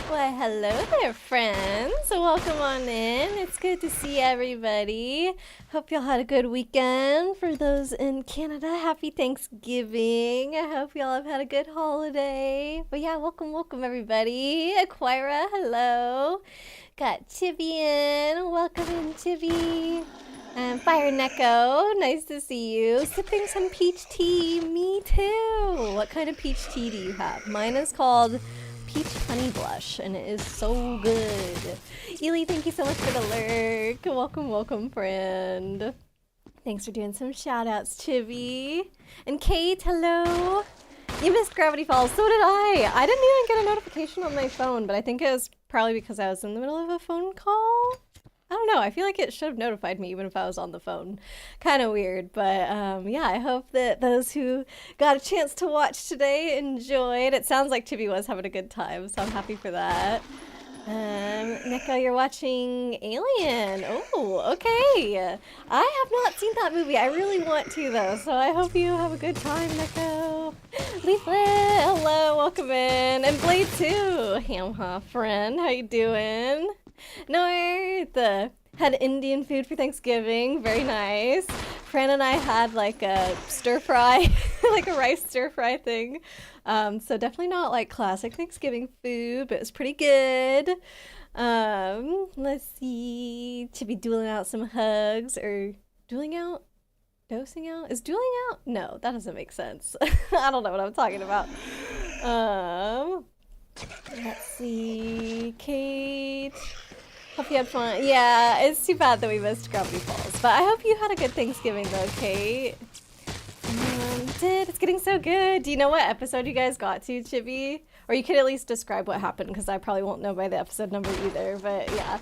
Why, hello there, friends. Welcome on in. It's good to see everybody. Hope y'all had a good weekend. For those in Canada, happy Thanksgiving. I hope y'all have had a good holiday. But yeah, welcome everybody. Aquira, hello. Got Chibi in. Welcome in, Chibi. Fire Neko, nice to see you. Sipping some peach tea. Me too. What kind of peach tea do you have? Mine is called Peach Honey Blush, and it is so good. Ely, thank you so much for the lurk. Welcome, friend. Thanks for doing some shout-outs, Chibi. And Kate, hello. You missed Gravity Falls, so did I. I didn't even get a notification on my phone, but I think it was probably because I was in the middle of a phone call. I don't know, I feel like it should have notified me even if I was on the phone. Kind of weird, but yeah, I hope that those who got a chance to watch today enjoyed. It sounds like Chibi was having a good time, so I'm happy for that. Neko, you're watching Alien. Oh, okay. I have not seen that movie. I really want to, though, so I hope you have a good time, Neko. Leaflet, hello, welcome in. And Blade, too. Hamha, friend, how you doing? North! Had Indian food for Thanksgiving, very nice. Fran and I had like a stir fry, like a rice stir fry thing. So definitely not like classic Thanksgiving food, but it was pretty good. Let's see, to be dueling out some hugs, or dueling out? Dosing out? Is dueling out? No, that doesn't make sense. I don't know what I'm talking about. Let's see, Kate. Hope you had fun. Yeah, it's too bad that we missed Gravity Falls, but I hope you had a good Thanksgiving though, Kate. It's getting so good. Do you know what episode you guys got to, Chibi? Or you could at least describe what happened, because I probably won't know by the episode number either, but yeah.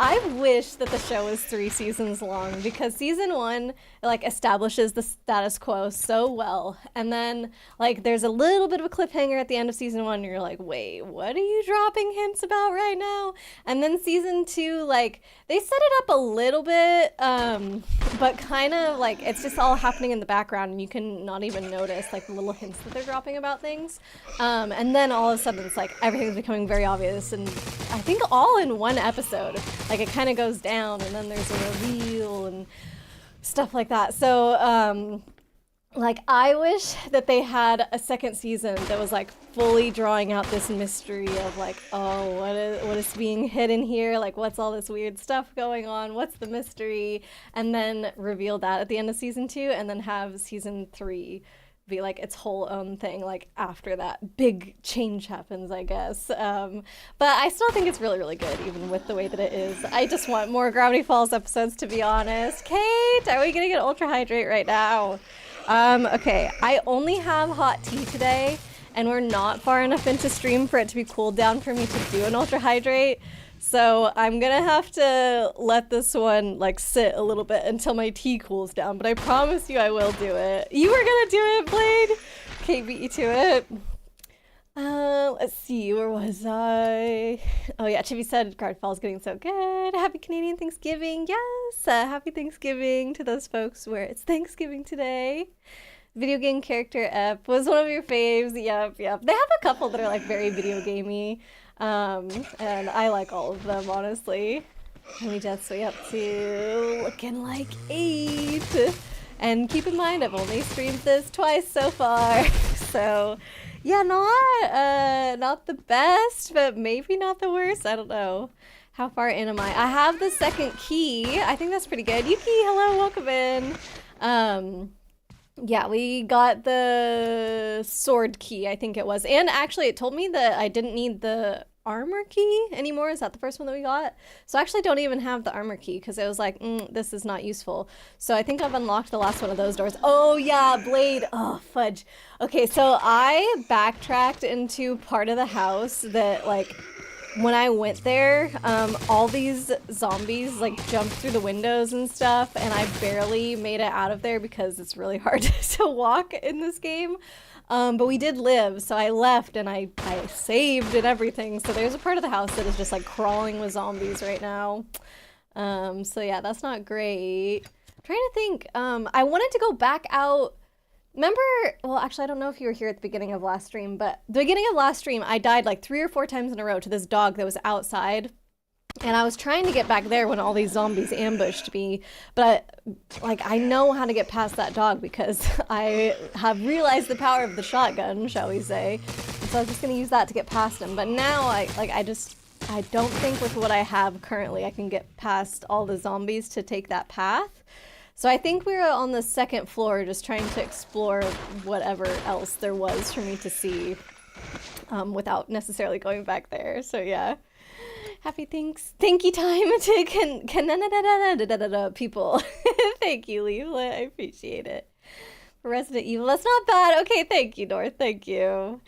I wish that the show was 3 seasons long, because season 1 like establishes the status quo so well, and then like there's a little bit of a cliffhanger at the end of season 1 and you're like, wait, what are you dropping hints about right now? And then season 2, like they set it up a little bit, but kind of like it's just all happening in the background and you can not even notice like the little hints that they're dropping about things, and then all of a sudden it's like everything's becoming very obvious, and I think all in one episode. Like, it kind of goes down, and then there's a reveal and stuff like that. So, like, I wish that they had a second season that was, like, fully drawing out this mystery of, like, oh, what is being hidden here? Like, what's all this weird stuff going on? What's the mystery? And then reveal that at the end of season 2, and then have season 3 be like its whole own thing, like after that big change happens, I guess. But I still think it's really good, even with the way that it is. I just want more Gravity Falls episodes, to be honest. Kate, are we gonna get Ultra Hydrate right now? Okay, I only have hot tea today, and we're not far enough into stream for it to be cooled down for me to do an Ultra Hydrate. So I'm gonna have to let this one like sit a little bit until my tea cools down, but I promise you I will do it. You were gonna do it, Blade? Kate beat you to it. Let's see, where was I? Oh yeah, Chibi said Gravity Falls getting so good. Happy Canadian Thanksgiving. Yes, happy Thanksgiving to those folks where it's Thanksgiving today. Video game character Ep was one of your faves. Yep. They have a couple that are like very video gamey. And I like all of them, honestly. Let me just way up to looking like 8. And keep in mind, I've only streamed this twice so far. So, yeah, not the best, but maybe not the worst. I don't know. How far in am I? I have the second key. I think that's pretty good. Yuki, hello, welcome in. Yeah, we got the sword key, I think it was. And actually, it told me that I didn't need the armor key anymore. Is that the first one that we got? So I actually don't even have the armor key, because it was like, this is not useful. So I think I've unlocked the last one of those doors. Oh yeah, Blade. Oh, fudge. Okay, so I backtracked into part of the house that, like, when I went there, all these zombies like jumped through the windows and stuff, and I barely made it out of there because it's really hard to walk in this game. But we did live, so I left and I saved and everything. So there's a part of the house that is just like crawling with zombies right now. So yeah, that's not great. I'm trying to think. I wanted to go back out Remember, well, actually, I don't know if you were here at the beginning of last stream, but the beginning of last stream, I died like 3 or 4 times in a row to this dog that was outside. And I was trying to get back there when all these zombies ambushed me, but like I know how to get past that dog because I have realized the power of the shotgun, shall we say. And so I was just gonna use that to get past him. But now I don't think with what I have currently I can get past all the zombies to take that path. So I think we were on the 2nd floor just trying to explore whatever else there was for me to see without necessarily going back there. So yeah. Happy thank you time to people. Thank you, Leaflet. I appreciate it. Resident Evil, that's not bad. Okay, thank you, North. Thank you.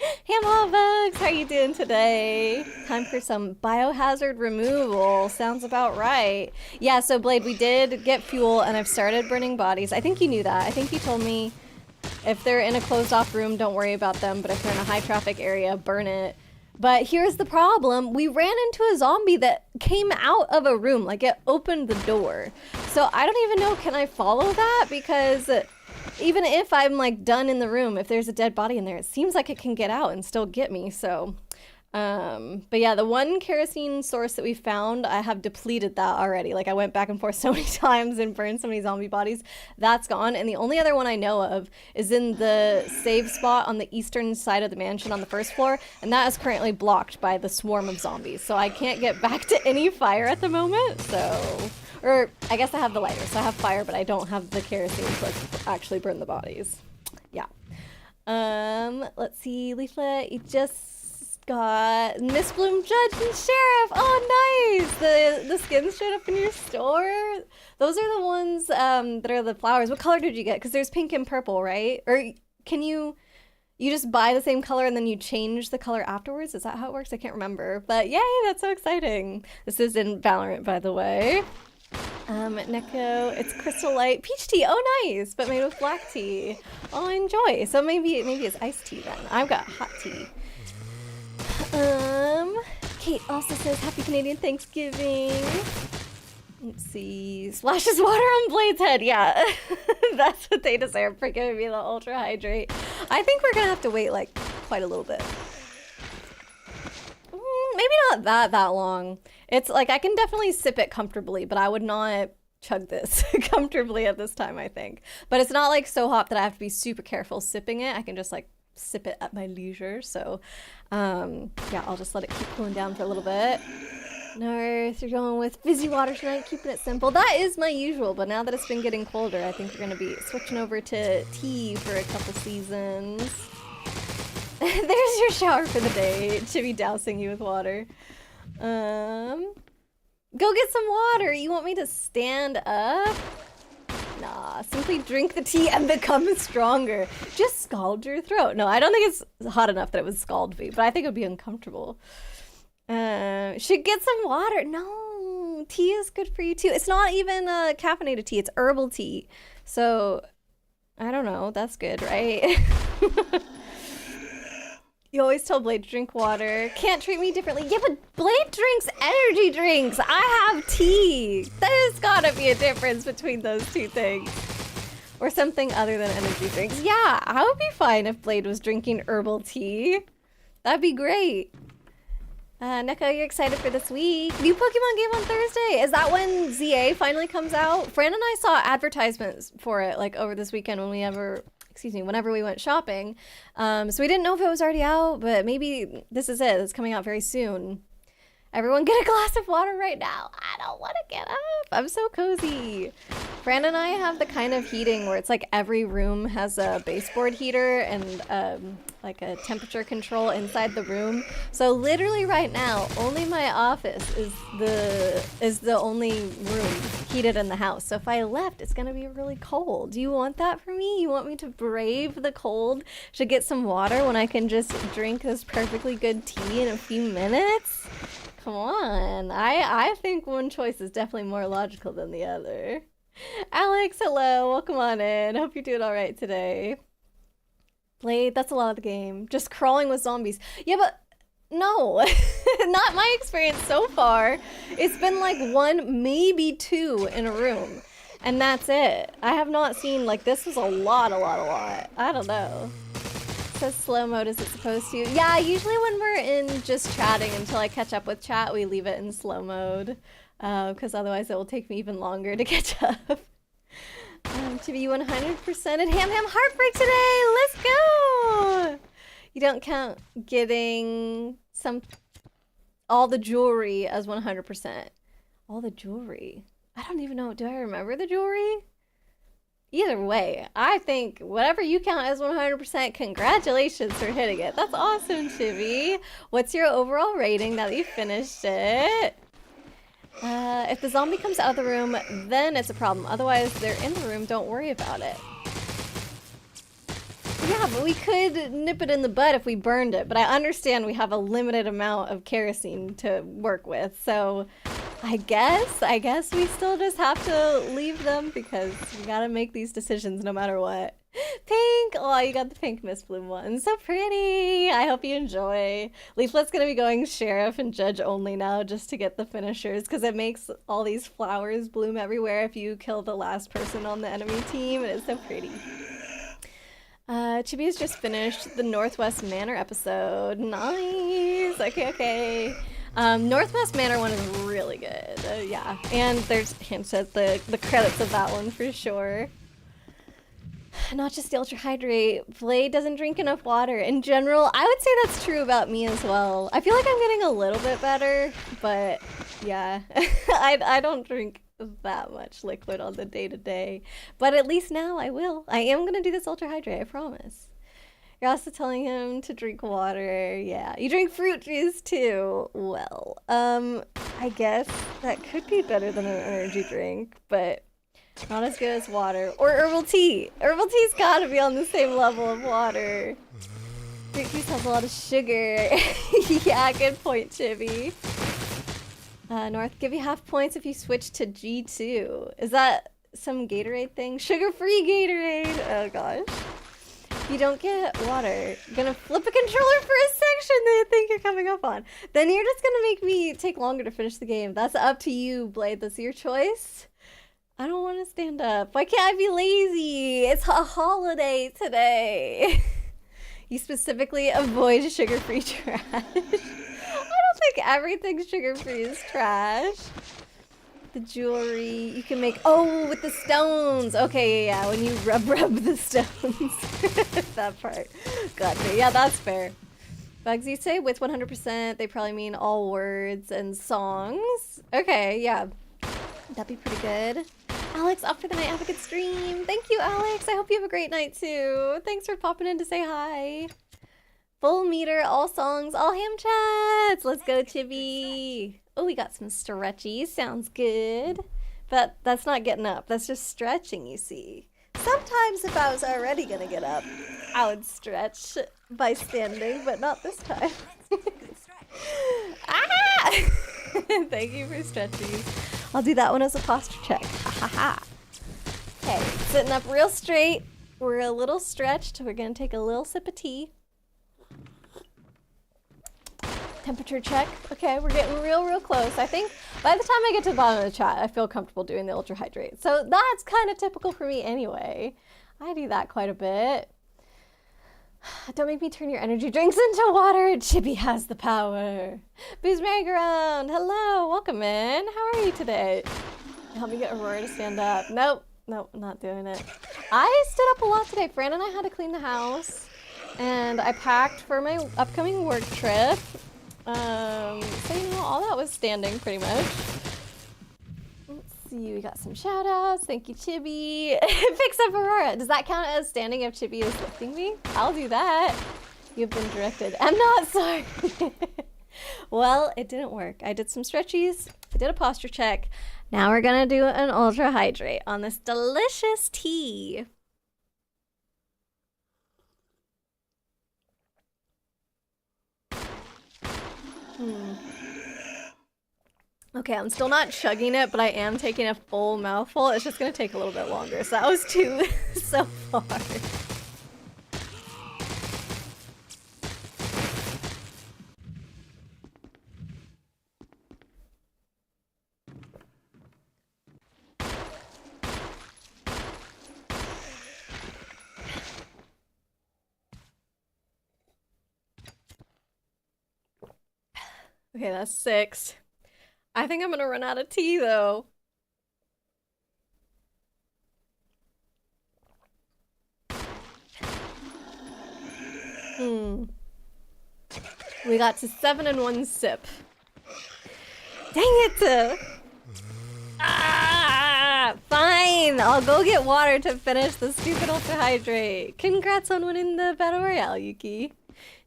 Bugs, how you doing today? Time for some biohazard removal. Sounds about right. Yeah, so Blade, we did get fuel and I've started burning bodies. I think you knew that. I think you told me if they're in a closed off room, don't worry about them. But if they're in a high traffic area, burn it. But here's the problem. We ran into a zombie that came out of a room, like it opened the door. So I don't even know, can I follow that? Because even if I'm like done in the room, if there's a dead body in there, it seems like it can get out and still get me. So, but yeah, the one kerosene source that we found, I have depleted that already. Like I went back and forth so many times and burned so many zombie bodies. That's gone. And the only other one I know of is in the save spot on the eastern side of the mansion on the 1st floor. And that is currently blocked by the swarm of zombies. So I can't get back to any fire at the moment. So, or I guess I have the lighter. So I have fire, but I don't have the kerosene to actually burn the bodies. Yeah. Let's see, Leaflet, you just got Miss Bloom Judge and Sheriff. Oh, nice! The skins showed up in your store. Those are the ones that are the flowers. What color did you get? Because there's pink and purple, right? Or can you just buy the same color and then you change the color afterwards? Is that how it works? I can't remember. But yay, that's so exciting. This is in Valorant, by the way. Neko, it's Crystal Light Peach tea. Oh, nice, but made with black tea. Oh, enjoy. So maybe it's iced tea then. I've got hot tea. Kate also says Happy Canadian Thanksgiving. Let's see. Splashes water on Blade's head. Yeah, that's what they deserve for giving me the ultra hydrate. I think we're gonna have to wait like quite a little bit. Maybe not that long. It's like I can definitely sip it comfortably, but I would not chug this comfortably at this time, I think. But it's not like so hot that I have to be super careful sipping it. I can just like sip it at my leisure. So yeah, I'll just let it keep cooling down for a little bit. North, you're going with fizzy water tonight, keeping it simple. That is my usual, but now that it's been getting colder, I think we're gonna be switching over to tea for a couple seasons. There's your shower for the day. It should be dousing you with water. Go get some water. You want me to stand up? Nah, simply drink the tea and become stronger. Just scald your throat. No, I don't think it's hot enough that it would scald me, but I think it would be uncomfortable. Should get some water. No, tea is good for you too. It's not even caffeinated tea. It's herbal tea. So, I don't know. That's good, right? You always tell Blade to drink water. Can't treat me differently. Yeah, but Blade drinks energy drinks. I have tea. There's gotta be a difference between those two things. Or something other than energy drinks. Yeah, I would be fine if Blade was drinking herbal tea. That'd be great. Neko, you're excited for this week. New Pokemon game on Thursday. Is that when ZA finally comes out? Fran and I saw advertisements for it like over this weekend whenever we went shopping. So we didn't know if it was already out, but maybe this is it. It's coming out very soon. Everyone get a glass of water right now. I don't want to get up. I'm so cozy. Fran and I have the kind of heating where it's like every room has a baseboard heater and like a temperature control inside the room. So literally right now, only my office is the only room heated in the house. So if I left, it's gonna be really cold. Do you want that for me? You want me to brave the cold to get some water when I can just drink this perfectly good tea in a few minutes? Come on. I think one choice is definitely more logical than the other. Alex, hello. Welcome on in. Hope you're doing all right today. Blade, that's a lot of the game. Just crawling with zombies. Yeah, but no. Not my experience so far. It's been like 1, maybe 2 in a room. And that's it. I have not seen, like, this is a lot. I don't know. It says slow mode, is it supposed to? Yeah, usually when we're in just chatting until I catch up with chat, we leave it in slow mode. Because otherwise it will take me even longer to catch up. To be 100%ed Ham Ham Heartbreak today! Let's go! You don't count getting all the jewelry as 100%. All the jewelry? I don't even know. Do I remember the jewelry? Either way, I think whatever you count as 100%, congratulations for hitting it. That's awesome, Chibi. What's your overall rating now that you finished it? If the zombie comes out of the room, then it's a problem. Otherwise, they're in the room. Don't worry about it. Yeah, but we could nip it in the bud if we burned it. But I understand we have a limited amount of kerosene to work with. So I guess we still just have to leave them because we gotta make these decisions no matter what. Pink! Oh, you got the pink Miss Bloom one. So pretty! I hope you enjoy. Leaflet's gonna be going sheriff and judge only now just to get the finishers because it makes all these flowers bloom everywhere if you kill the last person on the enemy team, and it's so pretty. Chibi has just finished the Northwest Manor episode. Nice! Okay. Northwest Manor one is really good. Yeah, and there's hints at the credits of that one for sure. Not just the Ultra Hydrate. Blade doesn't drink enough water. In general, I would say that's true about me as well. I feel like I'm getting a little bit better, but yeah. I don't drink that much liquid on the day-to-day. But at least now I will. I am going to do this Ultra Hydrate, I promise. You're also telling him to drink water. Yeah. You drink fruit juice too. Well, I guess that could be better than an energy drink, but not as good as water. Or herbal tea. Herbal tea's gotta be on the same level of water. Fruit juice has a lot of sugar. Yeah, good point, Chibi. North, give you half points if you switch to G2. Is that some Gatorade thing? Sugar-free Gatorade! Oh gosh. You don't get water. You're gonna flip a controller for a section that you think you're coming up on. Then you're just gonna make me take longer to finish the game. That's up to you, Blade. That's your choice. I don't want to stand up. Why can't I be lazy? It's a holiday today. You specifically avoid sugar-free trash. I don't think everything sugar-free is trash. The jewelry you can make. Oh, with the stones. Okay, yeah, when you rub the stones. That part. Gotcha. Yeah, that's fair. Bugs, you say with 100%, they probably mean all words and songs. Okay, yeah. That'd be pretty good. Alex, off for the night. Have a good stream. Thank you, Alex. I hope you have a great night, too. Thanks for popping in to say hi. Full meter, all songs, all ham chats. Let's go, Chibi. Oh, we got some stretchies. Sounds good. But that's not getting up. That's just stretching, you see. Sometimes if I was already going to get up, I would stretch by standing, but not this time. Ah! Thank you for stretchies. I'll do that one as a posture check. Ha ha ha. Okay, sitting up real straight. We're a little stretched. We're going to take a little sip of tea. Temperature check. Okay, we're getting real close. I think by the time I get to the bottom of the chat, I feel comfortable doing the Ultra Hydrate. So that's kind of typical for me anyway. I do that quite a bit. Don't make me turn your energy drinks into water. Chibi has the power. Booze Merry-Go-Round. Hello, welcome in. How are you today? Help me get Aurora to stand up. Nope, not doing it. I stood up a lot today. Fran and I had to clean the house, and I packed for my upcoming work trip. So you know, all that was standing pretty much. Let's see, we got some shout outs. Thank you, Chibi. Fix up Aurora. Does that count as standing if Chibi is lifting me? I'll do that. You've been directed. I'm not sorry. Well, it didn't work. I did some stretchies. I did a posture check. Now we're gonna do an Ultra Hydrate on this delicious tea. Okay, I'm still not chugging it, but I am taking a full mouthful. It's just gonna take a little bit longer. So that was two so far. Okay, that's 6. I think I'm gonna run out of tea though. We got to 7 in 1 sip. Dang it! Fine! I'll go get water to finish the stupid Ultra Hydrate. Congrats on winning the Battle Royale, Yuki.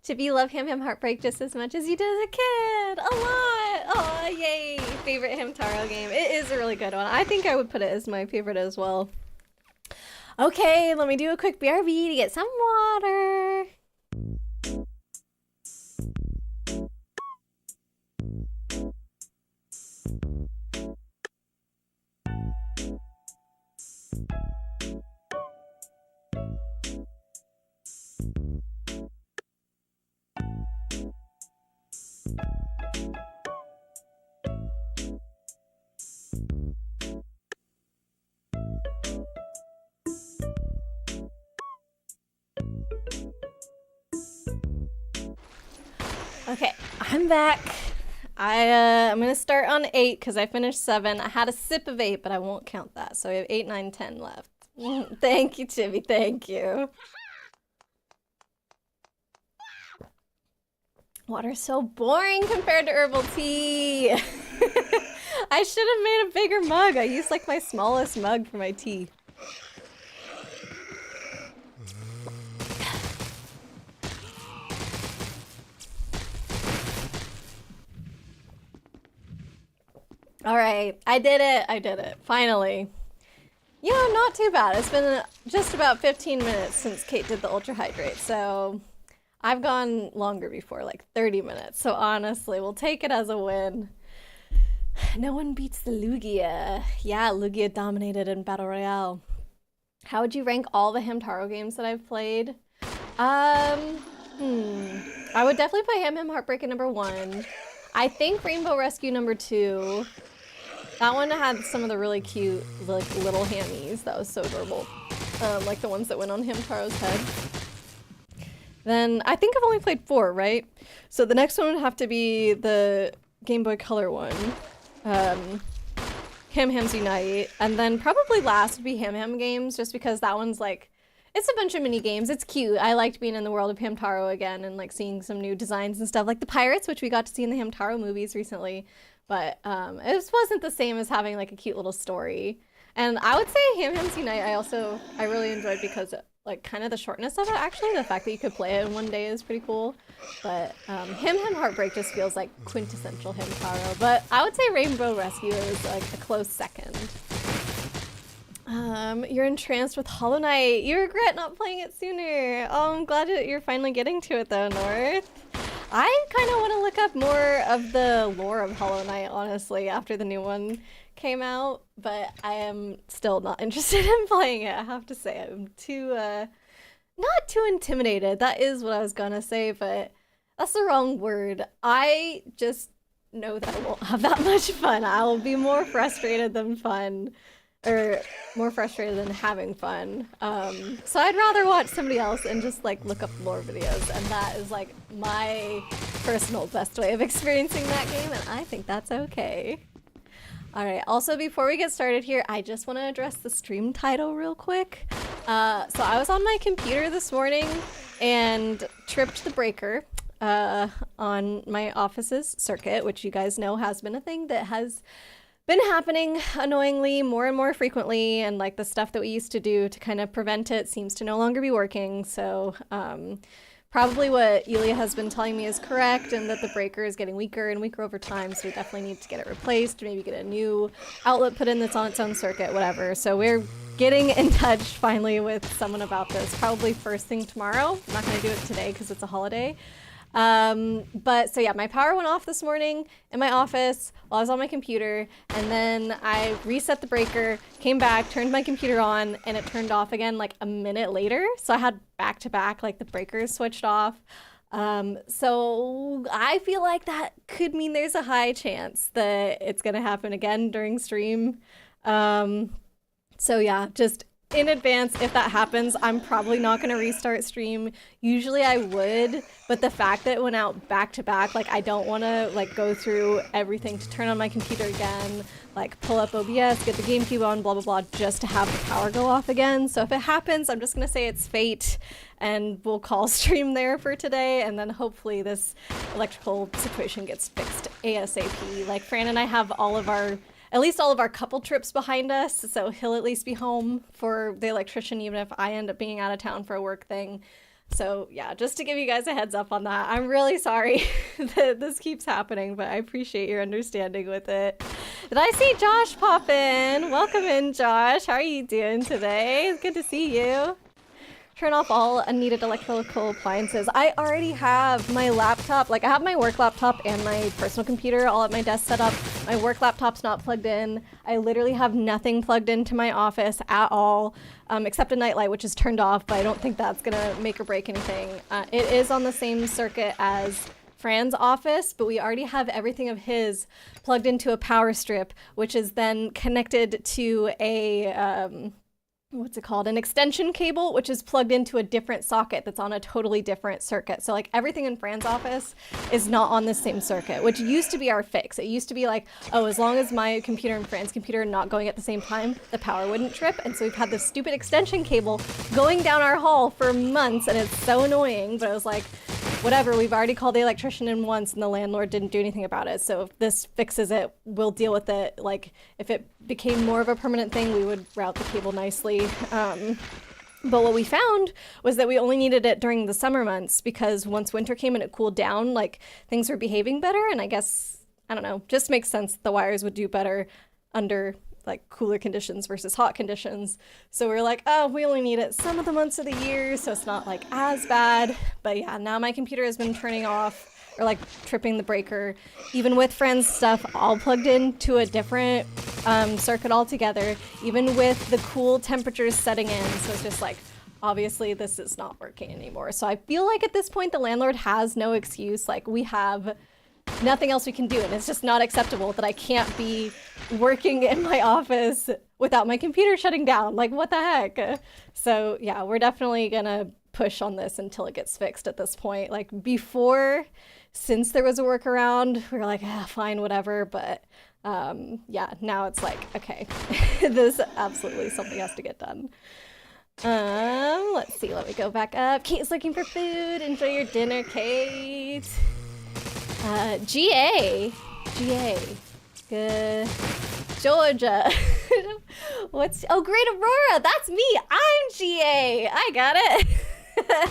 Chippy, love Ham Ham Heartbreak just as much as you did as a kid. A lot! Oh, yay! Favorite Hamtaro game. It is a really good one. I think I would put it as my favorite as well. Okay, let me do a quick BRB to get some water. Okay, I'm back. I'm gonna start on 8 because I finished 7. I had a sip of 8, but I won't count that. So we have 8, 9, 10 left. Thank you, Chibi. Thank you. Water's so boring compared to herbal tea. I should have made a bigger mug. I used like my smallest mug for my tea. All right, I did it, finally. Yeah, not too bad. It's been just about 15 minutes since Kate did the Ultra Hydrate, so I've gone longer before, like 30 minutes. So honestly, we'll take it as a win. No one beats the Lugia. Yeah, Lugia dominated in Battle Royale. How would you rank all the Hamtaro games that I've played? I would definitely put Ham Ham Heartbreak at number 1. I think Rainbow Rescue number 2. That one had some of the really cute, like, little hammies. That was so adorable. Like the ones that went on Hamtaro's head. Then, I think I've only played 4, right? So the next one would have to be the Game Boy Color one. Ham Hams Unite. And then probably last would be Ham Ham Games, just because that one's like, it's a bunch of mini games. It's cute. I liked being in the world of Hamtaro again and like seeing some new designs and stuff, like the pirates, which we got to see in the Hamtaro movies recently. But it just wasn't the same as having like a cute little story. And I would say Ham Hams Unite I really enjoyed because like kind of the shortness of it, actually. The fact that you could play it in one day is pretty cool. But Ham Ham Heartbreak just feels like quintessential Hamtaro. But I would say Rainbow Rescue is like a close second. You're entranced with Hollow Knight. You regret not playing it sooner. Oh, I'm glad that you're finally getting to it though, North. I kind of want to look up more of the lore of Hollow Knight, honestly, after the new one came out, but I am still not interested in playing it, I have to say. I'm too, not too intimidated. That is what I was gonna say, but that's the wrong word. I just know that I won't have that much fun. I will be more frustrated than fun. Or more frustrated than having fun. So I'd rather watch somebody else and just like look up lore videos, and that is like my personal best way of experiencing that game, and I think that's okay. Alright, also before we get started here, I just want to address the stream title real quick. So I was on my computer this morning and tripped the breaker on my office's circuit, which you guys know has been a thing that has been happening annoyingly more and more frequently, and like the stuff that we used to do to kind of prevent it seems to no longer be working. So probably what Yulia has been telling me is correct, and that the breaker is getting weaker and weaker over time, so we definitely need to get it replaced, maybe get a new outlet put in that's on its own circuit, whatever. So we're getting in touch finally with someone about this, probably first thing tomorrow. I'm not gonna do it today because it's a holiday. But so yeah, my power went off this morning in my office while I was on my computer, and then I reset the breaker, came back, turned my computer on, and it turned off again like a minute later. So I had back to back, like the breakers switched off. So I feel like that could mean there's a high chance that it's gonna happen again during stream. So yeah, just in advance, if that happens, I'm probably not going to restart stream. Usually I would, but the fact that it went out back to back, like I don't want to like go through everything to turn on my computer again, like pull up OBS, get the GameCube on, blah, blah, blah, just to have the power go off again. So if it happens, I'm just going to say it's fate and we'll call stream there for today. And then hopefully this electrical situation gets fixed ASAP. Like Fran and I have at least all of our couple trips behind us, so he'll at least be home for the electrician, even if I end up being out of town for a work thing. So yeah, just to give you guys a heads up on that. I'm really sorry that this keeps happening, but I appreciate your understanding with it. Did I see Josh pop in? Welcome in, Josh. How are you doing today? It's good to see you. Turn off all unneeded electrical appliances. I already have my laptop, like I have my work laptop and my personal computer all at my desk set up. My work laptop's not plugged in. I literally have nothing plugged into my office at all, except a nightlight, which is turned off, but I don't think that's gonna make or break anything. It is on the same circuit as Fran's office, but we already have everything of his plugged into a power strip, which is then connected to a, what's it called? An extension cable, which is plugged into a different socket that's on a totally different circuit. So like everything in Fran's office is not on the same circuit, which used to be our fix. It used to be like, oh, as long as my computer and Fran's computer are not going at the same time, the power wouldn't trip. And so we've had this stupid extension cable going down our hall for months, and it's so annoying. But I was like, whatever, we've already called the electrician in once and the landlord didn't do anything about it. So if this fixes it, we'll deal with it. Like if it became more of a permanent thing, we would route the cable nicely. But what we found was that we only needed it during the summer months because once winter came and it cooled down, like things were behaving better. And I guess, I don't know, just makes sense the wires would do better under like cooler conditions versus hot conditions. So we were like, oh, we only need it some of the months of the year, so it's not like as bad. But yeah, now my computer has been turning off or like tripping the breaker. Even with Friends stuff all plugged into a different circuit altogether, even with the cool temperatures setting in. So it's just like, obviously this is not working anymore. So I feel like at this point the landlord has no excuse. Like we have nothing else we can do, and it's just not acceptable that I can't be working in my office without my computer shutting down. Like what the heck? So yeah, we're definitely gonna push on this until it gets fixed at this point. Like before, since there was a workaround, we were like, ah, fine, whatever. But yeah, now it's like, okay, this absolutely something has to get done. Let's see, let me go back up. Kate's looking for food. Enjoy your dinner, Kate. GA. Good. Georgia. Oh, Great Aurora. That's me. I'm GA. I got it.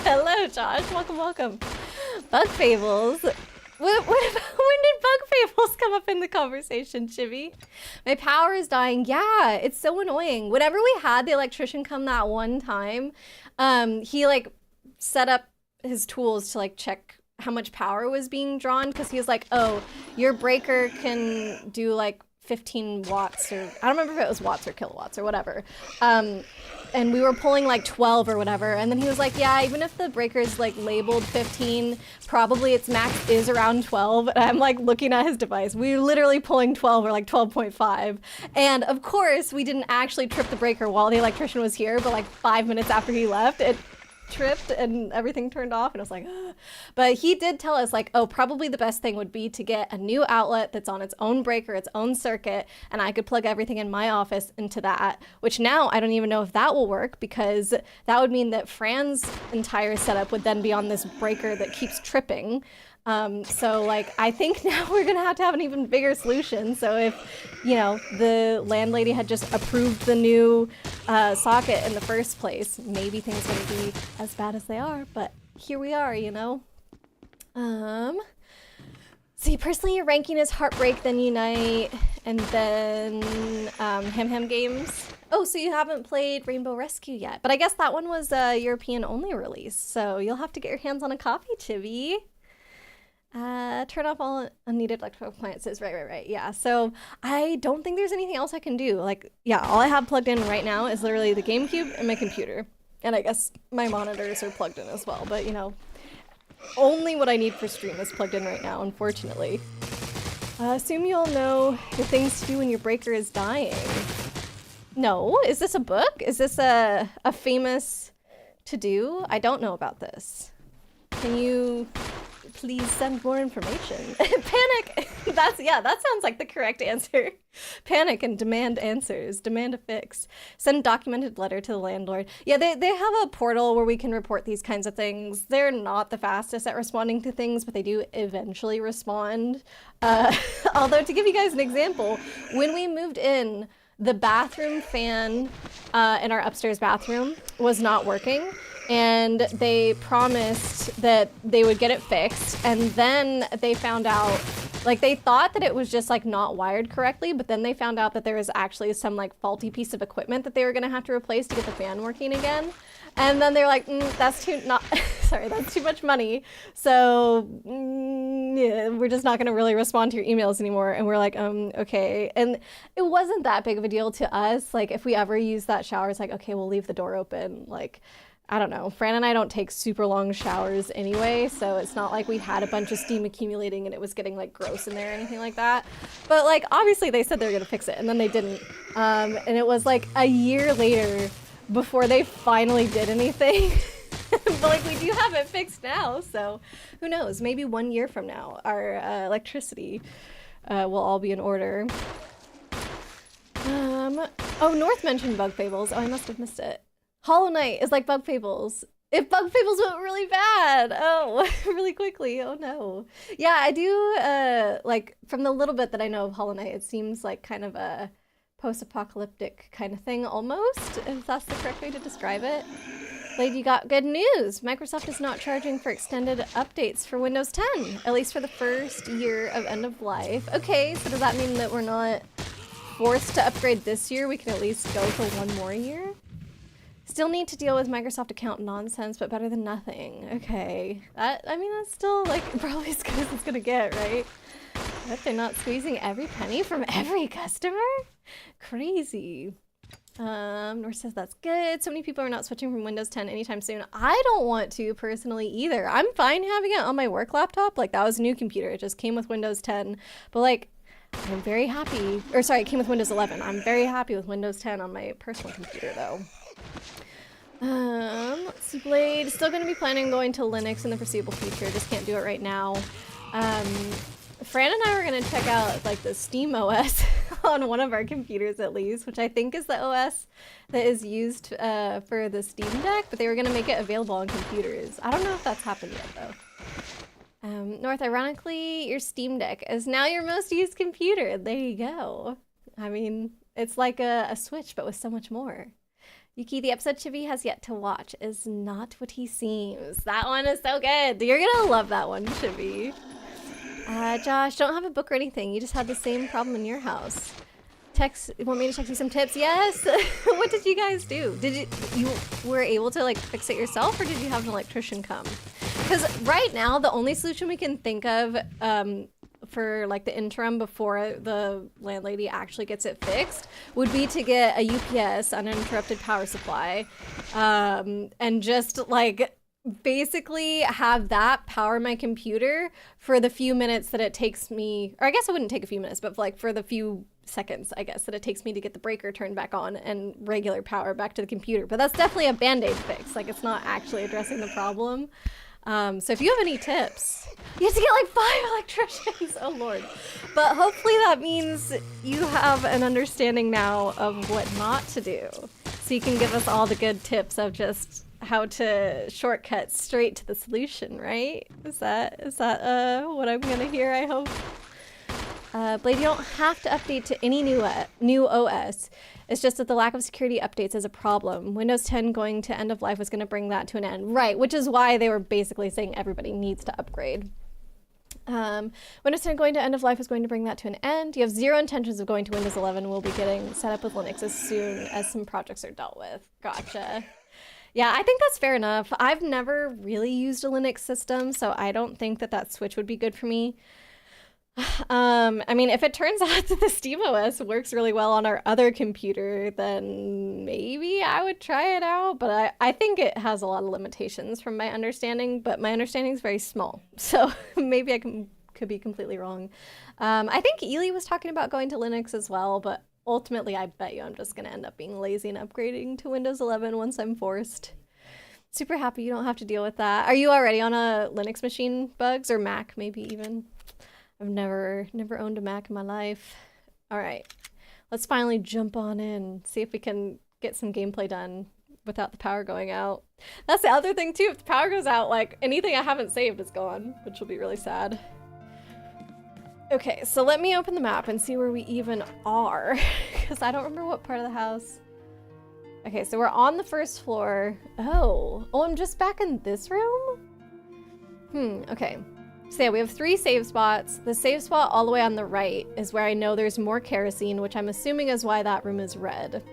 Hello, Josh. Welcome. Bug Fables. When did Bug Fables come up in the conversation, Chibi? My power is dying. Yeah, it's so annoying. Whenever we had the electrician come that one time, he like set up his tools to like check how much power was being drawn, because he was like, oh, your breaker can do like 15 watts, or I don't remember if it was watts or kilowatts or whatever. And we were pulling like 12 or whatever. And then he was like, yeah, even if the breaker is like labeled 15, probably its max is around 12. And I'm like looking at his device. We were literally pulling 12 or like 12.5. And of course, we didn't actually trip the breaker while the electrician was here, but like 5 minutes after he left, it tripped and everything turned off, and I was like, ugh. But he did tell us like, oh, probably the best thing would be to get a new outlet that's on its own breaker, its own circuit, and I could plug everything in my office into that, which now I don't even know if that will work, because that would mean that Fran's entire setup would then be on this breaker that keeps tripping. So like, I think now we're gonna have to have an even bigger solution. So if, you know, the landlady had just approved the new socket in the first place, maybe things wouldn't be as bad as they are, but here we are, you know. See, personally, your ranking is Heartbreak, then Unite, and then Hem Games. Oh, so you haven't played Rainbow Rescue yet, but I guess that one was a European only release, so you'll have to get your hands on a copy, Chibi. Turn off all unneeded electrical appliances. Right. Yeah, so I don't think there's anything else I can do. Like, yeah, all I have plugged in right now is literally the GameCube and my computer. And I guess my monitors are plugged in as well. But, you know, only what I need for stream is plugged in right now, unfortunately. Assume you all know the things to do when your breaker is dying. No, is this a book? Is this a famous to-do? I don't know about this. Can you please send more information? Panic! That sounds like the correct answer. Panic and demand answers. Demand a fix. Send documented letter to the landlord. Yeah, they have a portal where we can report these kinds of things. They're not the fastest at responding to things, but they do eventually respond. Although, to give you guys an example, when we moved in, the bathroom fan in our upstairs bathroom was not working, and they promised that they would get it fixed, and then they found out, like, they thought that it was just like not wired correctly, but then they found out that there was actually some like faulty piece of equipment that they were gonna have to replace to get the fan working again. And then they're like, that's too much money. So yeah, we're just not gonna really respond to your emails anymore. And we're like, okay. And it wasn't that big of a deal to us. Like, if we ever use that shower, it's like, okay, we'll leave the door open. Like, I don't know. Fran and I don't take super long showers anyway, so it's not like we had a bunch of steam accumulating and it was getting like gross in there or anything like that. But like, obviously they said they were gonna fix it and then they didn't. And it was like a year later before they finally did anything. But like, we do have it fixed now, so who knows? Maybe 1 year from now, our electricity will all be in order. Oh, North mentioned Bug Fables. Oh, I must have missed it. Hollow Knight is like Bug Fables. If Bug Fables went really bad, oh, really quickly, oh no. Yeah, I do, like, from the little bit that I know of Hollow Knight, it seems like kind of a post-apocalyptic kind of thing, almost, if that's the correct way to describe it. Blade, you got good news! Microsoft is not charging for extended updates for Windows 10, at least for the first year of end of life. Okay, so does that mean that we're not forced to upgrade this year? We can at least go for 1 more year? Still need to deal with Microsoft account nonsense, but better than nothing. Okay. I mean, that's still, like, probably as good as it's gonna get, right? But they're not squeezing every penny from every customer? Crazy. Nor says that's good. So many people are not switching from Windows 10 anytime soon. I don't want to, personally, either. I'm fine having it on my work laptop. Like, that was a new computer. It just came with Windows 10. But, like, I'm very happy. Or, sorry, it came with Windows 11. I'm very happy with Windows 10 on my personal computer, though. Let's see, Blade. Still going to be planning on going to Linux in the foreseeable future. Just can't do it right now. Fran and I were going to check out, like, the Steam OS on one of our computers, at least, which I think is the OS that is used for the Steam Deck, but they were going to make it available on computers. I don't know if that's happened yet, though. North, ironically, your Steam Deck is now your most used computer. There you go. I mean, it's like a Switch, but with so much more. Yuki, the episode Chibi has yet to watch is not what he seems. That one is so good. You're gonna love that one, Chibi. Josh, don't have a book or anything. You just had the same problem in your house. Want me to text you some tips? Yes. What did you guys do? Did you were able to like fix it yourself, or did you have an electrician come? Because right now the only solution we can think of for like the interim before the landlady actually gets it fixed would be to get a UPS, uninterrupted power supply, and just like basically have that power my computer for the few minutes that it takes me, or I guess it wouldn't take a few minutes, but like for the few seconds, I guess, that it takes me to get the breaker turned back on and regular power back to the computer. But that's definitely a band-aid fix. Like, it's not actually addressing the problem. So if you have any tips, you have to get like 5 electricians. Oh Lord. But hopefully that means you have an understanding now of what not to do. So you can give us all the good tips of just how to shortcut straight to the solution, right? Is that what I'm gonna hear, I hope? Blade, you don't have to update to any new OS. It's just that the lack of security updates is a problem. Windows 10 going to end of life was going to bring that to an end. Right, which is why they were basically saying everybody needs to upgrade. Windows 10 going to end of life is going to bring that to an end. You have zero intentions of going to Windows 11. We'll be getting set up with Linux as soon as some projects are dealt with. Gotcha. Yeah, I think that's fair enough. I've never really used a Linux system, so I don't think that switch would be good for me. I mean, if it turns out that the SteamOS works really well on our other computer, then maybe I would try it out. But I think it has a lot of limitations from my understanding, but my understanding is very small. So maybe I could be completely wrong. I think Ely was talking about going to Linux as well, but ultimately, I bet you I'm just gonna end up being lazy and upgrading to Windows 11 once I'm forced. Super happy you don't have to deal with that. Are you already on a Linux machine, Bugs, or Mac maybe even? I've never owned a Mac in my life. All right, let's finally jump on in, see if we can get some gameplay done without the power going out. That's the other thing too, if the power goes out, like anything I haven't saved is gone, which will be really sad. Okay, so let me open the map and see where we even are, because I don't remember what part of the house. Okay, so we're on the first floor. Oh, I'm just back in this room? Okay. So yeah, we have 3 save spots. The save spot all the way on the right is where I know there's more kerosene, which I'm assuming is why that room is red.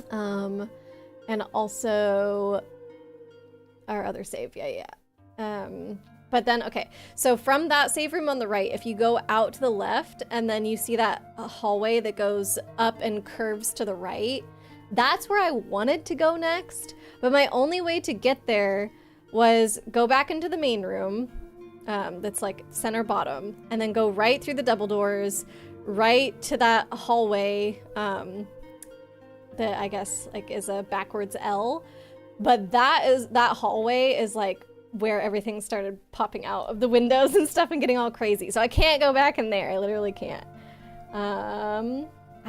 And also our other save, yeah. But then, okay, so from that save room on the right, if you go out to the left and then you see that hallway that goes up and curves to the right, that's where I wanted to go next. But my only way to get there was go back into the main room, that's like center bottom, and then go right through the double doors, right to that hallway, that I guess like is a backwards L. But that hallway is like where everything started popping out of the windows and stuff and getting all crazy. So I can't go back in there. I literally can't.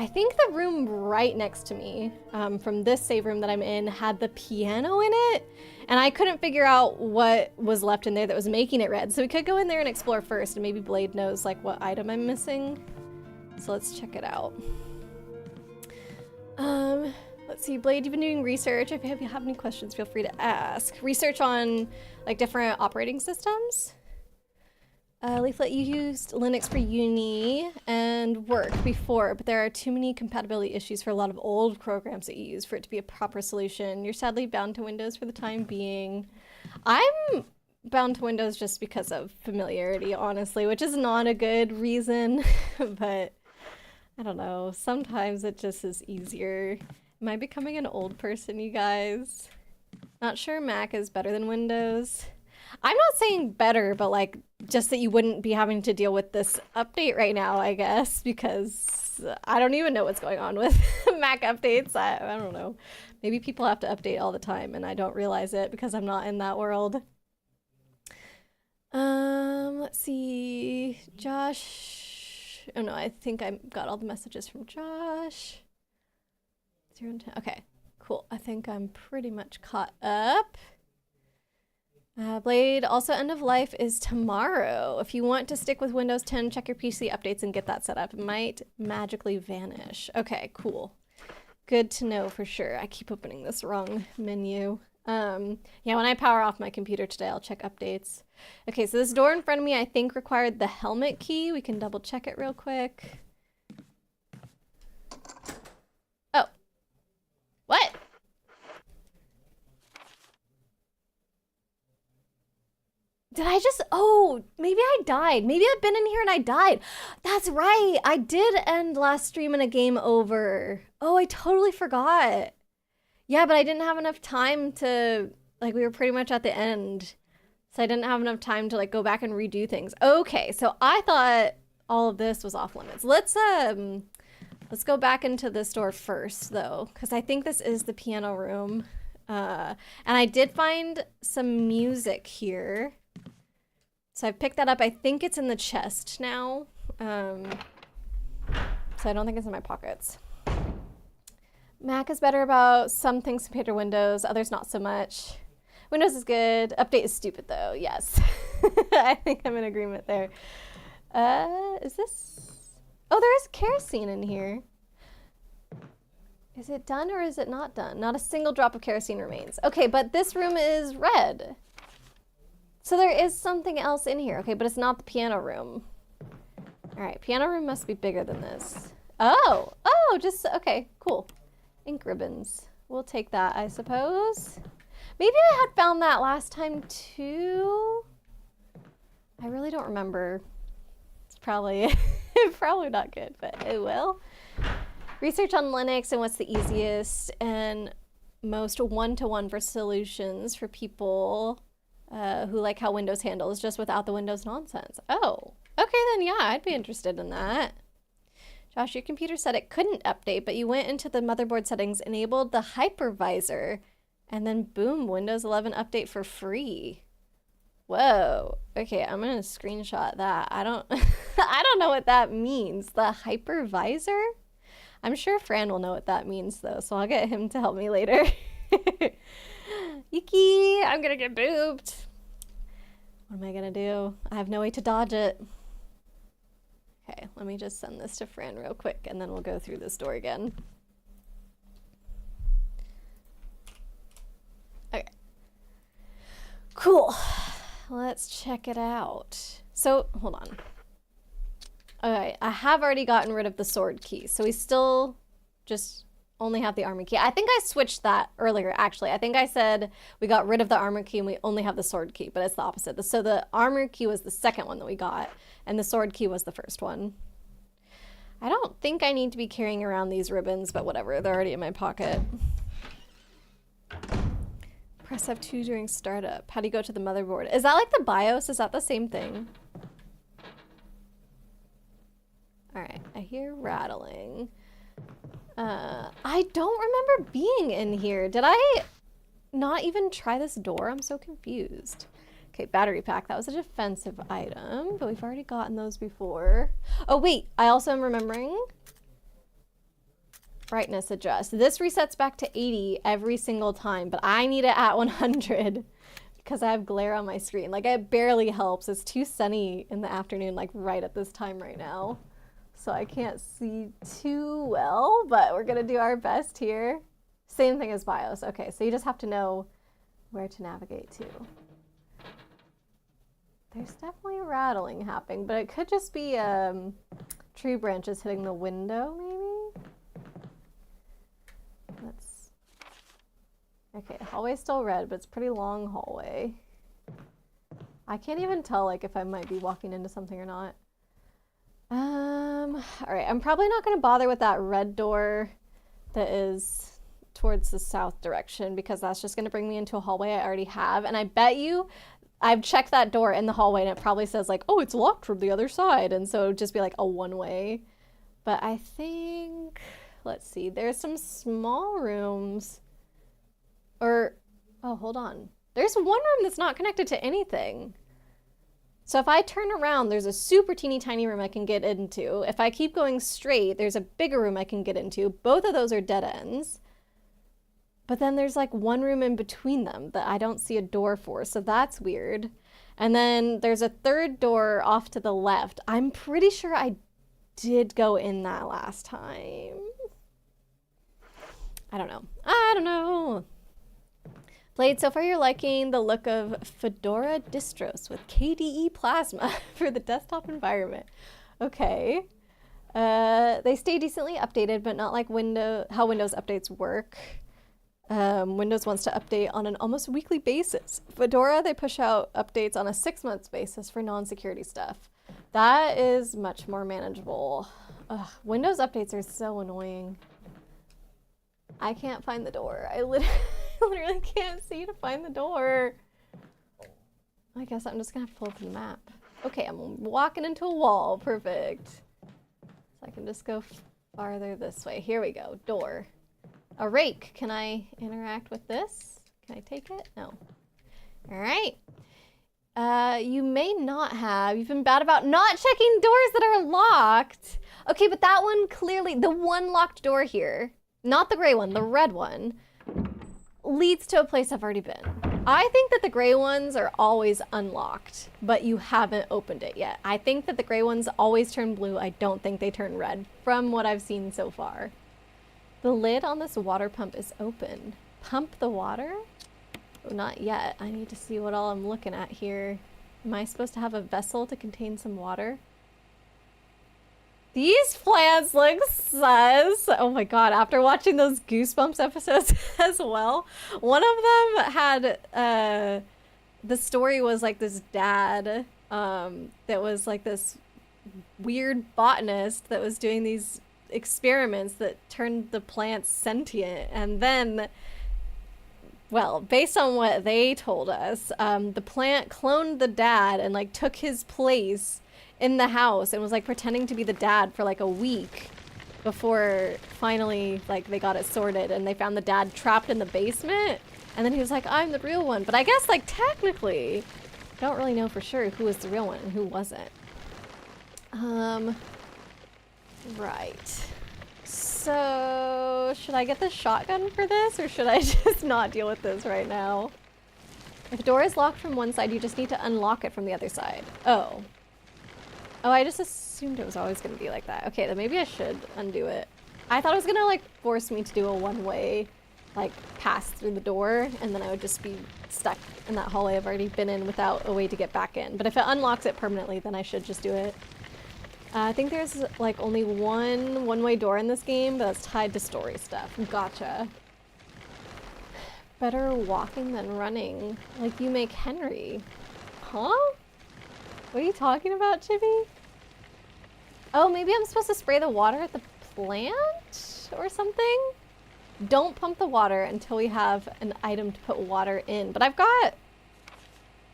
I think the room right next to me, from this save room that I'm in, had the piano in it. And I couldn't figure out what was left in there that was making it red. So we could go in there and explore first, and maybe Blade knows like what item I'm missing. So let's check it out. Let's see, Blade, you've been doing research. If you have any questions, feel free to ask. Research on like different operating systems. Leaflet, you used Linux for uni and work before, but there are too many compatibility issues for a lot of old programs that you use for it to be a proper solution. You're sadly bound to Windows for the time being. I'm bound to Windows just because of familiarity, honestly, which is not a good reason, but I don't know. Sometimes it just is easier. Am I becoming an old person, you guys? Not sure Mac is better than Windows. I'm not saying better, but like just that you wouldn't be having to deal with this update right now, I guess, because I don't even know what's going on with Mac updates. I don't know. Maybe people have to update all the time and I don't realize it because I'm not in that world. Let's see. Josh. Oh no, I think I got all the messages from Josh. 0 and 10. Okay, cool. I think I'm pretty much caught up. Blade, also end of life is tomorrow. If you want to stick with Windows 10, check your PC updates and get that set up. It might magically vanish. Okay, cool. Good to know for sure. I keep opening this wrong menu. Yeah, when I power off my computer today, I'll check updates. Okay, so this door in front of me, I think required the helmet key. We can double check it real quick. Oh. What? Did I just, oh, maybe I died. Maybe I've been in here and I died. That's right. I did end last stream in a game over. Oh, I totally forgot. Yeah, but I didn't have enough time to, like, we were pretty much at the end. So I didn't have enough time to, like, go back and redo things. Okay, so I thought all of this was off limits. Let's go back into this door first, though, because I think this is the piano room. And I did find some music here. So I picked that up. I think it's in the chest now. So I don't think it's in my pockets. Mac is better about some things compared to Windows, others not so much. Windows is good. Update is stupid though, yes. I think I'm in agreement there. Is this? Oh, there is kerosene in here. Is it done or is it not done? Not a single drop of kerosene remains. Okay, but this room is red. So there is something else in here. Okay, but it's not the piano room. All right, piano room must be bigger than this. Oh, just, okay, cool. Ink ribbons. We'll take that, I suppose. Maybe I had found that last time too. I really don't remember. It's probably, probably not good, but oh well. Research on Linux and what's the easiest and most one-to-one for solutions for people who like how Windows handles just without the Windows nonsense. Oh, okay then, yeah, I'd be interested in that. Josh, your computer said it couldn't update, but you went into the motherboard settings, enabled the hypervisor, and then boom, Windows 11 update for free. Whoa. Okay, I'm gonna screenshot that. I don't I don't know what that means. The hypervisor? I'm sure Fran will know what that means though, so I'll get him to help me later. Yuki, I'm gonna get booped. What am I gonna do? I have no way to dodge it. Okay, let me just send this to Fran real quick and then we'll go through this door again. Okay. Cool. Let's check it out. So, hold on. Okay, I have already gotten rid of the sword key, so we still just only have the armor key. I think I switched that earlier, actually. I think I said we got rid of the armor key and we only have the sword key, but it's the opposite. So the armor key was the second one that we got, and the sword key was the first one. I don't think I need to be carrying around these ribbons, but whatever, they're already in my pocket. Press F2 during startup. How do you go to the motherboard? Is that like the BIOS? Is that the same thing? Alright, I hear rattling. I don't remember being in here. Did I not even try this door? I'm so confused. Okay, battery pack. That was a defensive item, but we've already gotten those before. Oh wait, I also am remembering. Brightness adjust. This resets back to 80 every single time, but I need it at 100 because I have glare on my screen. Like, it barely helps. It's too sunny in the afternoon, like right at this time right now. So I can't see too well, but we're gonna do our best here. Same thing as BIOS. Okay, so you just have to know where to navigate to. There's definitely rattling happening, but it could just be tree branches hitting the window, maybe? Let's... Okay, hallway's still red, but it's a pretty long hallway. I can't even tell, like, if I might be walking into something or not. Alright, I'm probably not gonna bother with that red door that is towards the south direction because that's just gonna bring me into a hallway I already have, and I bet you I've checked that door in the hallway and it probably says like, oh, it's locked from the other side, and so it'd just be like a one-way. But I think, let's see, there's some small rooms, or, oh, hold on. There's one room that's not connected to anything. So if I turn around, there's a super teeny tiny room I can get into. If I keep going straight, there's a bigger room I can get into. Both of those are dead ends. But then there's like one room in between them that I don't see a door for, so that's weird. And then there's a third door off to the left. I'm pretty sure I did go in that last time. I don't know. I don't know. Blade, so far you're liking the look of Fedora distros with KDE Plasma for the desktop environment. Okay. They stay decently updated, but not like how Windows updates work. Windows wants to update on an almost weekly basis. Fedora, they push out updates on a 6-month basis for non-security stuff. That is much more manageable. Ugh, Windows updates are so annoying. I can't find the door. I literally can't see to find the door. I guess I'm just gonna have to pull up the map. Okay, I'm walking into a wall. Perfect. So I can just go farther this way. Here we go. Door. A rake. Can I interact with this? Can I take it? No. All right. You may not have. You've been bad about not checking doors that are locked. Okay, but that one clearly, the one locked door here, not the gray one, the red one, leads to a place I've already been. I think that the gray ones are always unlocked, but you haven't opened it yet. I think that the gray ones always turn blue. I don't think they turn red from what I've seen so far. The lid on this water pump is open. Pump the water? Oh, not yet. I need to see what all I'm looking at here. Am I supposed to have a vessel to contain some water? These plants look sus. Oh my god, after watching those Goosebumps episodes as well, one of them had, the story was like this dad, that was like this weird botanist that was doing these experiments that turned the plants sentient, and then, well, based on what they told us, the plant cloned the dad and like took his place in the house and was like pretending to be the dad for like a week before finally, like, they got it sorted and they found the dad trapped in the basement. And then he was like, I'm the real one. But I guess, like, technically, don't really know for sure who was the real one and who wasn't. Right. So, should I get the shotgun for this, or should I just not deal with this right now? If a door is locked from one side, you just need to unlock it from the other side. Oh. Oh, I just assumed it was always going to be like that. Okay, then maybe I should undo it. I thought it was going to, like, force me to do a one-way, like, pass through the door, and then I would just be stuck in that hallway I've already been in without a way to get back in. But if it unlocks it permanently, then I should just do it. I think there's, like, only one-way door in this game, but that's tied to story stuff. Gotcha. Better walking than running, like you make Henry. Huh? What are you talking about, Chibi? Oh, maybe I'm supposed to spray the water at the plant or something? Don't pump the water until we have an item to put water in. But I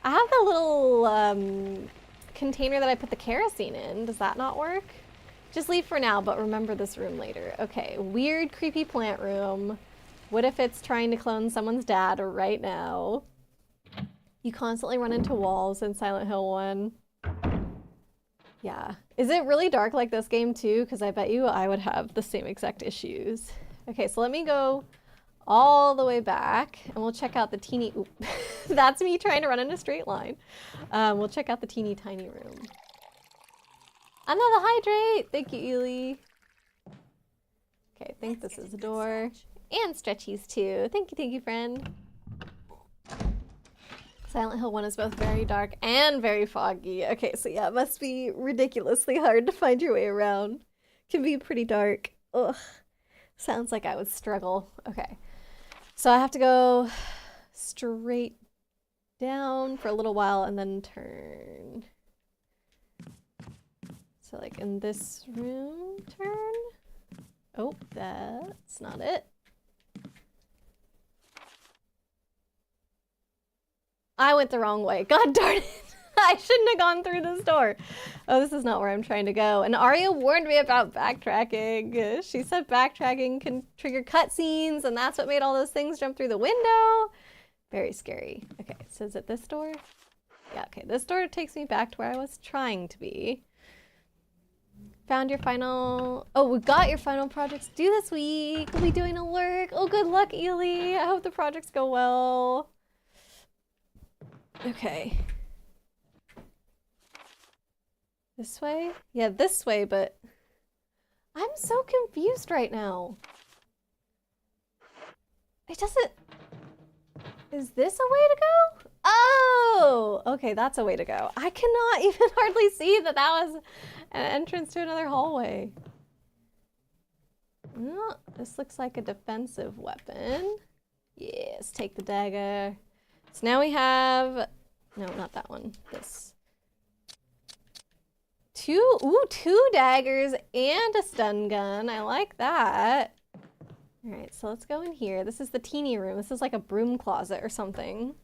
have the little container that I put the kerosene in. Does that not work? Just leave for now, but remember this room later. Okay, weird, creepy plant room. What if it's trying to clone someone's dad right now? You constantly run into walls in Silent Hill 1. Yeah. Is it really dark like this game too? Because I bet you I would have the same exact issues. Okay, so let me go all the way back and we'll check out the teeny... Oop. That's me trying to run in a straight line. We'll check out the teeny tiny room. Another hydrate! Thank you, Ely. Okay, I think this is the door. And stretchies too. Thank you, friend. Silent Hill 1 is both very dark and very foggy. Okay, so yeah, it must be ridiculously hard to find your way around. Can be pretty dark. Ugh. Sounds like I would struggle. Okay. So I have to go straight down for a little while and then turn. So like in this room, turn. Oh, that's not it. I went the wrong way. God darn it. I shouldn't have gone through this door. Oh, this is not where I'm trying to go. And Arya warned me about backtracking. She said backtracking can trigger cutscenes, and that's what made all those things jump through the window. Very scary. Okay, so is it this door? Yeah, okay. This door takes me back to where I was trying to be. Found your final... Oh, we got your final projects due this week. We'll be doing a lurk. Oh, good luck, Ely. I hope the projects go well. Okay. This way? Yeah, this way, but... I'm so confused right now. It doesn't... Is this a way to go? Oh! Okay, that's a way to go. I cannot even hardly see that that was an entrance to another hallway. Oh, this looks like a defensive weapon. Yes, take the dagger. So now we have... No, not that one. This. Two daggers and a stun gun. I like that. All right, so let's go in here. This is the teeny room. This is like a broom closet or something.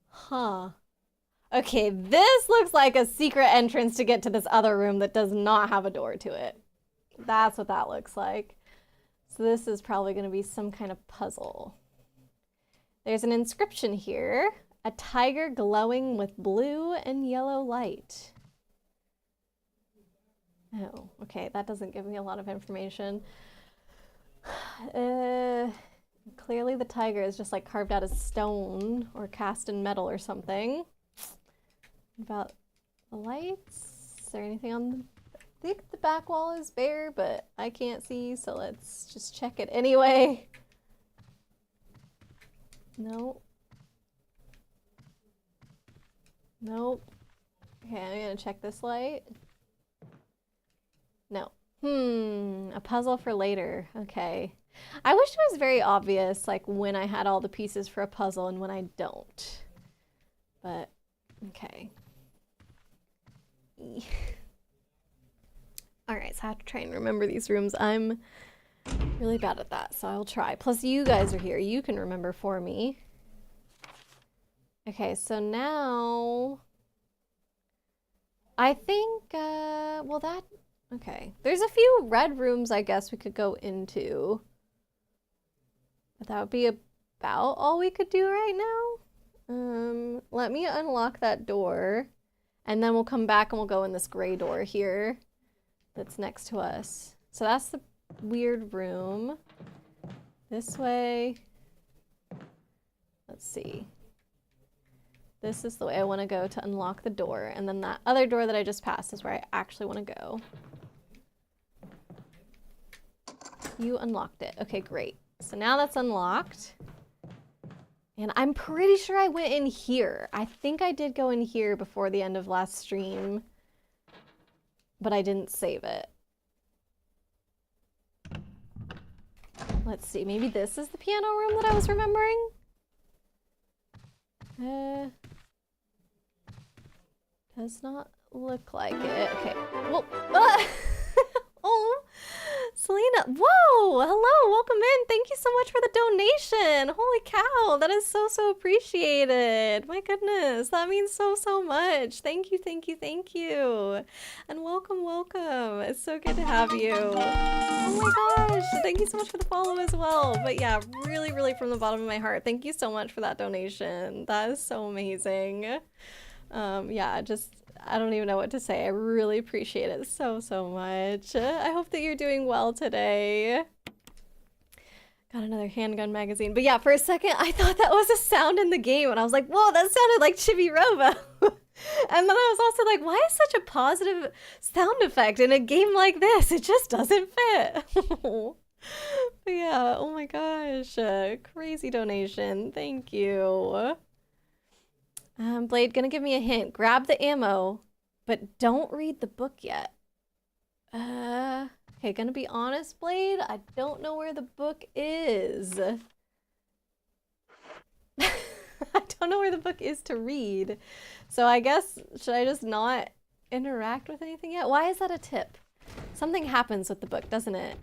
Huh. Okay, this looks like a secret entrance to get to this other room that does not have a door to it. That's what that looks like. So this is probably going to be some kind of puzzle. There's an inscription here. A tiger glowing with blue and yellow light. Oh, okay. That doesn't give me a lot of information. Clearly the tiger is just like carved out of stone or cast in metal or something. About the lights? Is there anything on the... I think the back wall is bare, but I can't see, so let's just check it anyway. Nope. Nope. Okay, I'm gonna check this light. No. A puzzle for later. Okay. I wish it was very obvious, like, when I had all the pieces for a puzzle and when I don't. But, okay. Alright, so I have to try and remember these rooms. I'm really bad at that, so I'll try. Plus, you guys are here. You can remember for me. Okay, so now... I think, well that, okay. There's a few red rooms I guess we could go into. But that would be about all we could do right now. Let me unlock that door. And then we'll come back and we'll go in this gray door here that's next to us. So that's the weird room. This way. Let's see. This is the way I want to go to unlock the door. And then that other door that I just passed is where I actually want to go. You unlocked it. Okay, great. So now that's unlocked. And I'm pretty sure I went in here. I think I did go in here before the end of last stream. But I didn't save it. Let's see. Maybe this is the piano room that I was remembering? Does not look like it. Okay. Well, oh, Selena. Whoa, hello, welcome in. Thank you so much for the donation. Holy cow, that is so, so appreciated. My goodness, that means so, so much. Thank you, thank you, thank you. And welcome, welcome. It's so good to have you. Oh my gosh, thank you so much for the follow as well. But yeah, really, really from the bottom of my heart, thank you so much for that donation. That is so amazing. Yeah, just, I don't even know what to say. I really appreciate it so, so much. I hope that you're doing well today. Got another handgun magazine. But yeah, for a second, I thought that was a sound in the game. And I was like, whoa, that sounded like Chibi Robo. And then I was also like, why is such a positive sound effect in a game like this? It just doesn't fit. But yeah, oh my gosh. Crazy donation. Thank you. Blade, gonna give me a hint. Grab the ammo, but don't read the book yet. Okay, gonna be honest, Blade, I don't know where the book is. I don't know where the book is to read. So I guess, should I just not interact with anything yet? Why is that a tip? Something happens with the book, doesn't it?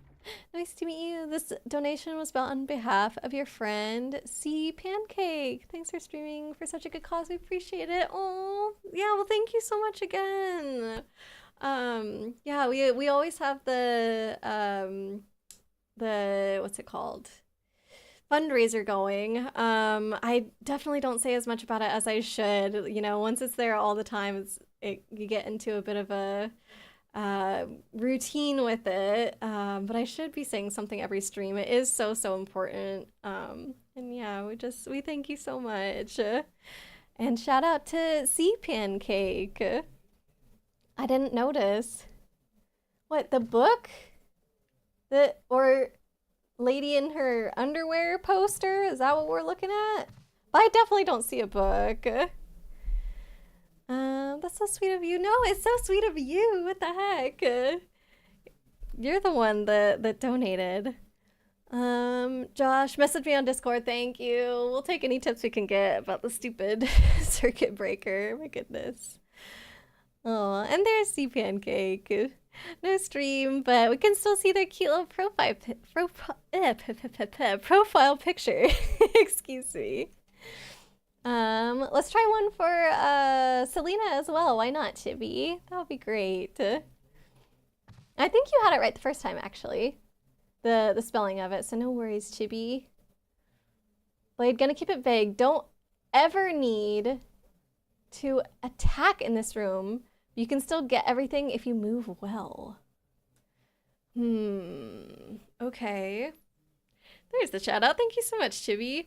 Nice to meet you. This donation was bought on behalf of your friend, C Pancake. Thanks for streaming for such a good cause. We appreciate it. Oh, yeah, well, thank you so much again. Yeah, we always have the what's it called? Fundraiser going. I definitely don't say as much about it as I should. You know, once it's there all the time, you get into a bit of a routine with it, but I should be saying something every stream. It is so, so important. And yeah, we thank you so much. And shout out to C Pancake. I didn't notice. What, the book? Or lady in her underwear poster? Is that what we're looking at? But I definitely don't see a book. That's so sweet of you. No, it's so sweet of you. What the heck? You're the one that donated. Josh, message me on Discord. Thank you. We'll take any tips we can get about the stupid circuit breaker. My goodness. Oh, and there's C Pancake. No stream, but we can still see their cute little profile picture. Excuse me. Let's try one for Selena as well. Why not, Chibi? That would be great. I think you had it right the first time, actually. The spelling of it, so no worries, Chibi. Blade, gonna keep it vague. Don't ever need to attack in this room. You can still get everything if you move well. Okay. There's the shout out. Thank you so much, Chibi.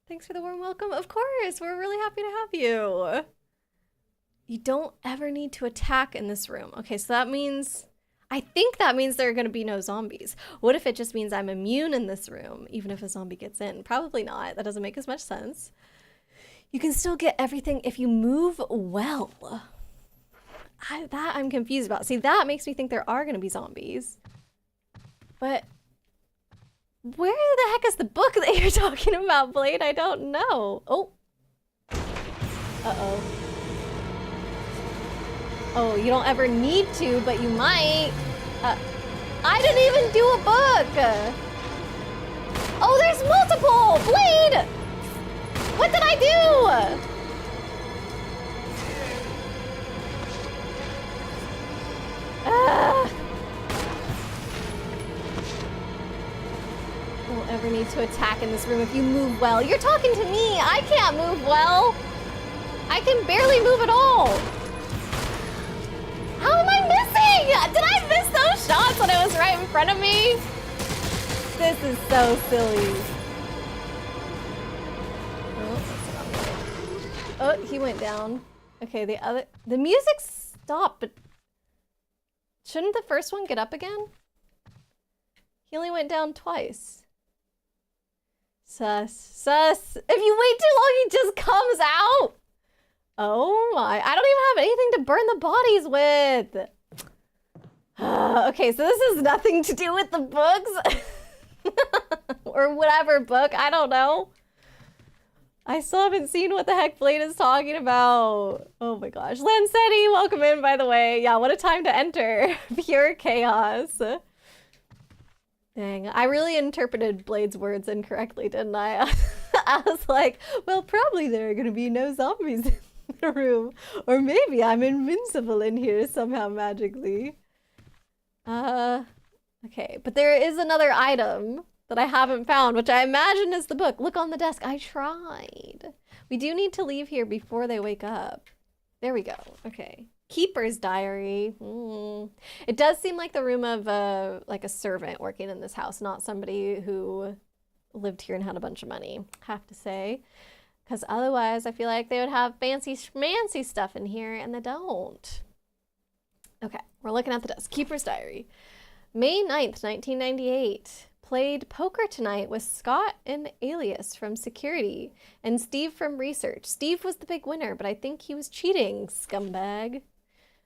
Thanks for the warm welcome. Of course, we're really happy to have you. You don't ever need to attack in this room. Okay, so that means, I think that means there are going to be no zombies. What if it just means I'm immune in this room, even if a zombie gets in? Probably not. That doesn't make as much sense. You can still get everything if you move well. That I'm confused about. See, that makes me think there are going to be zombies. But where the heck is the book that you're talking about, Blade? I don't know. Oh. Uh-oh. Oh, you don't ever need to, but you might. I didn't even do a book. Oh, there's multiple! Blade! What did I do? Don't ever need to attack in this room if you move well. You're talking to me. I can't move well. I can barely move at all. How am I missing? Did I miss those shots when it was right in front of me? This is so silly. Oh, he went down. Okay, the music stopped, but shouldn't the first one get up again? He only went down twice. Sus. If you wait too long, he just comes out. Oh my, I don't even have anything to burn the bodies with. Okay, so this has nothing to do with the books. Or whatever book, I don't know. I still haven't seen what the heck Blade is talking about. Oh my gosh. Lancetti, welcome in, by the way. Yeah, what a time to enter. Pure chaos. Dang, I really interpreted Blade's words incorrectly, didn't I? I was like, well, probably there are gonna be no zombies in the room. Or maybe I'm invincible in here somehow magically. Okay, but there is another item that I haven't found, which I imagine is the book. Look on the desk. I tried. We do need to leave here before they wake up. There we go. Okay. Keeper's diary. It does seem like the room of like a servant working in this house, not somebody who lived here and had a bunch of money, have to say. Because otherwise, I feel like they would have fancy schmancy stuff in here, and they don't. Okay, we're looking at the desk. Keeper's diary. May 9th, 1998. Played poker tonight with Scott and Alias from security and Steve from research. Steve was the big winner, but I think he was cheating, scumbag.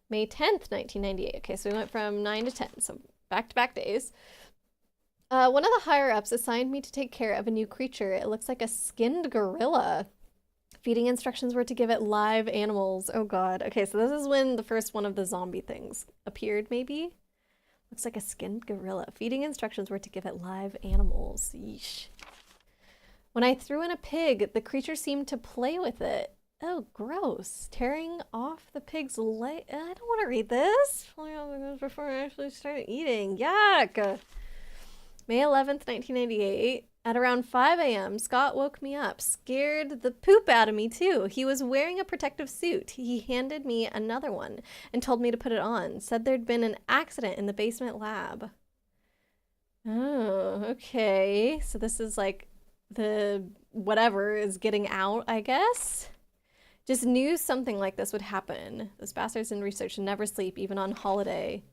May 10th, 1998. Okay, so we went from 9 to 10, so back-to-back days. One of the higher-ups assigned me to take care of a new creature. It looks like a skinned gorilla. Feeding instructions were to give it live animals. Oh god. Okay, so this is when the first one of the zombie things appeared, maybe? Looks like a skinned gorilla. Feeding instructions were to give it live animals. Yeesh. When I threw in a pig, the creature seemed to play with it. Oh, gross. Tearing off the pig's leg. I don't want to read this. Before I actually started eating. Yuck. May 11th, 1998. At around 5 a.m., Scott woke me up, scared the poop out of me too. He was wearing a protective suit. He handed me another one and told me to put it on. Said there'd been an accident in the basement lab. Oh, okay. So this is like the whatever is getting out, I guess. Just knew something like this would happen. Those bastards in research never sleep, even on holiday.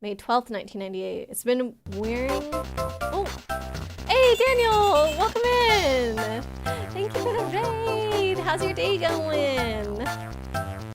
May 12th, 1998. It's been wearing... Oh! Hey, Daniel! Welcome in! Thank you for the raid! How's your day going?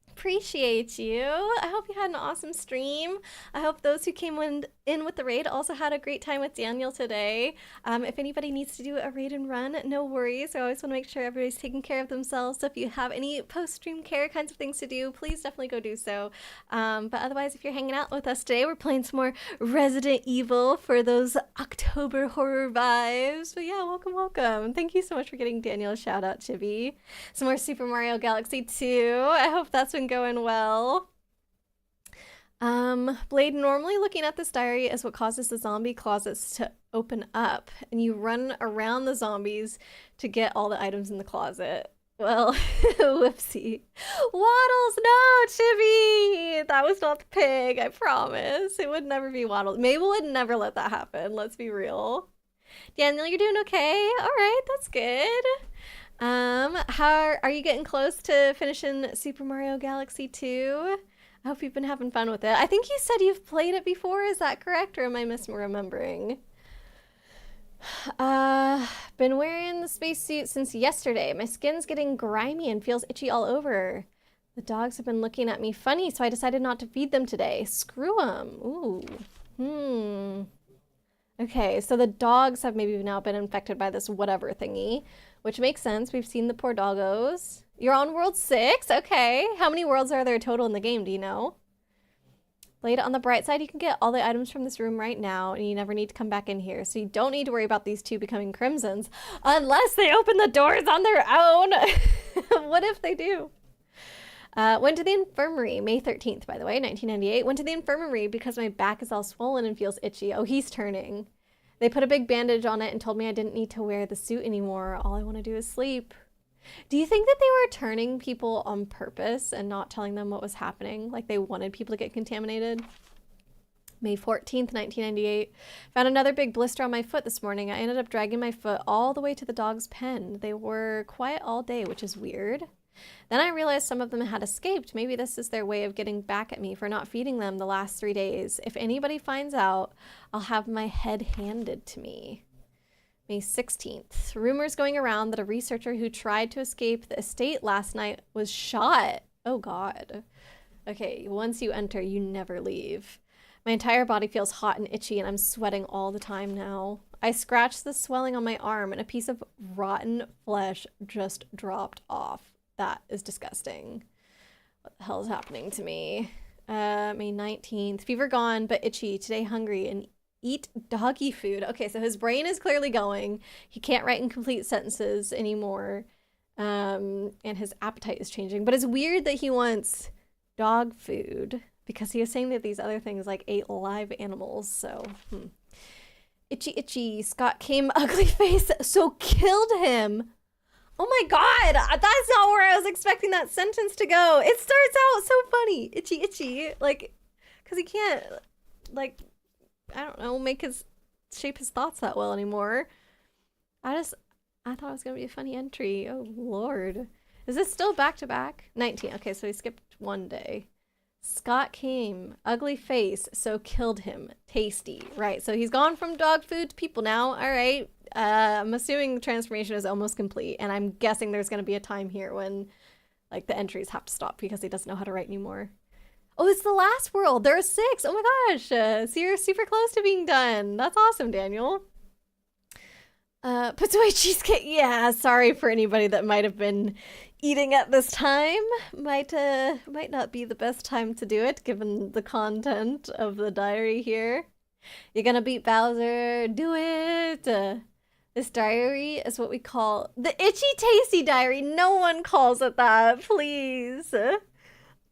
Appreciate you. I hope you had an awesome stream. I hope those who came in with the raid also had a great time with Daniel today. If anybody needs to do a raid and run, no worries. I always want to make sure everybody's taking care of themselves. So if you have any post-stream care kinds of things to do, please definitely go do so. But otherwise, if you're hanging out with us today, we're playing some more Resident Evil for those October horror vibes. But yeah, welcome, welcome. Thank you so much for getting Daniel a shout out, Chibi. Some more Super Mario Galaxy 2. I hope that's been going well. Blade, normally looking at this diary is what causes the zombie closets to open up, and you run around the zombies to get all the items in the closet. Well, whoopsie. Waddles, no, Chibi! That was not the pig, I promise. It would never be Waddles. Mabel would never let that happen, let's be real. Daniel, you're doing okay? Alright, that's good. How are you getting close to finishing Super Mario Galaxy 2? I hope you've been having fun with it. I think you said you've played it before, is that correct, or am I misremembering? Been wearing the spacesuit since yesterday. My skin's getting grimy and feels itchy all over. The dogs have been looking at me funny, so I decided not to feed them today. Screw them. Ooh. Okay, so the dogs have maybe now been infected by this whatever thingy, which makes sense. We've seen the poor doggos. You're on World 6? Okay. How many worlds are there total in the game? Do you know? Blade, on the bright side, you can get all the items from this room right now, and you never need to come back in here. So you don't need to worry about these two becoming crimsons, unless they open the doors on their own. What if they do? Went to the infirmary, May 13th, by the way, 1998. Went to the infirmary because my back is all swollen and feels itchy. Oh, he's turning. They put a big bandage on it and told me I didn't need to wear the suit anymore. All I want to do is sleep. Do you think that they were turning people on purpose and not telling them what was happening? Like they wanted people to get contaminated? May 14th, 1998. Found another big blister on my foot this morning. I ended up dragging my foot all the way to the dog's pen. They were quiet all day, which is weird. Then I realized some of them had escaped. Maybe this is their way of getting back at me for not feeding them the last 3 days. If anybody finds out, I'll have my head handed to me. May 16th. Rumors going around that a researcher who tried to escape the estate last night was shot. Oh God. Okay, once you enter, you never leave. My entire body feels hot and itchy and I'm sweating all the time now. I scratched the swelling on my arm and a piece of rotten flesh just dropped off. That is disgusting. What the hell is happening to me? May 19th. Fever gone, but itchy. Today hungry and eat doggy food. Okay, so his brain is clearly going. He can't write in complete sentences anymore. And his appetite is changing. But it's weird that he wants dog food because he was saying that these other things like ate live animals. So, Itchy, itchy. Scott came ugly face, so killed him. Oh my God, that's not where I was expecting that sentence to go. It starts out so funny. Itchy, itchy. Like, because he can't, like, I don't know, shape his thoughts that well anymore. I thought it was going to be a funny entry. Oh, Lord. Is this still back to back? 19. Okay, so he skipped one day. Scott came, ugly face, so killed him. Tasty. Right, so he's gone from dog food to people now. All right. I'm assuming the transformation is almost complete, and I'm guessing there's going to be a time here when, like, the entries have to stop because he doesn't know how to write anymore. Oh, it's the last world. There are 6. Oh my gosh. So you're super close to being done. That's awesome, Daniel. Puts away cheesecake. Yeah, sorry for anybody that might have been eating at this time. Might not be the best time to do it, given the content of the diary here. You're gonna beat Bowser. Do it. This diary is what we call the Itchy Tasty Diary. No one calls it that, please.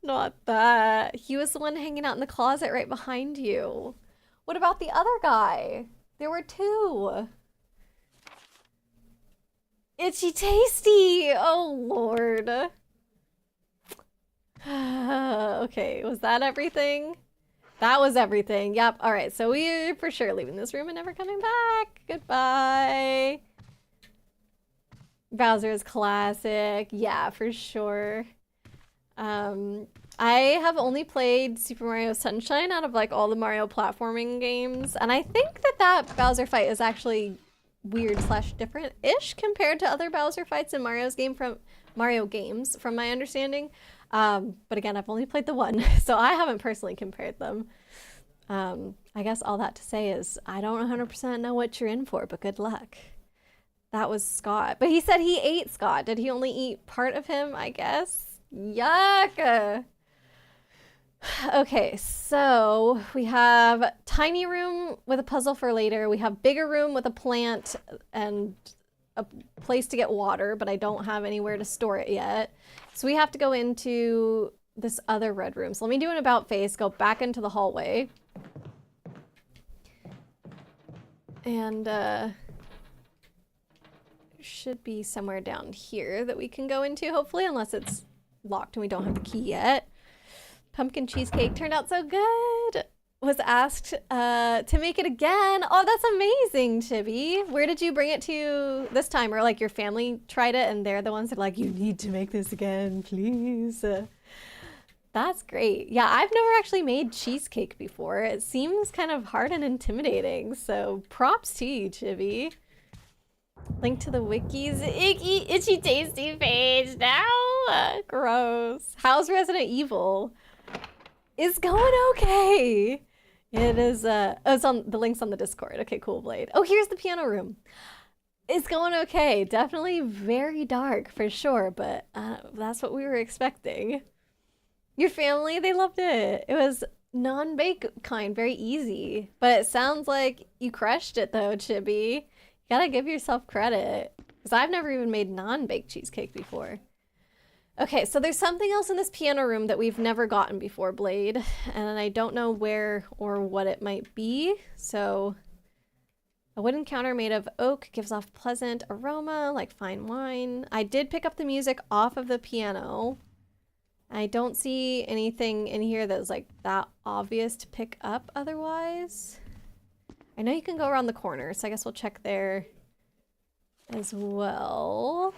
Not that. He was the one hanging out in the closet right behind you. What about the other guy? There were 2. Itchy Tasty. Oh, Lord. Okay, was that everything? That was everything. Yep. All right. So we're for sure leaving this room and never coming back. Goodbye. Bowser's classic. Yeah, for sure. I have only played Super Mario Sunshine out of like all the Mario platforming games. And I think that Bowser fight is actually weird / different-ish compared to other Bowser fights in Mario games, from my understanding. But again, I've only played the one, so I haven't personally compared them. I guess all that to say is I don't 100% know what you're in for, but good luck. That was Scott. But he said he ate Scott. Did he only eat part of him, I guess? Yuck! Okay, so we have tiny room with a puzzle for later. We have bigger room with a plant and a place to get water, but I don't have anywhere to store it yet. So we have to go into this other red room. So let me do an about face, go back into the hallway. And should be somewhere down here that we can go into, hopefully, unless it's locked and we don't have the key yet. Pumpkin cheesecake turned out so good. Was asked to make it again. Oh, that's amazing, Chibi. Where did you bring it to this time? Or like your family tried it and they're the ones that are like, you need to make this again, please. That's great. Yeah, I've never actually made cheesecake before. It seems kind of hard and intimidating. So props to you, Chibi. Link to the wiki's itchy tasty page now. Gross. How's Resident Evil? It's going okay. It is, oh, it's on, the link's on the Discord. Okay, cool, Blade. Oh, here's the piano room. It's going okay. Definitely very dark for sure, but that's what we were expecting. Your family, they loved it. It was non-bake kind, very easy. But it sounds like you crushed it though, Chibi. You gotta give yourself credit. Because I've never even made non-baked cheesecake before. Okay, so there's something else in this piano room that we've never gotten before, Blade. And I don't know where or what it might be. So, A wooden counter made of oak gives off pleasant aroma like fine wine. I did pick up the music off of the piano. I don't see anything in here that's like that obvious to pick up otherwise. I know you can go around the corner, so I guess we'll check there as well.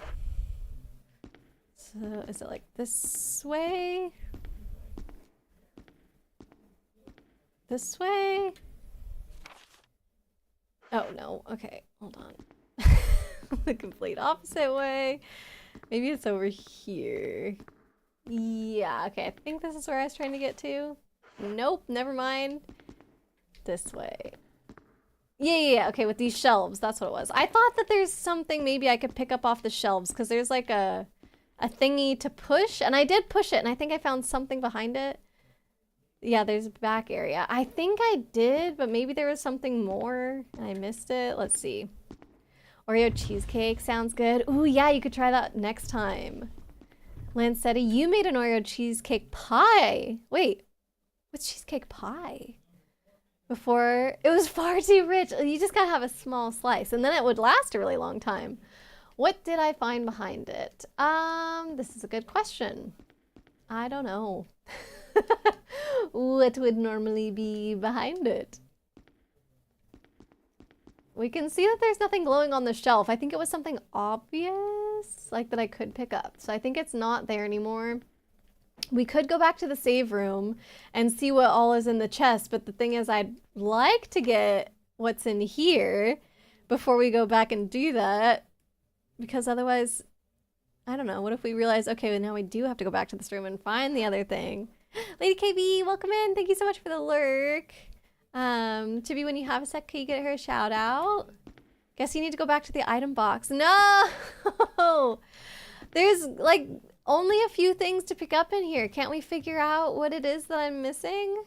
So is it like this way? This way? Oh no, okay, hold on. The complete opposite way. Maybe it's over here. Yeah, okay, I think this is where I was trying to get to. Nope, never mind. This way. Yeah, okay, with these shelves, that's what it was. I thought that there's something maybe I could pick up off the shelves, because there's like a thingy to push, and I did push it, and I think I found something behind it. Yeah, there's a back area. I think I did, but maybe there was something more and I missed it. Let's see. Oreo cheesecake sounds good. Ooh, yeah, you could try that next time. Lancetti, you made an Oreo cheesecake pie. Wait, what's cheesecake pie? Before, it was far too rich. You just gotta have a small slice and then it would last a really long time. What did I find behind it? This is a good question. I don't know. What would normally be behind it? We can see that there's nothing glowing on the shelf. I think it was something obvious, like that I could pick up. So I think it's not there anymore. We could go back to the save room and see what all is in the chest, but the thing is I'd like to get what's in here before we go back and do that, because otherwise, I don't know, what if we realize, okay, well, now we do have to go back to this room and find the other thing. Lady KB, welcome in. Thank you so much for the lurk. Chibi, when you have a sec, can you get her a shout out? Guess you need to go back to the item box. No! There's like only a few things to pick up in here. Can't we figure out what it is that I'm missing?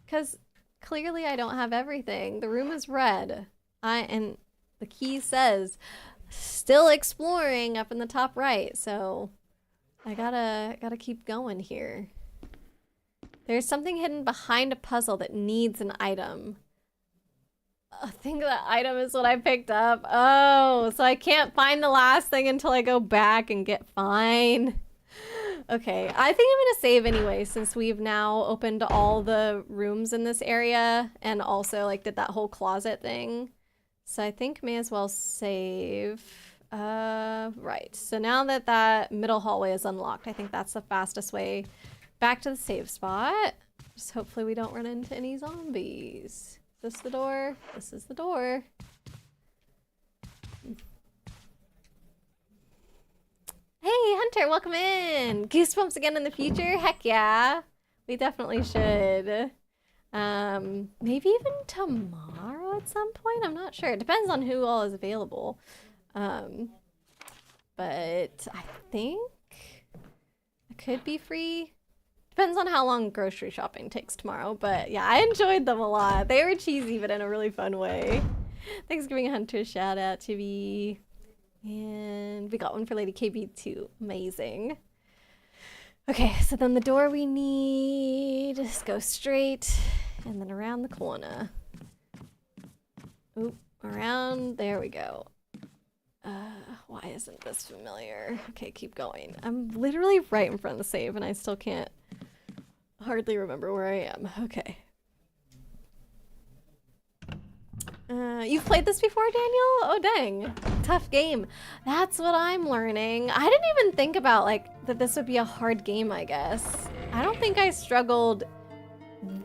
Because clearly I don't have everything. The room is red. And the key says still exploring up in the top right, so I gotta keep going here. There's something hidden behind a puzzle that needs an item. I think that item is what I picked up. Oh, so I can't find the last thing until I go back and get fine. Okay, I think I'm gonna save anyway, since we've now opened all the rooms in this area and also like did that whole closet thing. So I think may as well save. Right, so now that that middle hallway is unlocked, I think that's the fastest way back to the save spot. Just hopefully we don't run into any zombies. Is this the door? This is the door. Hey Hunter, welcome in! Goosebumps again in the future? Heck yeah! We definitely should. Maybe even tomorrow at some point? I'm not sure. It depends on who all is available. But I think it could be free. Depends on how long grocery shopping takes tomorrow. But yeah, I enjoyed them a lot. They were cheesy, but in a really fun way. Thanks for giving Hunter a shout out, Chibi. And we got one for Lady KB too. Amazing. Okay, so then the door we need, just go straight and then around the corner. Oop, around, there we go. Why isn't this familiar? Okay, keep going. I'm literally right in front of the save and I still can't hardly remember where I am. Okay. You've played this before, Daniel? Oh, dang. Tough game. That's what I'm learning. I didn't even think about, like, that this would be a hard game, I guess. I don't think I struggled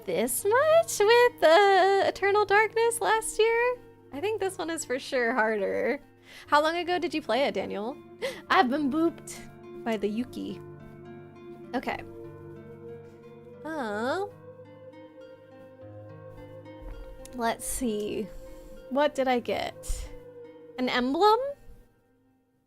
this much with Eternal Darkness last year. I think this one is for sure harder. How long ago did you play it, Daniel? I've been booped by the Yuki. Okay. Let's see. What did I get? An emblem?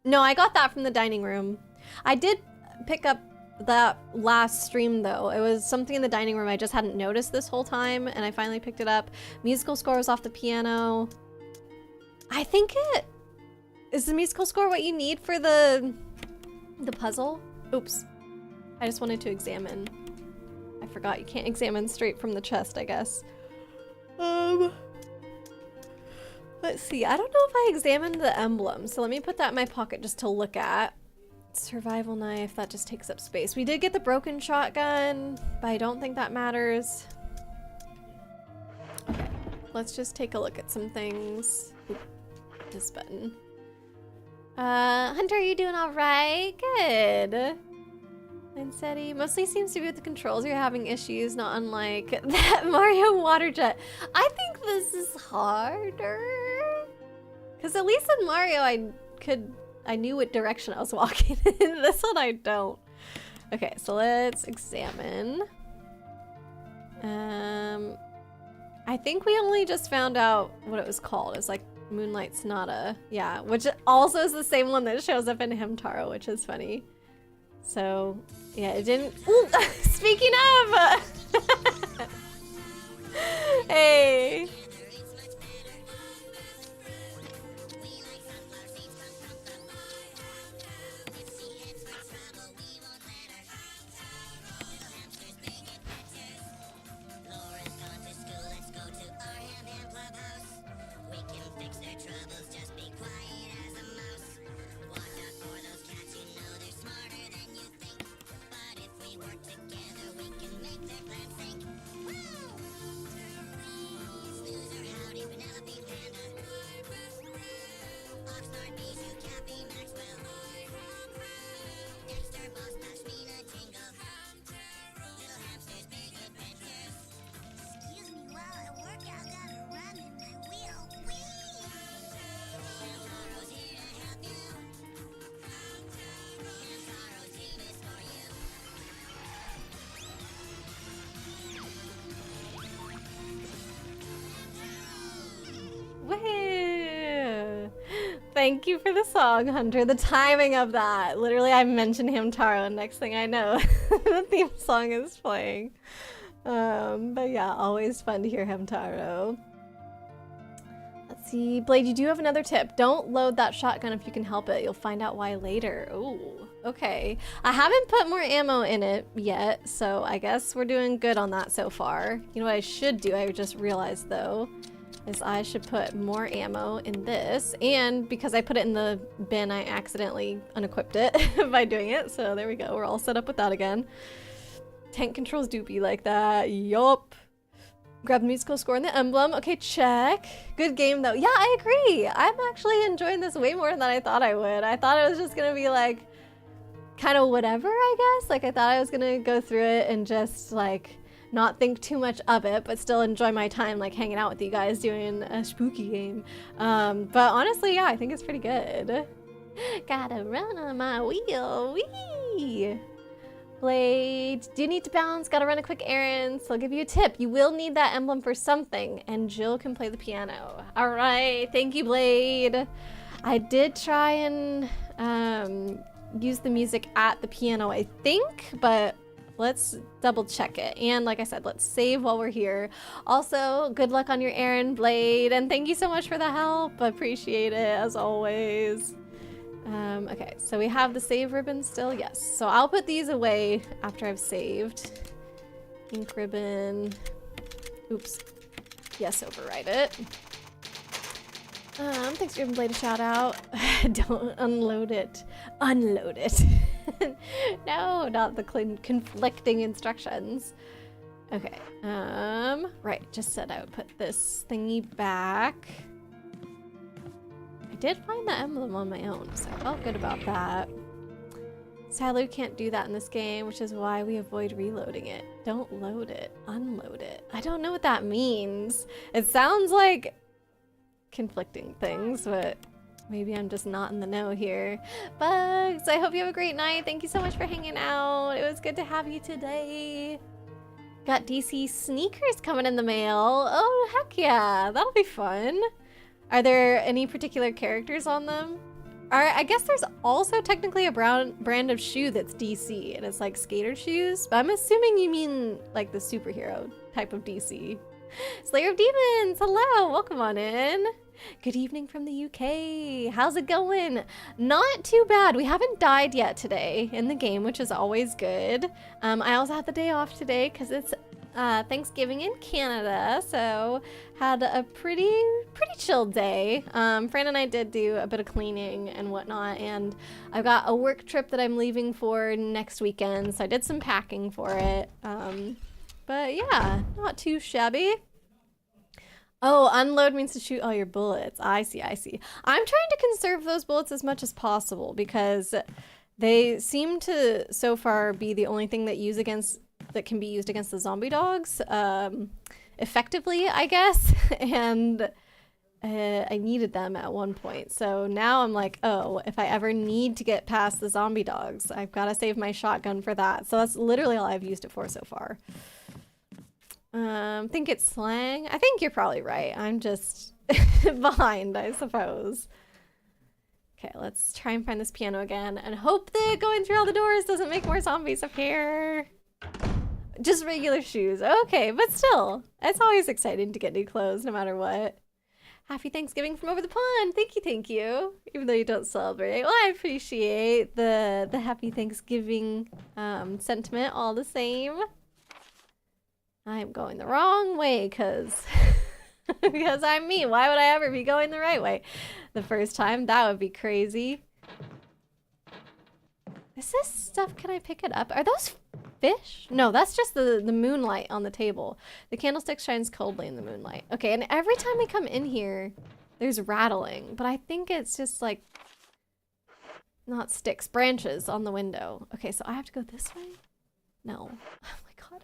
No, I got that from the dining room. I did pick up that last stream though. It was something in the dining room I just hadn't noticed this whole time and I finally picked it up. Musical score was off the piano. I think it... Is the musical score what you need for the puzzle? Oops. I just wanted to examine. I forgot you can't examine straight from the chest, I guess. Let's see. I don't know if I examined the emblem, so let me put that in my pocket just to look at. Survival knife, that just takes up space. We did get the broken shotgun, but I don't think that matters. Okay, let's just take a look at some things. Oop, this button. Hunter, are you doing all right? Good. Mindsetty. Mostly seems to be with the controls. You're having issues, not unlike that Mario water jet. I think this is harder. Because at least in Mario, I knew what direction I was walking in. This one I don't. Okay, so let's examine. I think we only just found out what it was called. It's like Moonlight Sonata. Yeah, which also is the same one that shows up in Hamtaro, which is funny. So, yeah, it didn't... Ooh, speaking of! Hey! Thank you for the song, Hunter. The timing of that. Literally, I mentioned Hamtaro, and next thing I know, the theme song is playing. But yeah, always fun to hear Hamtaro. Let's see. Blade, you do have another tip. Don't load that shotgun if you can help it. You'll find out why later. Ooh, okay. I haven't put more ammo in it yet, so I guess we're doing good on that so far. You know what I should do? I just realized, though, is I should put more ammo in this, and because I put it in the bin, I accidentally unequipped it by doing it, so there we go, we're all set up with that again. Tank controls do be like that, yup. Grab the musical score and the emblem, okay, check. Good game though, yeah, I agree. I'm actually enjoying this way more than I thought I would. I thought it was just gonna be like, kind of whatever, I guess. Like, I thought I was gonna go through it and just like, not think too much of it, but still enjoy my time like hanging out with you guys doing a spooky game. But honestly, yeah, I think it's pretty good. Gotta run on my wheel, wee! Blade, do you need to bounce? Gotta run a quick errand, so I'll give you a tip. You will need that emblem for something, and Jill can play the piano. All right, thank you, Blade. I did try and use the music at the piano, I think, but let's double check it. And like I said, let's save while we're here. Also, good luck on your errand, Blade, and thank you so much for the help. I appreciate it, as always. Okay, so we have the save ribbon still, yes. So I'll put these away after I've saved. Ink ribbon. Oops. Yes, override it. Thanks for giving Blade a shout out. Don't unload it. Unload it. No, not the conflicting instructions. Okay, right, just said I would put this thingy back. I did find the emblem on my own, so I felt good about that. Sadly, we can't do that in this game, which is why we avoid reloading it. Don't load it, unload it. I don't know what that means. It sounds like conflicting things, but maybe I'm just not in the know here. Bugs, I hope you have a great night. Thank you so much for hanging out. It was good to have you today. Got DC sneakers coming in the mail. Oh, heck yeah. That'll be fun. Are there any particular characters on them? I guess there's also technically a brand of shoe that's DC, and it's like skater shoes, but I'm assuming you mean like the superhero type of DC. Slayer of Demons, hello, welcome on in. Good evening from the UK. How's it going? Not too bad. We haven't died yet today in the game, which is always good. I also had the day off today because it's Thanksgiving in Canada, so had a pretty chill day. Fran and I did do a bit of cleaning and whatnot, and I've got a work trip that I'm leaving for next weekend, so I did some packing for it. But yeah, not too shabby. Oh, unload means to shoot all your bullets. I see, I see. I'm trying to conserve those bullets as much as possible because they seem to so far be the only thing that can be used against the zombie dogs effectively, I guess. And I needed them at one point. So now I'm like, oh, if I ever need to get past the zombie dogs, I've got to save my shotgun for that. So that's literally all I've used it for so far. Think it's slang? I think you're probably right. I'm just behind, I suppose. Okay, let's try and find this piano again and hope that going through all the doors doesn't make more zombies appear. Just regular shoes. Okay, but still, it's always exciting to get new clothes no matter what. Happy Thanksgiving from over the pond. Thank you, thank you. Even though you don't celebrate. Well, I appreciate the happy Thanksgiving sentiment all the same. I'm going the wrong way because I'm me. Why would I ever be going the right way the first time? That would be crazy. Is this stuff, can I pick it up? Are those fish? No, that's just the moonlight on the table. The candlestick shines coldly in the moonlight. Okay, and every time I come in here, there's rattling, but I think it's just like, not sticks, branches on the window. Okay, so I have to go this way? No. Oh my god.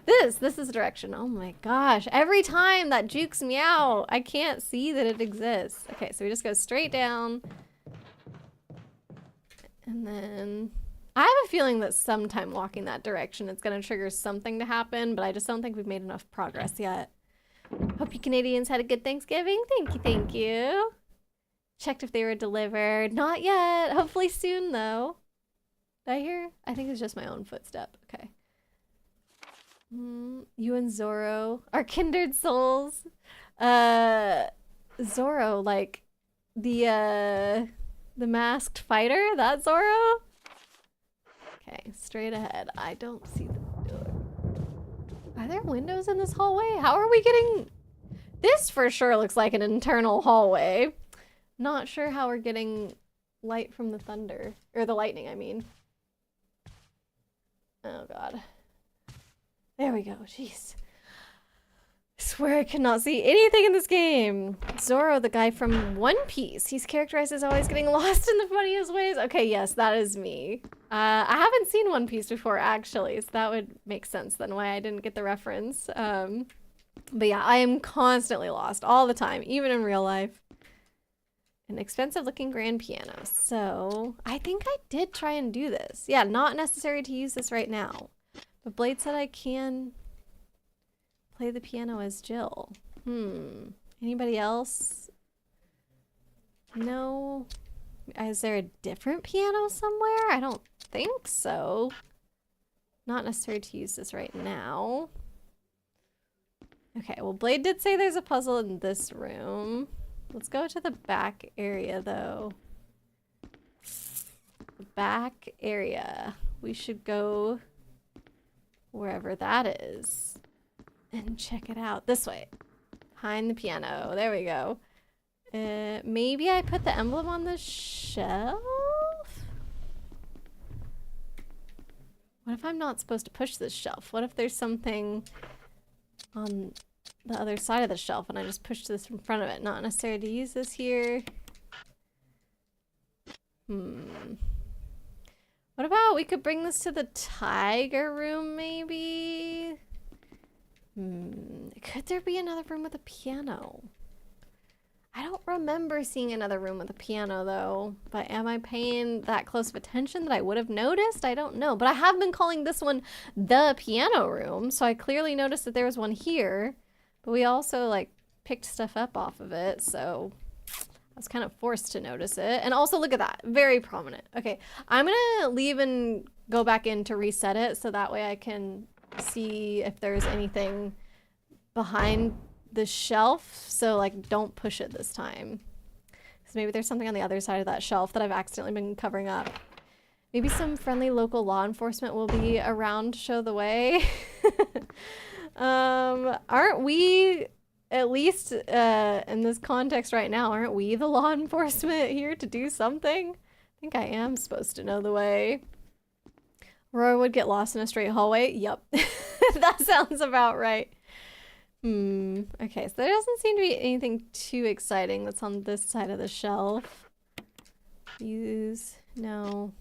This is the direction. Oh my gosh. Every time that jukes me out, I can't see that it exists. Okay, so we just go straight down. And then I have a feeling that sometime walking that direction, it's going to trigger something to happen, but I just don't think we've made enough progress yet. Hope you Canadians had a good Thanksgiving. Thank you, thank you. Checked if they were delivered. Not yet. Hopefully soon, though. Did I hear? I think it's just my own footstep. Okay. You and Zorro are kindred souls. Zorro, like the masked fighter? That Zorro? Okay, straight ahead. I don't see the door. Are there windows in this hallway? How are we getting... This for sure looks like an internal hallway. Not sure how we're getting light from the thunder. Or the lightning, I mean. Oh god. There we go. Jeez. I swear I cannot see anything in this game. Zorro, the guy from One Piece. He's characterized as always getting lost in the funniest ways. Okay, yes, that is me. I haven't seen One Piece before, actually, so that would make sense then why I didn't get the reference. But yeah, I am constantly lost all the time, even in real life. An expensive looking grand piano. So I think I did try and do this. Yeah, not necessary to use this right now. But Blade said I can play the piano as Jill. Anybody else? No. Is there a different piano somewhere? I don't think so. Not necessary to use this right now. Okay, well Blade did say there's a puzzle in this room. Let's go to the back area though. The back area. We should go wherever that is and check it out. This way. Behind the piano. There we go. Maybe I put the emblem on the shelf? What if I'm not supposed to push this shelf? What if there's something on the other side of the shelf and I just push this in front of it? Not necessary to use this here. What about we could bring this to the tiger room, maybe? Could there be another room with a piano? I don't remember seeing another room with a piano, though. But am I paying that close of attention that I would have noticed? I don't know. But I have been calling this one the piano room, so I clearly noticed that there was one here. But we also, like, picked stuff up off of it, so... I was kind of forced to notice it. And also, look at that. Very prominent. Okay, I'm gonna leave and go back in to reset it so that way I can see if there's anything behind the shelf, so like don't push it this time. So maybe there's something on the other side of that shelf that I've accidentally been covering up. Maybe some friendly local law enforcement will be around to show the way. Aren't we, at least in this context right now, aren't we the law enforcement here to do something? I think I am supposed to know the way. Roy would get lost in a straight hallway. Yep. That sounds about right. Okay, so there doesn't seem to be anything too exciting that's on this side of the shelf. Use, no.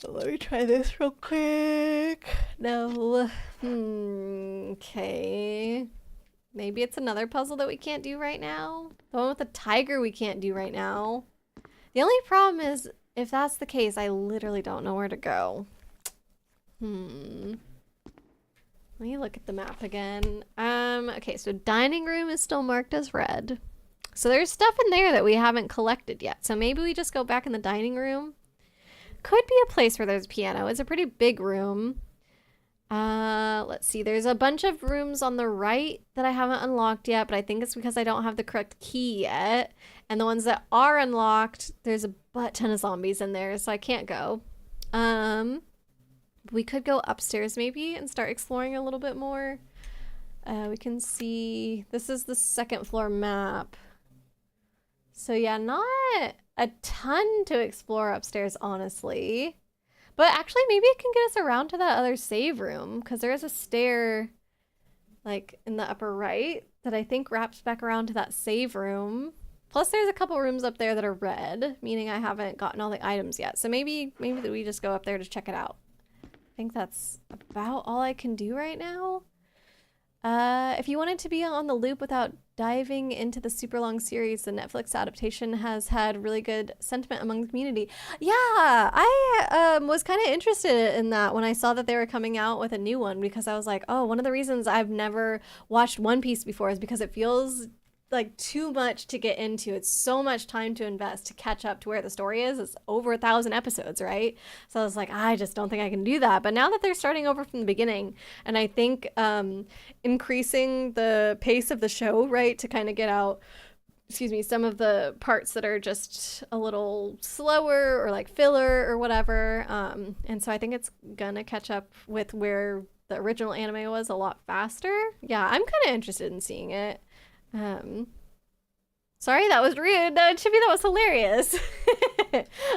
Let me try this real quick. No. Okay. Maybe it's another puzzle that we can't do right now. The one with the tiger we can't do right now. The only problem is, if that's the case, I literally don't know where to go. Let me look at the map again. Okay, so dining room is still marked as red. So there's stuff in there that we haven't collected yet. So maybe we just go back in the dining room. Could be a place where there's a piano. It's a pretty big room. Let's see. There's a bunch of rooms on the right that I haven't unlocked yet, but I think it's because I don't have the correct key yet. And the ones that are unlocked, there's a butt ton of zombies in there, so I can't go. We could go upstairs maybe and start exploring a little bit more. We can see, this is the second floor map. So yeah, not a ton to explore upstairs, honestly. But actually, maybe it can get us around to that other save room, because there is a stair, like, in the upper right that I think wraps back around to that save room. Plus, there's a couple rooms up there that are red, meaning I haven't gotten all the items yet. So maybe we just go up there to check it out. I think that's about all I can do right now. If you wanted to be on the loop without diving into the super long series, the Netflix adaptation has had really good sentiment among the community. Yeah, I was kind of interested in that when I saw that they were coming out with a new one, because I was like, oh, one of the reasons I've never watched One Piece before is because it feels like too much to get into. It's so much time to invest to catch up to where the story is. It's over 1,000 episodes, right? So I was like, I just don't think I can do that. But now that they're starting over from the beginning, and I think increasing the pace of the show, right, to kind of get out, excuse me, some of the parts that are just a little slower or like filler or whatever. And so I think it's gonna catch up with where the original anime was a lot faster. Yeah, I'm kind of interested in seeing it. Sorry, that was rude. No, Chibi, that was hilarious.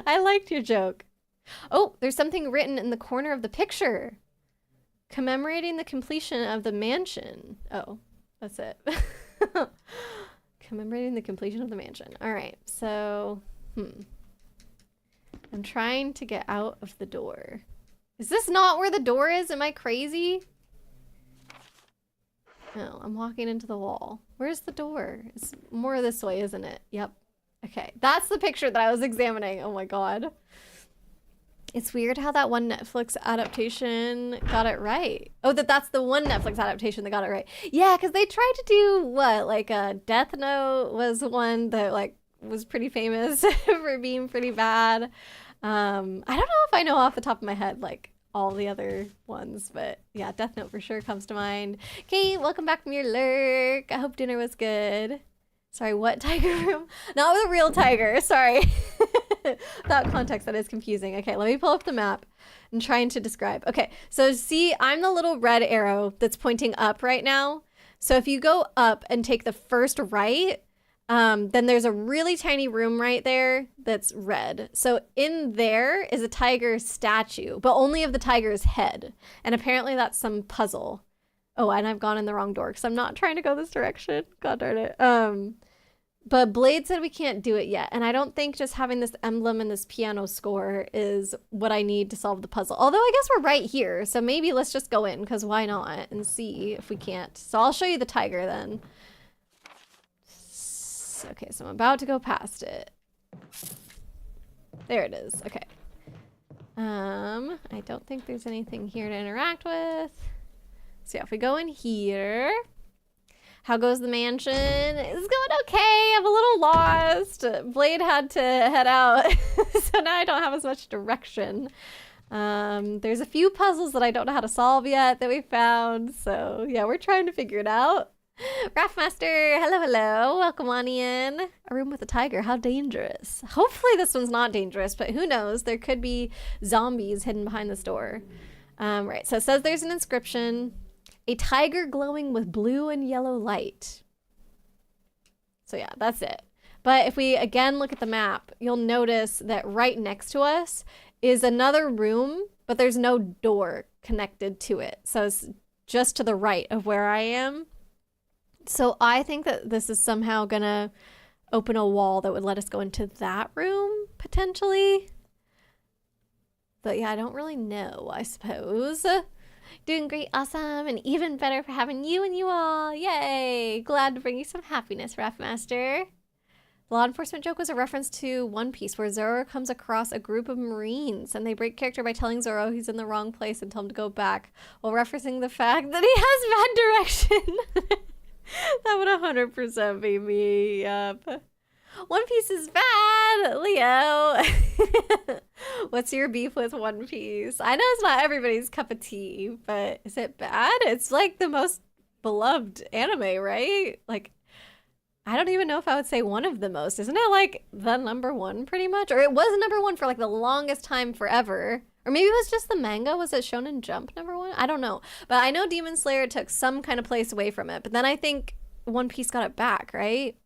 I liked your joke. Oh, there's something written in the corner of the picture. Commemorating the completion of the mansion. Oh, that's it. Commemorating the completion of the mansion. All right, so, I'm trying to get out of the door. Is this not where the door is? Am I crazy? No, I'm walking into the wall. Where's the door? It's more this way, isn't it? Yep. Okay, that's the picture that I was examining. Oh my god. It's weird how that one Netflix adaptation got it right. Oh, that's the one Netflix adaptation that got it right. Yeah, because they tried to do what? Like Death Note was one that like was pretty famous for being pretty bad. I don't know if I know off the top of my head like all the other ones, but yeah, Death Note for sure comes to mind. Okay, welcome back from your lurk. I hope dinner was good. Sorry, what tiger room? Not with a real tiger, sorry. Without context, that is confusing. Okay, let me pull up the map and trying to describe. Okay, so see, I'm the little red arrow that's pointing up right now. So if you go up and take the first right, then there's a really tiny room right there that's red. So in there is a tiger statue, but only of the tiger's head. And apparently that's some puzzle. Oh, and I've gone in the wrong door because I'm not trying to go this direction. God darn it. But Blade said we can't do it yet. And I don't think just having this emblem and this piano score is what I need to solve the puzzle. Although I guess we're right here. So maybe let's just go in because why not? And see if we can't. So I'll show you the tiger then. Okay, so I'm about to go past it. There it is. Okay. I don't think there's anything here to interact with. So yeah, if we go in here, how goes the mansion? It's going okay. I'm a little lost. Blade had to head out, so now I don't have as much direction. There's a few puzzles that I don't know how to solve yet that we found. So yeah, we're trying to figure it out. Raffmaster, hello, hello. Welcome on in. A room with a tiger. How dangerous. Hopefully this one's not dangerous, but who knows? There could be zombies hidden behind this door. Right, so it says there's an inscription. A tiger glowing with blue and yellow light. So yeah, that's it. But if we again look at the map, you'll notice that right next to us is another room, but there's no door connected to it. So it's just to the right of where I am. So I think that this is somehow gonna open a wall that would let us go into that room, potentially. But yeah, I don't really know, I suppose. Doing great, awesome, and even better for having you and you all. Yay! Glad to bring you some happiness, Raffmaster. The law enforcement joke was a reference to One Piece, where Zoro comes across a group of Marines, and they break character by telling Zoro he's in the wrong place and tell him to go back, while referencing the fact that he has bad direction. That would 100% be me, yep. One Piece is bad, Leo. What's your beef with One Piece? I know it's not everybody's cup of tea, but is it bad? It's like the most beloved anime, right? Like, I don't even know if I would say one of the most. Isn't it like the #1 pretty much? Or it was #1 for like the longest time forever. Or maybe it was just the manga. Was it Shonen Jump #1? I don't know. But I know Demon Slayer took some kind of place away from it. But then I think One Piece got it back, right?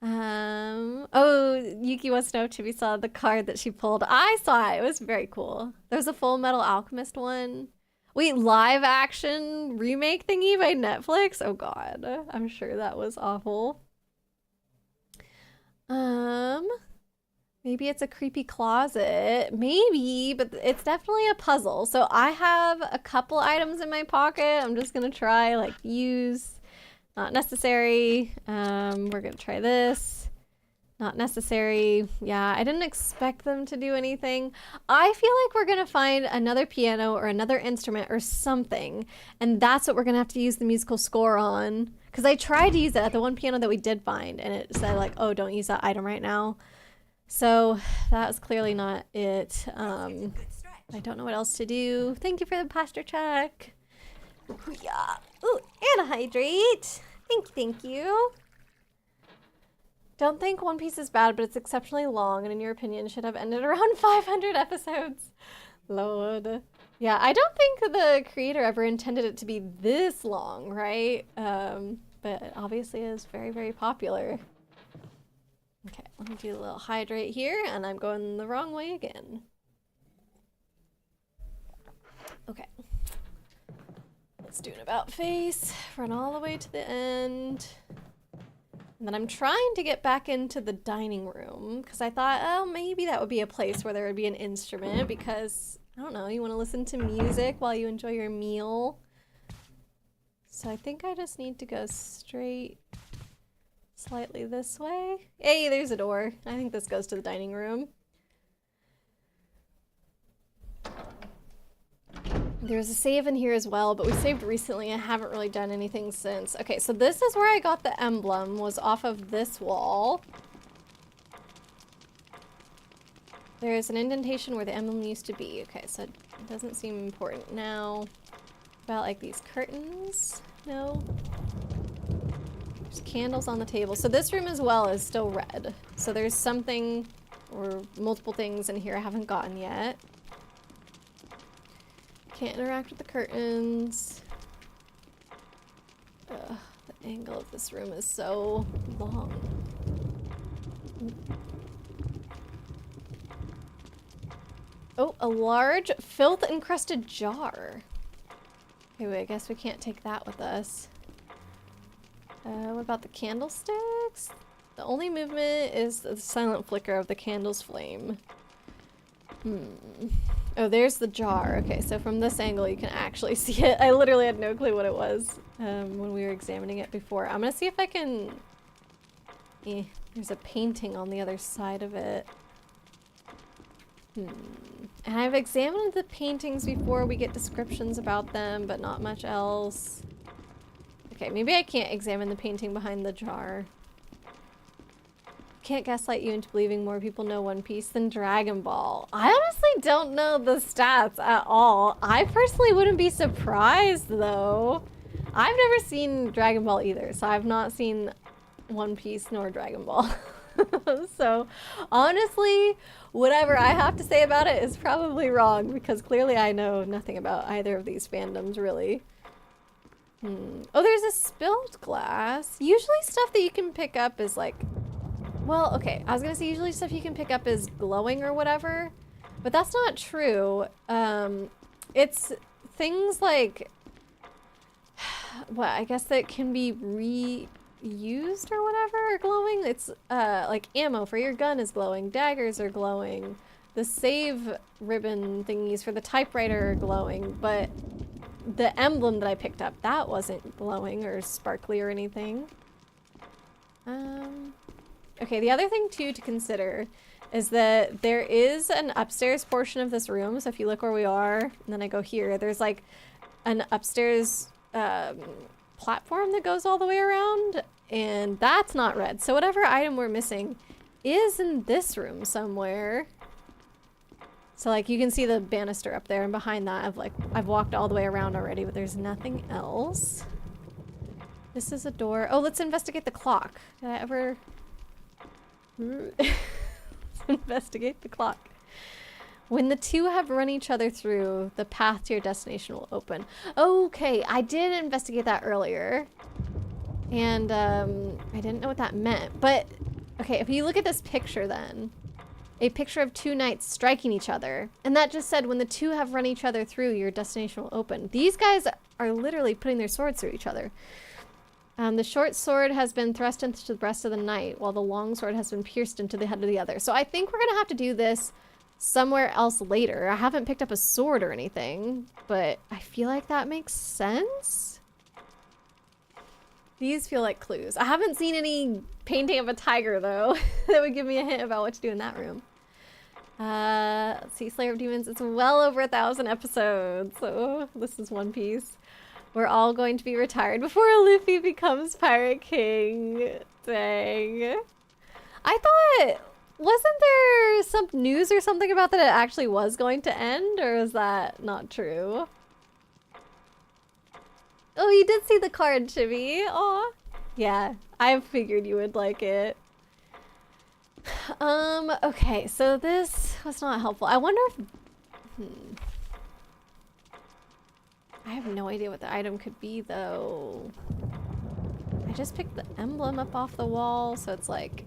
Oh, Yuki wants to know if Chibi saw the card that she pulled. I saw it. It was very cool. There's a Full Metal Alchemist one. Wait, live action remake thingy by Netflix? Oh god, I'm sure that was awful. Maybe it's a creepy closet. Maybe, but it's definitely a puzzle. So I have a couple items in my pocket. I'm just gonna try, like, use, not necessary. We're gonna try this. Not necessary. Yeah, I didn't expect them to do anything. I feel like we're gonna find another piano or another instrument or something, and that's what we're gonna have to use the musical score on. Because I tried to use it at the one piano that we did find, and it said like, oh, don't use that item right now. So that's clearly not it. I don't know what else to do. Thank you for the posture check. Yeah. Ooh, and a hydrate. Thank you. Don't think One Piece is bad, but it's exceptionally long, and in your opinion, should have ended around 500 episodes. Lord. Yeah, I don't think the creator ever intended it to be this long, right? But obviously it is very, very popular. Okay, let me do a little hydrate here, and I'm going the wrong way again. Okay. Let's do an about face, run all the way to the end. And then I'm trying to get back into the dining room because I thought, oh, maybe that would be a place where there would be an instrument because, I don't know, you want to listen to music while you enjoy your meal. So I think I just need to go straight slightly this way. Hey, there's a door. I think this goes to the dining room. There's a save in here as well, but we saved recently and haven't really done anything since. Okay, so this is where I got the emblem, was off of this wall. There's an indentation where the emblem used to be. Okay, so it doesn't seem important now. About like these curtains? No. There's candles on the table. So this room as well is still red. So there's something or multiple things in here I haven't gotten yet. Can't interact with the curtains. Ugh, the angle of this room is so long. Oh, a large filth-encrusted jar. Okay, wait, I guess we can't take that with us. What about the candlesticks? The only movement is the silent flicker of the candle's flame. Oh, there's the jar. Okay, so from this angle you can actually see it. I literally had no clue what it was when we were examining it before. I'm gonna see if I can... there's a painting on the other side of it. And I've examined the paintings before. We get descriptions about them, but not much else. Okay, maybe I can't examine the painting behind the jar. can't gaslight you into believing more people know One Piece than Dragon Ball. I honestly don't know the stats at all. I personally wouldn't be surprised though. I've never seen Dragon Ball either, so I've not seen One Piece nor Dragon Ball. So honestly, whatever I have to say about it is probably wrong because clearly I know nothing about either of these fandoms really. Oh, there's a spilled glass. Usually stuff that you can pick up is like, well, okay, I was gonna say usually stuff you can pick up is glowing or whatever, but that's not true. It's things like, what, I guess that can be reused or whatever are glowing. It's like ammo for your gun is glowing, daggers are glowing, the save ribbon thingies for the typewriter are glowing, but the emblem that I picked up, that wasn't glowing or sparkly or anything. Okay, the other thing too to consider is that there is an upstairs portion of this room. So if you look where we are, and then I go here, there's like an upstairs platform that goes all the way around, and that's not red. So whatever item we're missing is in this room somewhere. So like you can see the banister up there, and behind that I've walked all the way around already, but there's nothing else. This is a door. Oh, let's investigate the clock. Did I ever... Let's investigate the clock. When the two have run each other through, the path to your destination will open. Okay, I did investigate that earlier. And I didn't know what that meant. But, okay, if you look at this picture then, a picture of two knights striking each other. And that just said, when the two have run each other through, your destination will open. These guys are literally putting their swords through each other. The short sword has been thrust into the breast of the knight, while the long sword has been pierced into the head of the other. So I think we're gonna have to do this somewhere else later. I haven't picked up a sword or anything, but I feel like that makes sense. These feel like clues. I haven't seen any painting of a tiger though that would give me a hint about what to do in that room. Let's see, Slayer of Demons, it's well over 1,000 episodes. So this is One Piece. We're all going to be retired before Luffy becomes Pirate King. Dang. I thought, wasn't there some news or something about that it actually was going to end, or is that not true? Oh, you did see the card, Chibi. Aw. Yeah, I figured you would like it. Okay, so this was not helpful. I wonder if... I have no idea what the item could be, though. I just picked the emblem up off the wall, so it's like...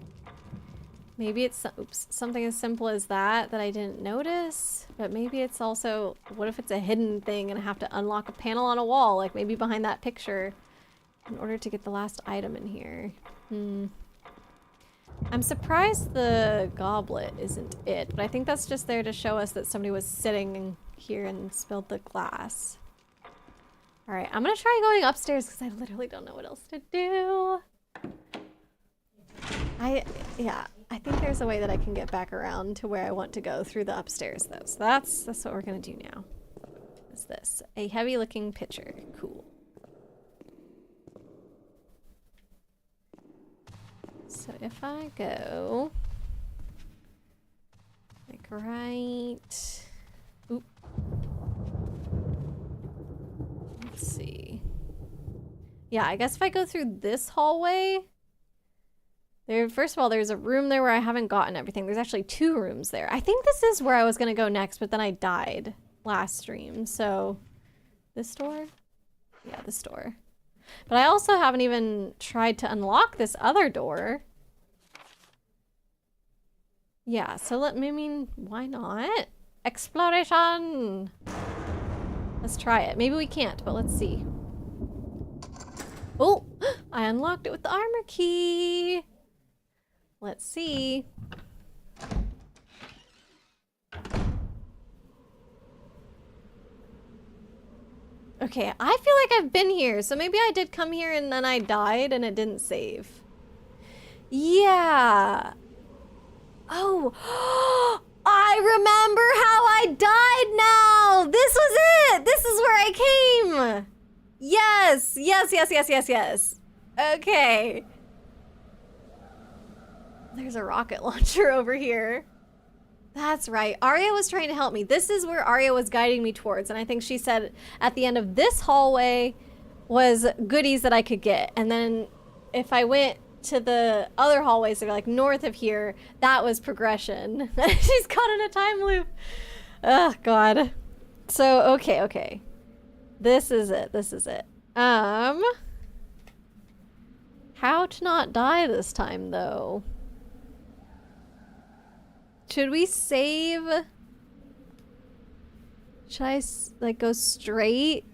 Maybe it's something as simple as that I didn't notice. But maybe it's also... What if it's a hidden thing and I have to unlock a panel on a wall, like maybe behind that picture, in order to get the last item in here? I'm surprised the goblet isn't it, but I think that's just there to show us that somebody was sitting here and spilled the glass. Alright, I'm gonna try going upstairs because I literally don't know what else to do. Yeah, I think there's a way that I can get back around to where I want to go through the upstairs though. So that's what we're gonna do now. What's this? A heavy looking pitcher. Cool. So if I go like right, oop. Let's see. Yeah, I guess if I go through this hallway, first of all, there's a room there where I haven't gotten everything. There's actually 2 rooms there. I think this is where I was gonna go next, but then I died last stream. So this door? Yeah, this door. But I also haven't even tried to unlock this other door. Yeah, so I mean, why not? Exploration! Let's try it. Maybe we can't, but let's see. Oh, I unlocked it with the armor key. Let's see. Okay, I feel like I've been here, so maybe I did come here and then I died and it didn't save. Yeah. Oh, I remember how I died now. This was it. This is where I came. Yes, yes, yes, yes, yes, yes. Okay. There's a rocket launcher over here. That's right. Arya was trying to help me. This is where Arya was guiding me towards. And I think she said at the end of this hallway was goodies that I could get. And then if I went to the other hallways that are like north of here, that was progression. She's caught in a time loop. Oh, God. So, okay. This is it. How to not die this time, though? Should we save? Should I, like, go straight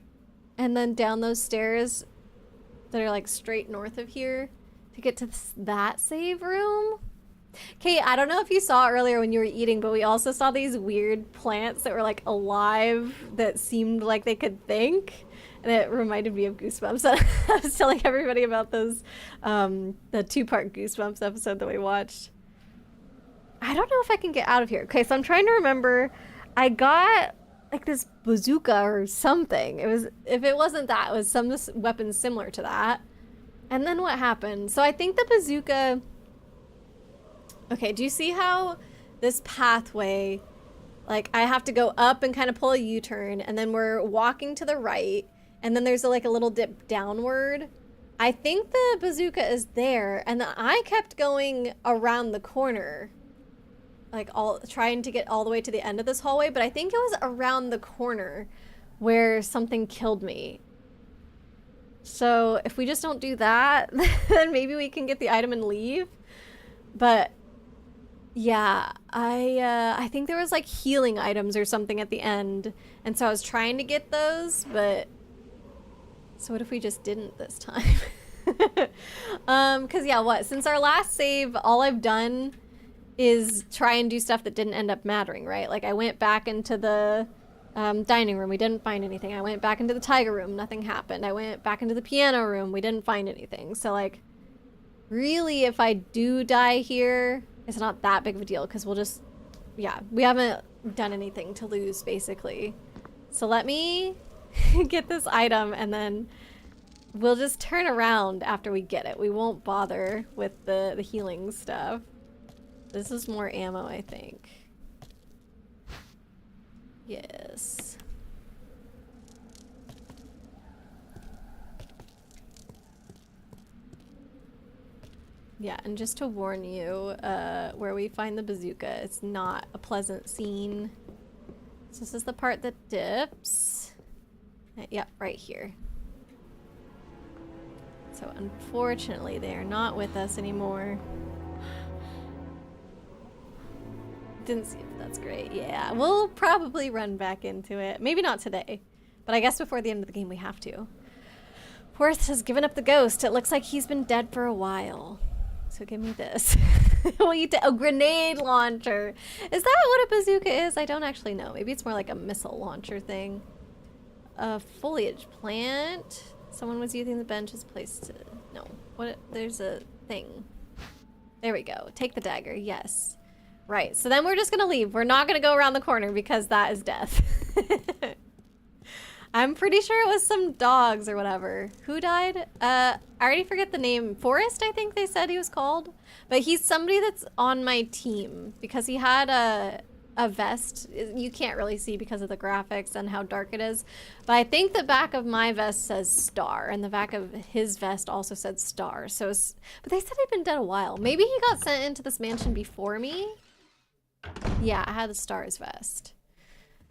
and then down those stairs that are, like, straight north of here to get to that save room? Kate, I don't know if you saw earlier when you were eating, but we also saw these weird plants that were, like, alive that seemed like they could think. And it reminded me of Goosebumps. I was telling everybody about those, the 2-part Goosebumps episode that we watched. I don't know if I can get out of here. Okay, so I'm trying to remember. I got like this bazooka or something. It was, if it wasn't that, it was some weapon similar to that. And then what happened? So I think the bazooka... Okay, do you see how this pathway, like I have to go up and kind of pull a U-turn, and then we're walking to the right, and then there's like a little dip downward? I think the bazooka is there, and then I kept going around the corner, like trying to get all the way to the end of this hallway, but I think it was around the corner where something killed me. So if we just don't do that, then maybe we can get the item and leave. But yeah, I think there was like healing items or something at the end, and so I was trying to get those, but so what if we just didn't this time? Cause yeah, since our last save, all I've done is try and do stuff that didn't end up mattering, right? Like I went back into the dining room, we didn't find anything. I went back into the tiger room, nothing happened. I went back into the piano room, we didn't find anything. So like, really, if I do die here, it's not that big of a deal, because we'll just, yeah, we haven't done anything to lose, basically. So let me get this item, and then we'll just turn around after we get it. We won't bother with the healing stuff. This is more ammo, I think. Yes. Yeah, and just to warn you, where we find the bazooka, it's not a pleasant scene. So this is the part that dips. Yep, right here. So unfortunately, they are not with us anymore. Didn't see if that's great. Yeah, we'll probably run back into it. Maybe not today, but I guess before the end of the game we have to. Worth has given up the ghost. It looks like he's been dead for a while. So give me this. A grenade launcher. Is that what a bazooka is? I don't actually know. Maybe it's more like a missile launcher thing. A foliage plant. Someone was using the bench as a place to... No. What? There's a thing. There we go. Take the dagger. Yes. Right. So then we're just gonna leave. We're not gonna go around the corner because that is death. I'm pretty sure it was some dogs or whatever. Who died? I already forget the name. Forrest, I think they said he was called. But he's somebody that's on my team because he had a vest. You can't really see because of the graphics and how dark it is. But I think the back of my vest says Star, and the back of his vest also said Star. So, but they said he'd been dead a while. Maybe he got sent into this mansion before me. Yeah, I had the Star's vest.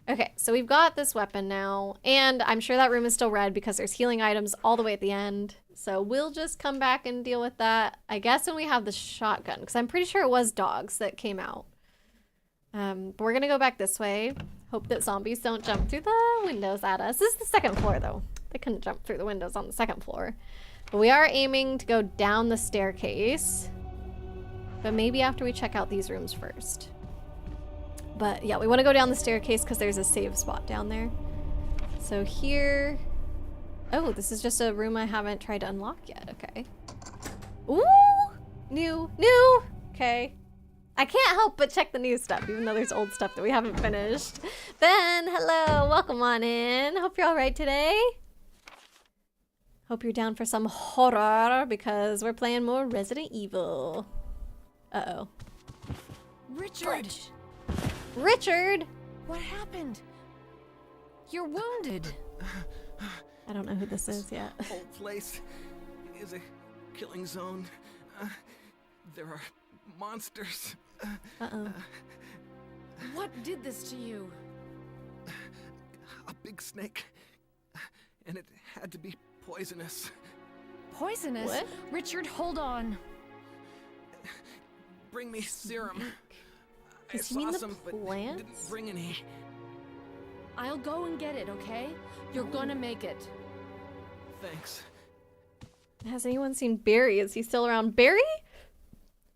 Okay, so we've got this weapon now, and I'm sure that room is still red because there's healing items all the way at the end. So we'll just come back and deal with that, I guess, when we have the shotgun, because I'm pretty sure it was dogs that came out. But we're gonna go back this way. Hope that zombies don't jump through the windows at us. This is the second floor, though. They couldn't jump through the windows on the second floor. But we are aiming to go down the staircase. But maybe after we check out these rooms first. But yeah, we want to go down the staircase because there's a save spot down there. So here... Oh, this is just a room I haven't tried to unlock yet. Okay. Ooh! New! Okay. I can't help but check the new stuff, even though there's old stuff that we haven't finished. Ben, hello! Welcome on in. Hope you're alright today. Hope you're down for some horror, because we're playing more Resident Evil. Uh-oh. Richard! Richard! What happened? You're wounded. I don't know who this is yet. This whole place is a killing zone. There are monsters. Uh-oh. What did this to you? A big snake. And it had to be poisonous. Poisonous? What? Richard, hold on. Bring me serum. I Does he mean saw the some, but plants? didn't bring any. I'll go and get it, okay? You're gonna make it. Thanks. Has anyone seen Barry? Is he still around? Barry?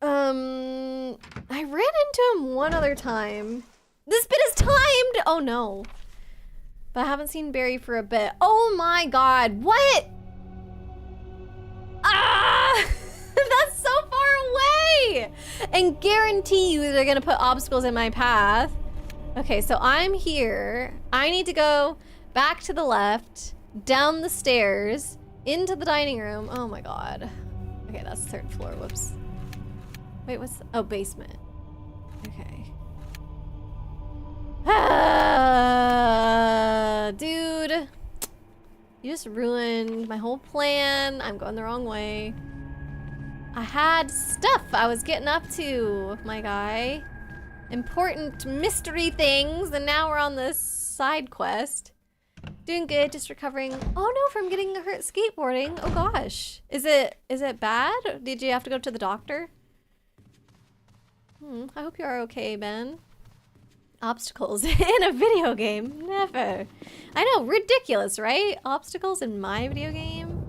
I ran into him one other time. This bit is timed! Oh no. But I haven't seen Barry for a bit. Oh my god, what? Ah! That's so far away! And guarantee you they're gonna put obstacles in my path. Okay, so I'm here. I need to go back to the left, down the stairs, into the dining room. Oh my god. Okay, that's the third floor, whoops. Wait, what's, oh, basement. Okay. Dude. You just ruined my whole plan. I'm going the wrong way. I had stuff I was getting up to, my guy. Important mystery things, and now we're on this side quest. Doing good, just recovering. Oh no, from getting hurt skateboarding. Oh gosh. Is it bad? Did you have to go to the doctor? I hope you are okay, Ben. Obstacles in a video game? Never. I know, ridiculous, right? Obstacles in my video game?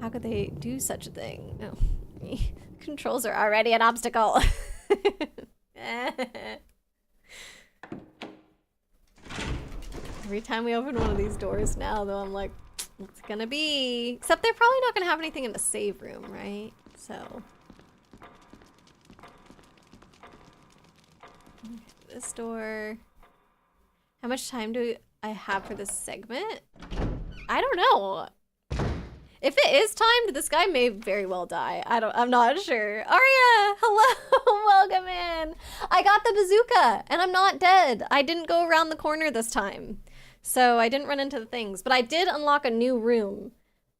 How could they do such a thing? No. Controls are already an obstacle. Every time we open one of these doors now, though, I'm like, what's it gonna be? Except they're probably not gonna have anything in the save room, right? So. This door. How much time do I have for this segment? I don't know. If it is timed, this guy may very well die. I'm not sure. Arya, hello, welcome in. I got the bazooka and I'm not dead. I didn't go around the corner this time. So I didn't run into the things, but I did unlock a new room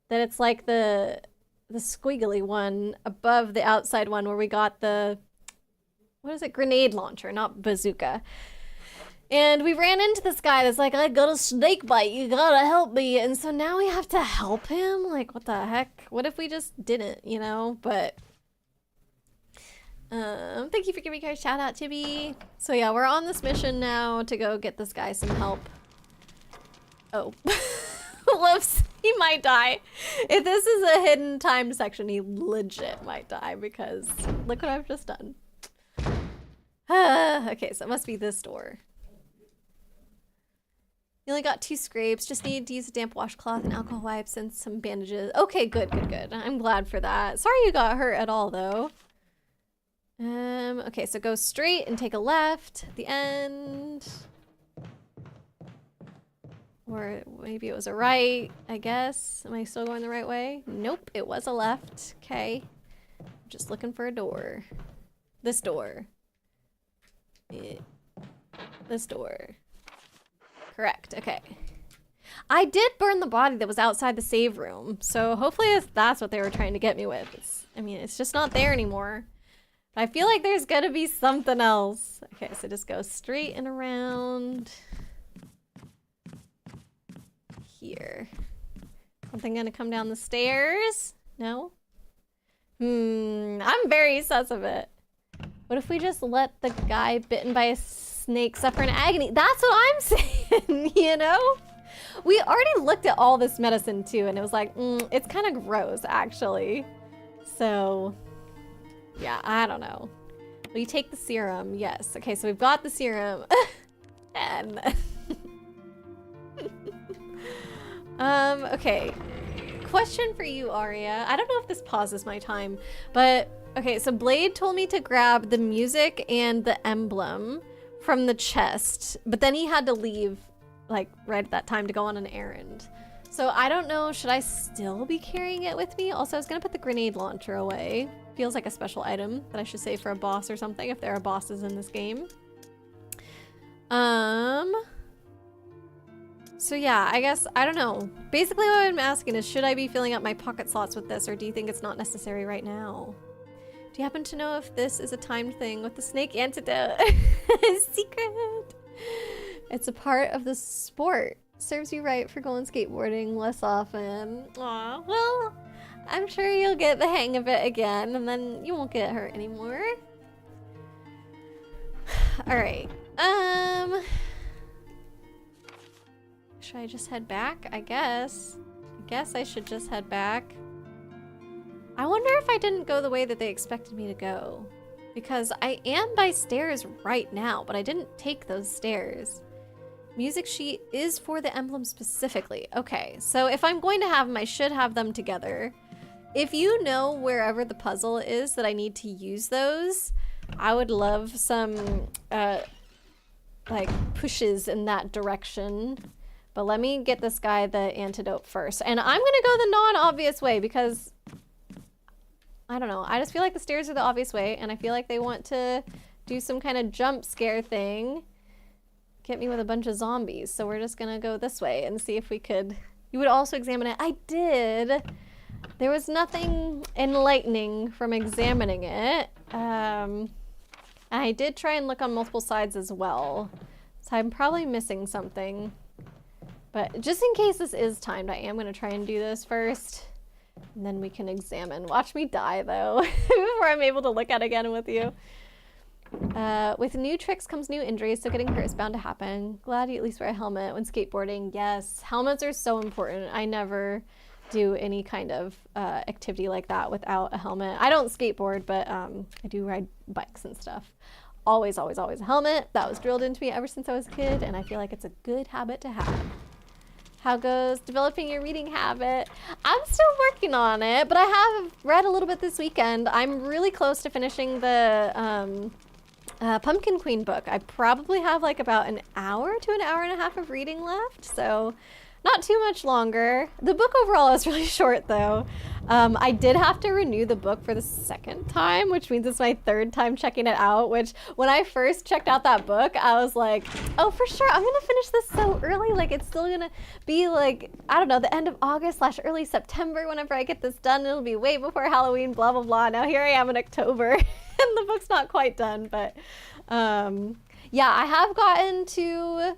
that it's like the squiggly one above the outside one where we got the, what is it? Grenade launcher, not bazooka. And we ran into this guy that's like, I got a snake bite, you gotta help me. And so now we have to help him? Like, what the heck? What if we just didn't, you know? But, thank you for giving me a shout out, Chibi. So yeah, we're on this mission now to go get this guy some help. Oh. Whoops, he might die. If this is a hidden timed section, he legit might die because look what I've just done. Okay, so it must be this door. You only got 2 scrapes, just need to use a damp washcloth and alcohol wipes and some bandages. Okay, good, good, good. I'm glad for that. Sorry you got hurt at all, though. Okay, so go straight and take a left at the end. Or maybe it was a right, I guess. Am I still going the right way? Nope, it was a left. Okay. I'm just looking for a door. This door. This door. Correct, okay. I did burn the body that was outside the save room, so hopefully that's what they were trying to get me with. I mean, it's just not there anymore. But I feel like there's gonna be something else. Okay, so just go straight and around. Here. Something gonna come down the stairs? No? I'm very sus of it. What if we just let the guy bitten by a snake suffer in agony? That's what I'm saying, you know? We already looked at all this medicine too, and it was like, it's kind of gross, actually. So, yeah, I don't know. Will you take the serum? Yes. Okay, so we've got the serum. And... okay. Question for you, Arya. I don't know if this pauses my time, but... Okay, so Blade told me to grab the music and the emblem from the chest, but then he had to leave, like, right at that time to go on an errand. So I don't know, should I still be carrying it with me? Also, I was gonna put the grenade launcher away. Feels like a special item that I should save for a boss or something if there are bosses in this game. So yeah, I guess, I don't know. Basically what I'm asking is, should I be filling up my pocket slots with this, or do you think it's not necessary right now? Do you happen to know if this is a timed thing with the snake antidote? Secret! It's a part of the sport. Serves you right for going skateboarding less often. Aw, well, I'm sure you'll get the hang of it again, and then you won't get hurt anymore. Alright, should I just head back? I guess I should just head back. I wonder if I didn't go the way that they expected me to go. Because I am by stairs right now, but I didn't take those stairs. Music sheet is for the emblem specifically. Okay, so if I'm going to have them, I should have them together. If you know wherever the puzzle is that I need to use those, I would love some, like, pushes in that direction. But let me get this guy the antidote first. And I'm gonna go the non-obvious way because, I don't know, I just feel like the stairs are the obvious way, and I feel like they want to do some kind of jump scare thing. Get me with a bunch of zombies. So we're just gonna go this way and see if we could... You would also examine it. I did! There was nothing enlightening from examining it. I did try and look on multiple sides as well. So I'm probably missing something. But just in case this is timed, I am going to try and do this first. And then we can examine. Watch me die, though, before I'm able to look at it again with you. With new tricks comes new injuries, so getting hurt is bound to happen. Glad you at least wear a helmet when skateboarding. Yes, helmets are so important. I never do any kind of activity like that without a helmet. I don't skateboard, but I do ride bikes and stuff. Always, always, always a helmet. That was drilled into me ever since I was a kid, and I feel like it's a good habit to have. How goes developing your reading habit? I'm still working on it, but I have read a little bit this weekend. I'm really close to finishing the Pumpkin Queen book. I probably have like about an hour to an hour and a half of reading left, so not too much longer. The book overall is really short though. I did have to renew the book for the second time, which means it's my third time checking it out, which when I first checked out that book, I was like, oh, for sure, I'm gonna finish this so early. Like it's still gonna be like, I don't know, the end of August / early September whenever I get this done. It'll be way before Halloween, blah, blah, blah. Now here I am in October and the book's not quite done, but yeah, I have gotten to...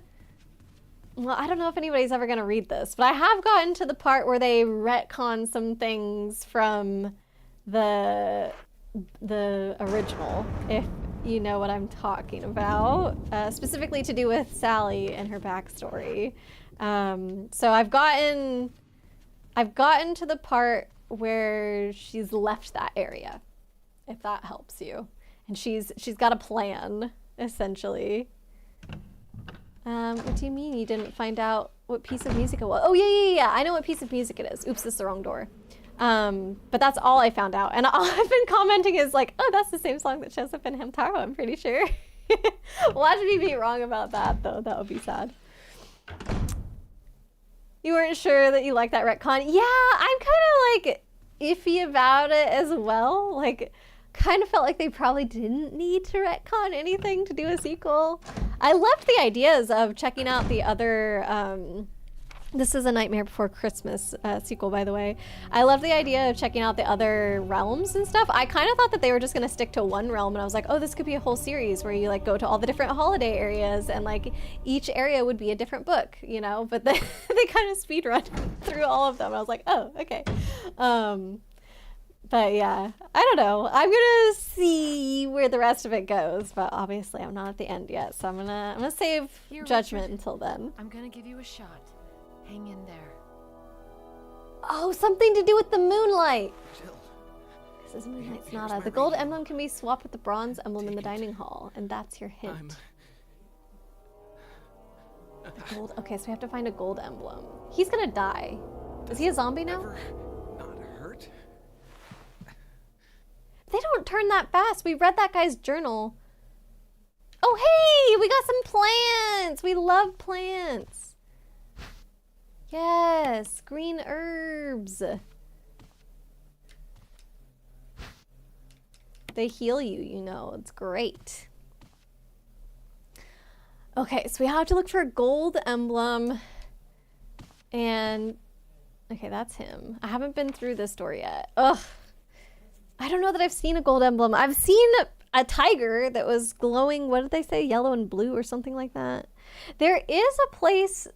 Well, I don't know if anybody's ever going to read this, but I have gotten to the part where they retcon some things from the original, if you know what I'm talking about, specifically to do with Sally and her backstory. So I've gotten to the part where she's left that area, if that helps you, and she's got a plan essentially. What do you mean you didn't find out what piece of music it was? Oh, yeah. I know what piece of music it is. Oops, this is the wrong door. But that's all I found out. And all I've been commenting is like, oh, that's the same song that shows up in Hamtaro, I'm pretty sure. Watch me be wrong about that, though. That would be sad. You weren't sure that you liked that retcon? Yeah, I'm kind of like iffy about it as well. Like, kind of felt like they probably didn't need to retcon anything to do a sequel. I loved the ideas of checking out the other, This is a Nightmare Before Christmas sequel, by the way. I love the idea of checking out the other realms and stuff. I kind of thought that they were just going to stick to one realm, and I was like, oh, this could be a whole series where you like go to all the different holiday areas, and like each area would be a different book, you know? But they kind of speedrun through all of them. And I was like, oh, okay. But yeah, I don't know. I'm gonna see where the rest of it goes, but obviously I'm not at the end yet, so I'm gonna save judgment Richard, until then. I'm gonna give you a shot. Hang in there. Oh, something to do with the moonlight. Jill. This is Moonlight's Here's Nada. my The gold ring. emblem can be swapped with the bronze emblem in the Take it. dining hall, and that's your hint. The gold. Okay, so we have to find a gold emblem. He's gonna die. Is he a zombie now? Ever not hurt? They don't turn that fast. We read that guy's journal. Oh, hey, we got some plants. We love plants. Yes, green herbs. They heal you, you know. It's great. Okay, so we have to look for a gold emblem. And, okay, that's him. I haven't been through this door yet. Ugh. I don't know that I've seen a gold emblem. I've seen a tiger that was glowing, what did they say? Yellow and blue or something like that. There is a place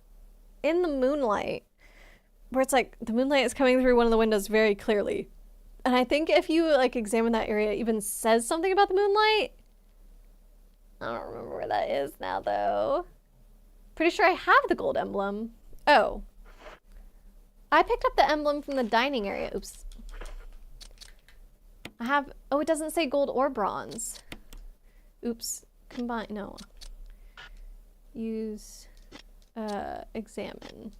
in the moonlight where it's like the moonlight is coming through one of the windows very clearly. And I think if you like examine that area, it even says something about the moonlight. I don't remember where that is now though. Pretty sure I have the gold emblem. Oh. I picked up the emblem from the dining area. Oops. I have, oh, it doesn't say gold or bronze. Oops. Combine, no. Use, examine.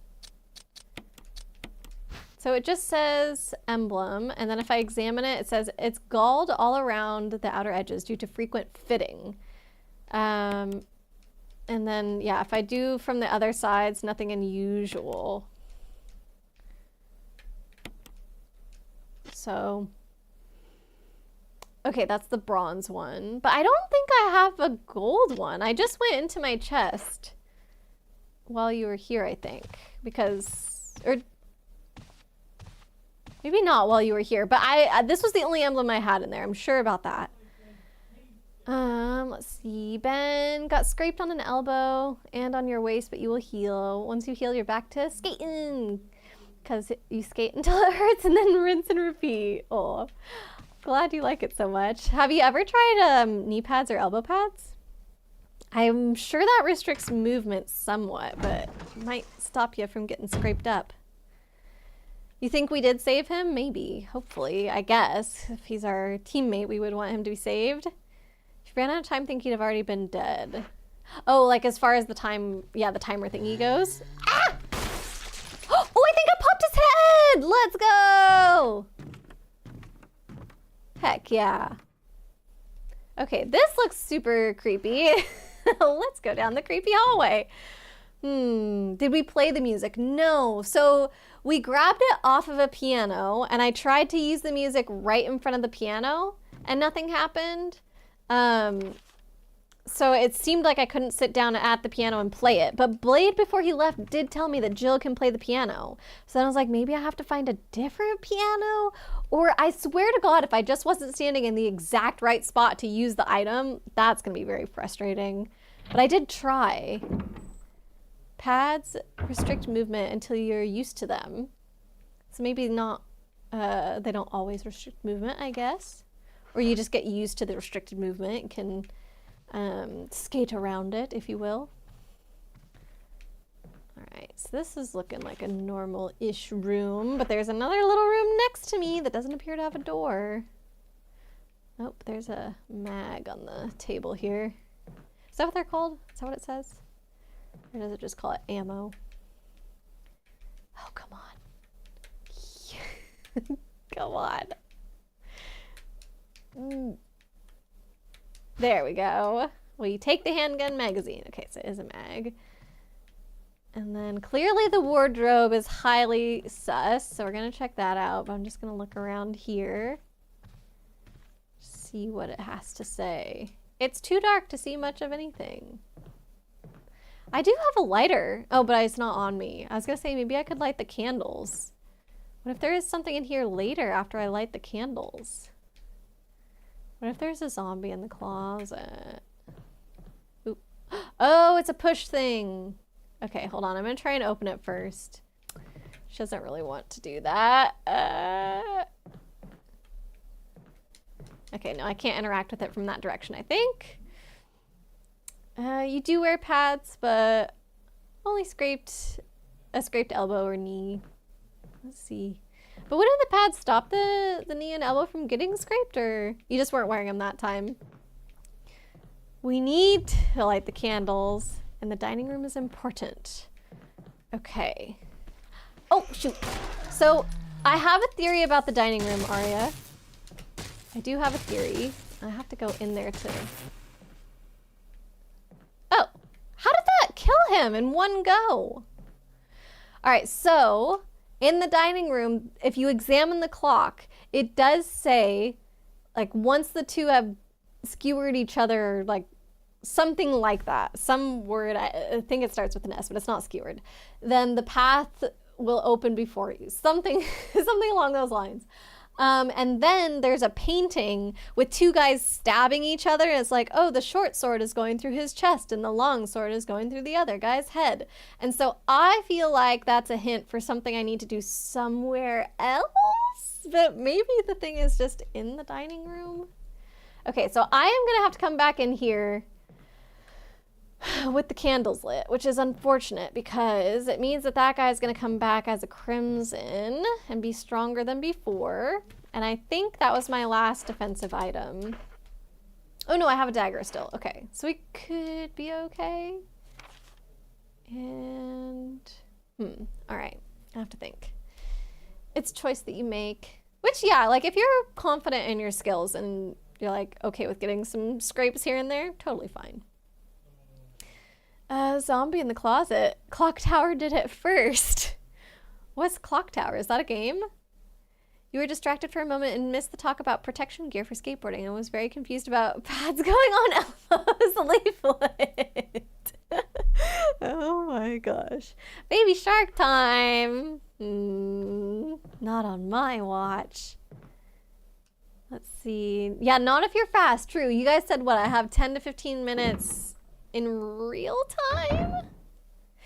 So it just says emblem, and then if I examine it, it says it's galled all around the outer edges due to frequent fitting. And then, yeah, if I do from the other sides, nothing unusual. So, okay, that's the bronze one. But I don't think I have a gold one. I just went into my chest while you were here, I think. Because, or maybe not while you were here, but this was the only emblem I had in there. I'm sure about that. Let's see. Ben got scraped on an elbow and on your waist, but you will heal. Once you heal, you're back to skating. Because you skate until it hurts and then rinse and repeat. Oh, glad you like it so much. Have you ever tried knee pads or elbow pads? I'm sure that restricts movement somewhat, but might stop you from getting scraped up. You think we did save him? Maybe. Hopefully. I guess. If he's our teammate, we would want him to be saved. If you ran out of time, think he'd have already been dead. Oh, like as far as the time, yeah, the timer thingy goes. Ah! Oh, I think I popped his head! Let's go! Heck yeah. Okay, this looks super creepy. Let's go down the creepy hallway. Did we play the music? No. So we grabbed it off of a piano and I tried to use the music right in front of the piano and nothing happened. So it seemed like I couldn't sit down at the piano and play it. But Blade, before he left, did tell me that Jill can play the piano. So then I was like, maybe I have to find a different piano? Or I swear to God, if I just wasn't standing in the exact right spot to use the item, that's going to be very frustrating. But I did try. Pads restrict movement until you're used to them. So maybe not, they don't always restrict movement, I guess. Or you just get used to the restricted movement and can skate around it, if you will. All right, so this is looking like a normal-ish room, but there's another little room next to me that doesn't appear to have a door. Nope, there's a mag on the table here. Is that what they're called? Is that what it says? Or does it just call it ammo? Oh, come on. Come on. There we go. We take the handgun magazine. Okay, so it is a mag. And then clearly the wardrobe is highly sus, so we're gonna check that out, but I'm just gonna look around here. See what it has to say. It's too dark to see much of anything. I do have a lighter. Oh, but it's not on me. I was gonna say maybe I could light the candles. What if there is something in here later after I light the candles? What if there's a zombie in the closet? Oop. Oh, it's a push thing. Okay, hold on. I'm gonna try and open it first. She doesn't really want to do that. Okay, no, I can't interact with it from that direction, I think. You do wear pads, but only a scraped elbow or knee. Let's see. But wouldn't the pads stop the knee and elbow from getting scraped, or you just weren't wearing them that time? We need to light the candles, and the dining room is important. Okay. Oh, shoot. So I have a theory about the dining room, Arya. I do have a theory. I have to go in there to... Oh, how did that kill him in one go? All right, so... in the dining room, if you examine the clock, it does say like once the two have skewered each other, like something like that, some word, I think it starts with an S, but it's not skewered, then the path will open before you. Something along those lines. And then there's a painting with two guys stabbing each other. And it's like, oh, the short sword is going through his chest and the long sword is going through the other guy's head. And so I feel like that's a hint for something I need to do somewhere else. But maybe the thing is just in the dining room. Okay, so I am going to have to come back in here with the candles lit, which is unfortunate because it means that that guy is going to come back as a crimson and be stronger than before. And I think that was my last defensive item. Oh no, I have a dagger still. Okay, so we could be okay. And all right, I have to think. It's a choice that you make, which yeah, like if you're confident in your skills and you're like okay with getting some scrapes here and there, totally fine. Zombie in the closet. Clock Tower did it first. What's Clock Tower? Is that a game? You were distracted for a moment and missed the talk about protection gear for skateboarding and was very confused about pads going on Elmo's leaflet. Oh my gosh. Baby shark time. Not on my watch. Let's see. Yeah, not if you're fast. True. You guys said what? I have 10 to 15 minutes in real time?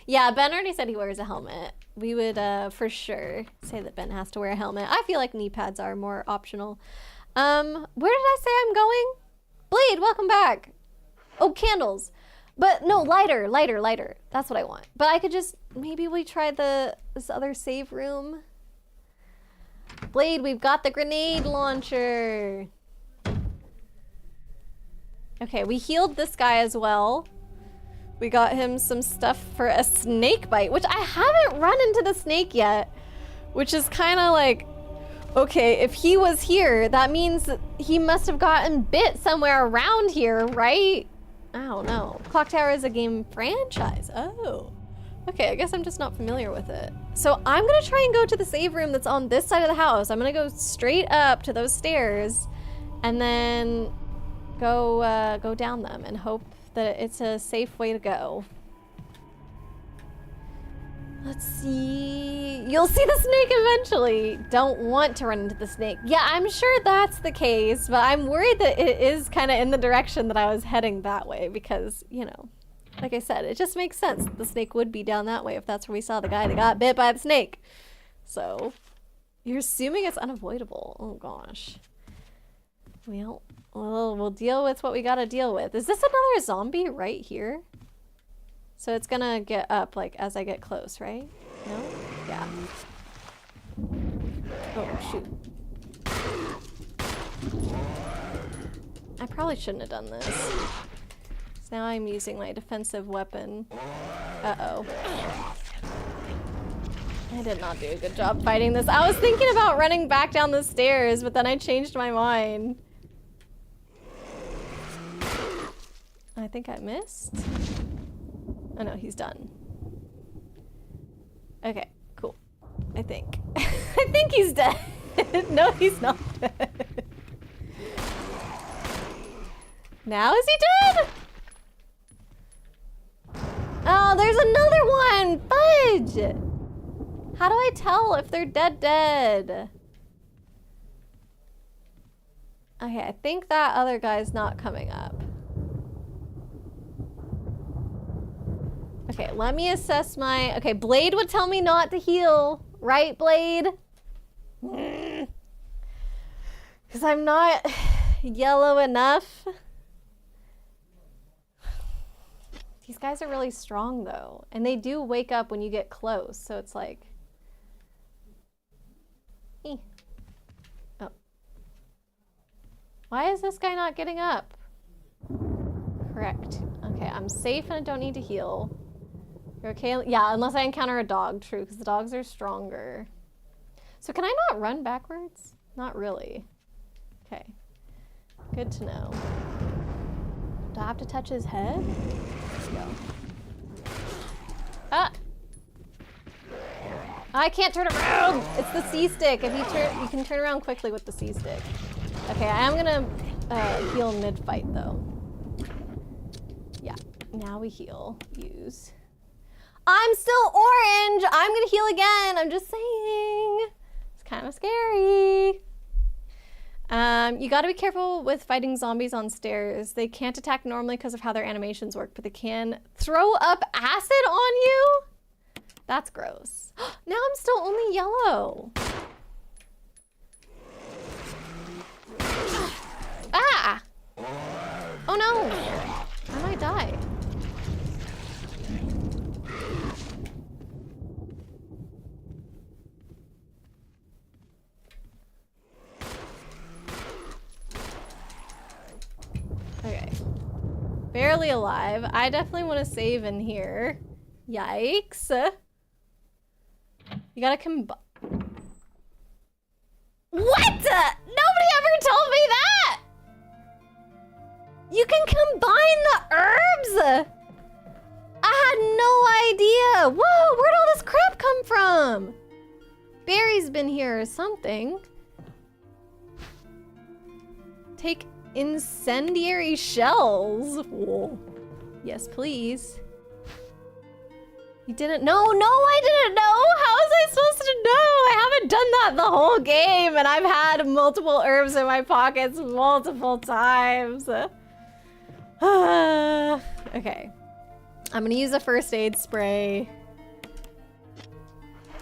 Yeah, Ben already said he wears a helmet. We would for sure say that Ben has to wear a helmet. I feel like knee pads are more optional. Where did I say I'm going? Blade, welcome back. Oh, candles. But no, lighter. That's what I want. But I could just, maybe we try this other save room. Blade, we've got the grenade launcher. Okay, we healed this guy as well. We got him some stuff for a snake bite, which I haven't run into the snake yet, which is kind of like, okay, if he was here, that means he must have gotten bit somewhere around here, right? I don't know. Clock Tower is a game franchise. Oh, okay, I guess I'm just not familiar with it. So I'm gonna try and go to the save room that's on this side of the house. I'm gonna go straight up to those stairs and then go down them and hope that it's a safe way to go. Let's see. You'll see the snake eventually. Don't want to run into the snake. Yeah, I'm sure that's the case, but I'm worried that it is kind of in the direction that I was heading that way because, you know, like I said, it just makes sense. The snake would be down that way if that's where we saw the guy that got bit by the snake. So, you're assuming it's unavoidable. Oh gosh. Well, we'll deal with what we gotta deal with. Is this another zombie right here? So it's gonna get up like as I get close, right? No? Yeah. Oh shoot. I probably shouldn't have done this. So now I'm using my defensive weapon. Uh-oh. I did not do a good job fighting this. I was thinking about running back down the stairs, but then I changed my mind. I think I missed. Oh no, he's done. Okay, cool. I think. I think he's dead. No, he's not dead. Now is he dead? Oh, there's another one! Fudge! How do I tell if they're dead? Okay, I think that other guy's not coming up. Okay, let me assess my... Okay, Blade would tell me not to heal. Right, Blade? Because I'm not yellow enough. These guys are really strong, though. And they do wake up when you get close, so it's like... Oh. Why is this guy not getting up? Correct. Okay, I'm safe and I don't need to heal. You're okay? Yeah, unless I encounter a dog, true, because the dogs are stronger. So can I not run backwards? Not really. Okay. Good to know. Do I have to touch his head? Let's go. Ah! I can't turn around! It's the C stick. If you turn, you can turn around quickly with the C stick. Okay, I am gonna heal mid-fight though. Yeah, now we heal. Use. I'm still orange! I'm gonna heal again, I'm just saying. It's kind of scary. You gotta be careful with fighting zombies on stairs. They can't attack normally because of how their animations work, but they can throw up acid on you? That's gross. Now I'm still only yellow. Ah! Oh no! I might die. Okay. Barely alive. I definitely want to save in here. Yikes. You gotta combine. What? Nobody ever told me that! You can combine the herbs? I had no idea. Whoa, where'd all this crap come from? Barry's been here or something. Take incendiary shells. Whoa. Yes, please. You didn't know? No, I didn't know. How was I supposed to know? I haven't done that the whole game, and I've had multiple herbs in my pockets multiple times. Okay. I'm gonna use a first aid spray.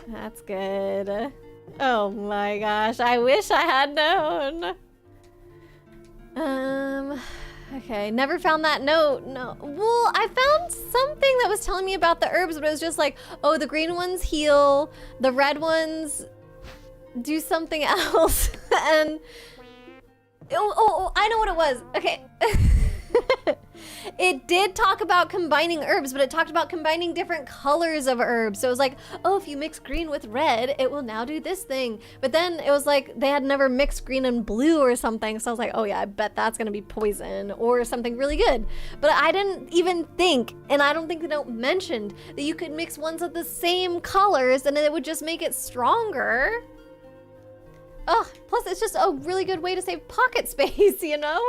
That's good. Oh my gosh, I wish I had known. Okay, never found that note. No. Well, I found something that was telling me about the herbs, but it was just like, oh, the green ones heal, the red ones do something else. And oh, I know what it was. Okay. It did talk about combining herbs, but it talked about combining different colors of herbs. So it was like, oh, if you mix green with red, it will now do this thing. But then it was like they had never mixed green and blue or something. So I was like, oh yeah, I bet that's gonna be poison or something really good. But I didn't even think, and I don't think the note mentioned, that you could mix ones of the same colors and it would just make it stronger. Oh, plus it's just a really good way to save pocket space, you know?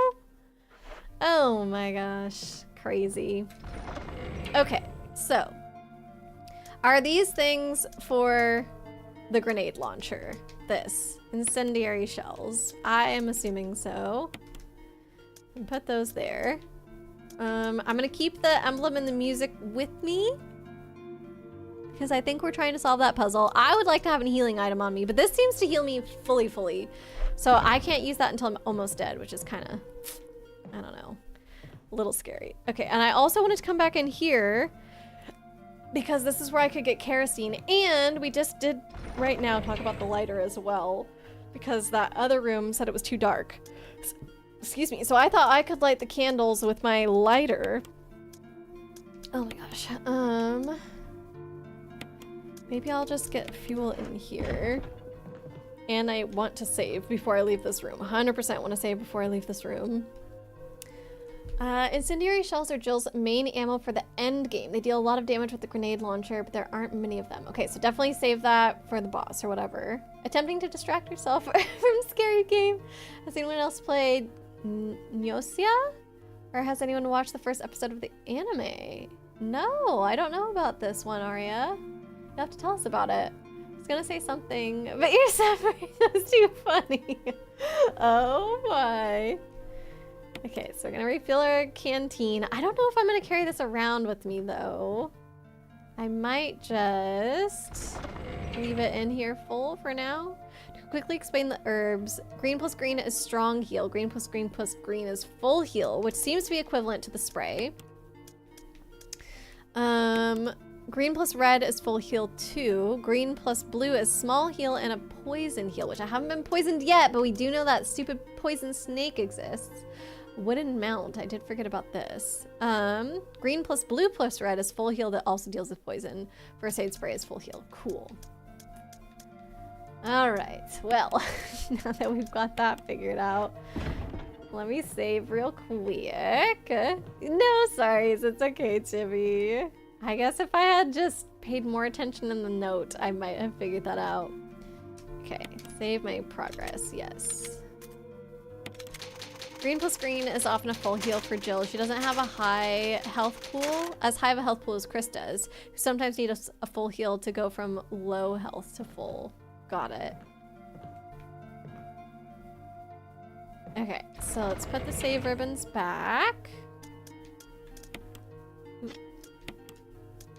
Oh my gosh, crazy. Okay, so are these things for the grenade launcher? This, incendiary shells. I am assuming so. And put those there. I'm gonna keep the emblem and the music with me because I think we're trying to solve that puzzle. I would like to have a healing item on me, but this seems to heal me fully. So I can't use that until I'm almost dead, which is kind of, I don't know, a little scary. Okay, and I also wanted to come back in here because this is where I could get kerosene, and we just did right now talk about the lighter as well because that other room said it was too dark. Excuse me. So I thought I could light the candles with my lighter. Oh my gosh. Maybe I'll just get fuel in here. And I want to save before I leave this room. 100% want to save before I leave this room. Incendiary shells are Jill's main ammo for the end game. They deal a lot of damage with the grenade launcher, but there aren't many of them. Okay, so definitely save that for the boss or whatever. Attempting to distract yourself from scary game. Has anyone else played Nyosia? Or has anyone watched the first episode of the anime? No, I don't know about this one, Aria. You have to tell us about it. I was gonna say something, but you're separating. That's too funny. Oh my. Okay, so we're gonna refill our canteen. I don't know if I'm gonna carry this around with me though. I might just leave it in here full for now. To quickly explain the herbs, green plus green is strong heal. Green plus green plus green is full heal, which seems to be equivalent to the spray. Green plus red is full heal too. Green plus blue is small heal and a poison heal, which I haven't been poisoned yet, but we do know that stupid poison snake exists. Wooden mount, I did forget about this. Green plus blue plus red is full heal that also deals with poison. First aid spray is full heal. Cool. All right, well, now that we've got that figured out, let me save real quick. No, sorries, it's okay, Chibi. I guess if I had just paid more attention in the note, I might have figured that out. Okay, save my progress, yes. Green plus green is often a full heal for Jill. She doesn't have a high health pool, as high of a health pool as Chris does, who sometimes need a full heal to go from low health to full. Got it. Okay, so let's put the save ribbons back.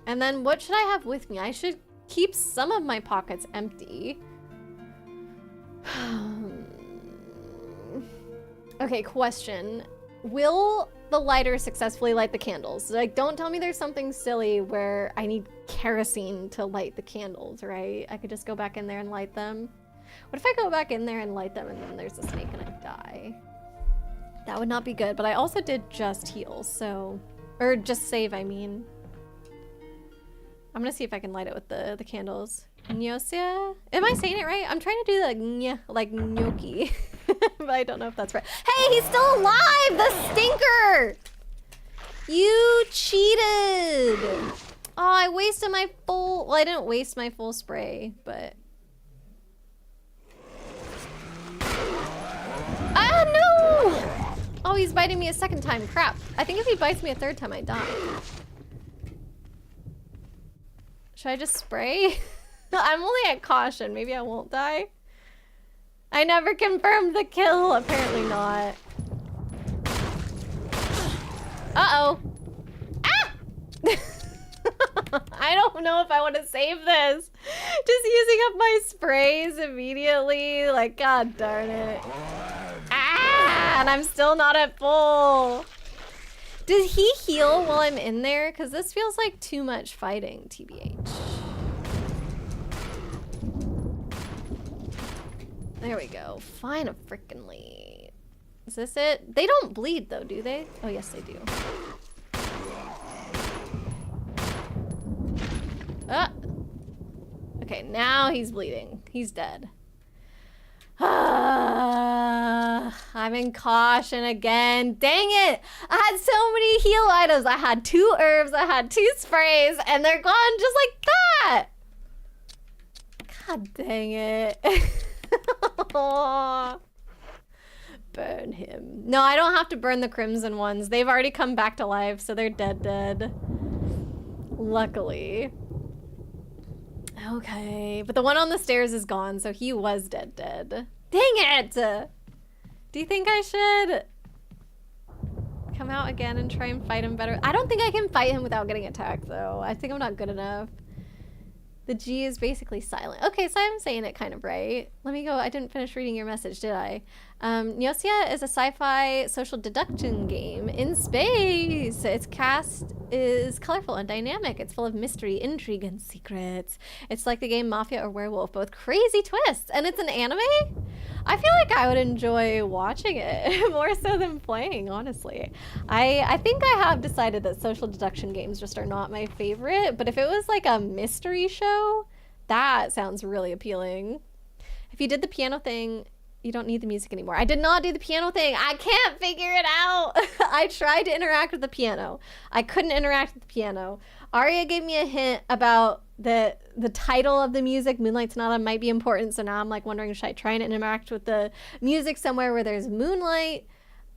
And then what should I have with me? I should keep some of my pockets empty. Okay, question. Will the lighter successfully light the candles? Like, don't tell me there's something silly where I need kerosene to light the candles, right? I could just go back in there and light them. What if I go back in there and light them and then there's a snake and I die? That would not be good, but I also did just heal, so... Or just save, I mean. I'm gonna see if I can light it with the candles. Nyosia? Am I saying it right? I'm trying to do the nya, like gnocchi. But I don't know if that's right. Hey, he's still alive! The stinker! You cheated! Oh, I wasted my full... Well, I didn't waste my full spray, but... Ah, no! Oh, he's biting me a second time. Crap. I think if he bites me a third time, I die. Should I just spray? I'm only at caution. Maybe I won't die. I never confirmed the kill. Apparently not. Uh-oh. Ah! I don't know if I want to save this. Just using up my sprays immediately. Like, god darn it. Ah! And I'm still not at full. Did he heal while I'm in there? Because this feels like too much fighting, TBH. There we go. Fine, frickin'ly. Is this it? They don't bleed though, do they? Oh, yes, they do. Ah. Okay, now he's bleeding. He's dead. I'm in caution again. Dang it! I had so many heal items. I had 2 herbs, I had 2 sprays, and they're gone just like that! God dang it. Burn him. No, I don't have to burn the crimson ones. They've already come back to life, so they're dead. Luckily. Okay, but the one on the stairs is gone, so he was dead. Dang it! Do you think I should come out again and try and fight him better? I don't think I can fight him without getting attacked, though. I think I'm not good enough. The G is basically silent. Okay, so I'm saying it kind of right. Let me go. I didn't finish reading your message, did I? Nyosia is a sci-fi social deduction game in space. Its cast is colorful and dynamic. It's full of mystery, intrigue, and secrets. It's like the game Mafia or Werewolf, both crazy twists. And it's an anime? I feel like I would enjoy watching it more so than playing, honestly. I think I have decided that social deduction games just are not my favorite, but if it was like a mystery show, that sounds really appealing. If you did the piano thing, you don't need the music anymore. I did not do the piano thing. I can't figure it out. I tried to interact with the piano. I couldn't interact with the piano. Aria gave me a hint about the title of the music. Moonlight Sonata might be important, so now I'm like wondering, should I try and interact with the music somewhere where there's moonlight?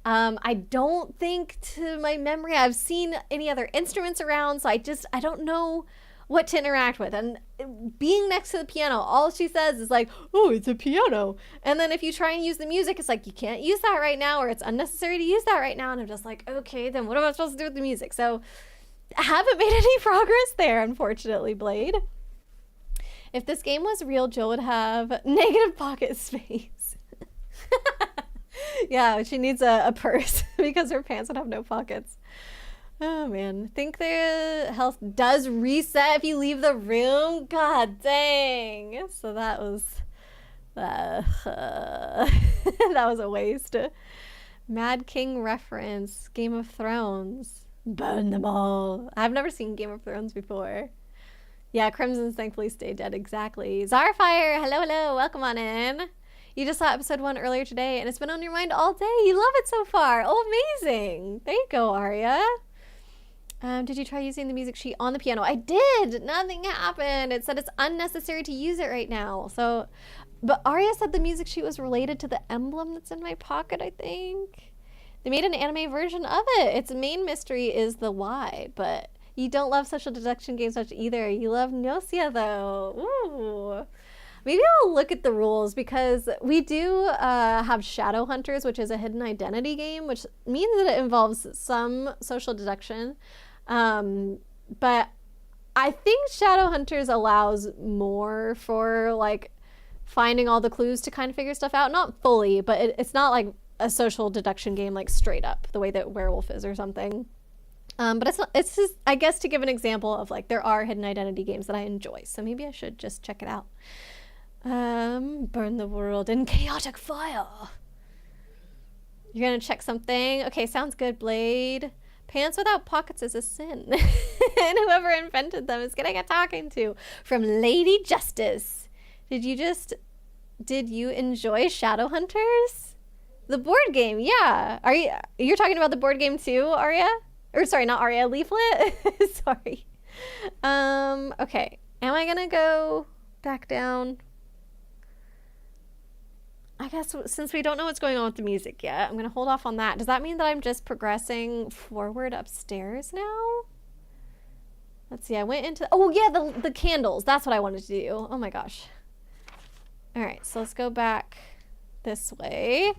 I don't think, to my memory, I've seen any other instruments around, so I don't know what to interact with. And being next to the piano, all she says is like, oh, it's a piano. And then if you try and use the music, it's like, you can't use that right now, or it's unnecessary to use that right now. And I'm just like, okay, then what am I supposed to do with the music? So I haven't made any progress there, unfortunately, Blade. If this game was real, Jill would have negative pocket space. Yeah, she needs a purse because her pants would have no pockets. Oh man, think the health does reset if you leave the room? God dang. So that was that was a waste. Mad King reference, Game of Thrones. Burn them all. I've never seen Game of Thrones before. Yeah, Crimson's thankfully stay dead, exactly. Zarfire, hello, welcome on in. You just saw episode 1 earlier today and it's been on your mind all day. You love it so far. Oh, amazing. There you go, Aria. Did you try using the music sheet on the piano? I did. Nothing happened. It said it's unnecessary to use it right now. But Aria said the music sheet was related to the emblem that's in my pocket, I think. They made an anime version of it. Its main mystery is the why, but you don't love social deduction games much either. You love Gnosia though. Ooh. Maybe I'll look at the rules because we do have Shadow Hunters, which is a hidden identity game, which means that it involves some social deduction. But I think Shadow Hunters allows more for like finding all the clues to kind of figure stuff out. Not fully, but it's not like a social deduction game like straight up the way that Werewolf is or something. But it's just, I guess, to give an example of like there are hidden identity games that I enjoy. So maybe I should just check it out. Burn the world in chaotic fire. You're gonna check something? Okay, sounds good, Blade. Pants without pockets is a sin. And whoever invented them is getting a talking to. From Lady Justice. Did you enjoy Shadow Hunters? The board game, yeah. You're talking about the board game too, Arya? Or sorry, not Arya, Leaflet? Sorry. Okay. Am I gonna go back down? I guess since we don't know what's going on with the music yet, I'm gonna hold off on that. Does that mean that I'm just progressing forward upstairs now? Let's see, I went into, oh yeah, the candles. That's what I wanted to do. Oh my gosh. All right, so let's go back this way.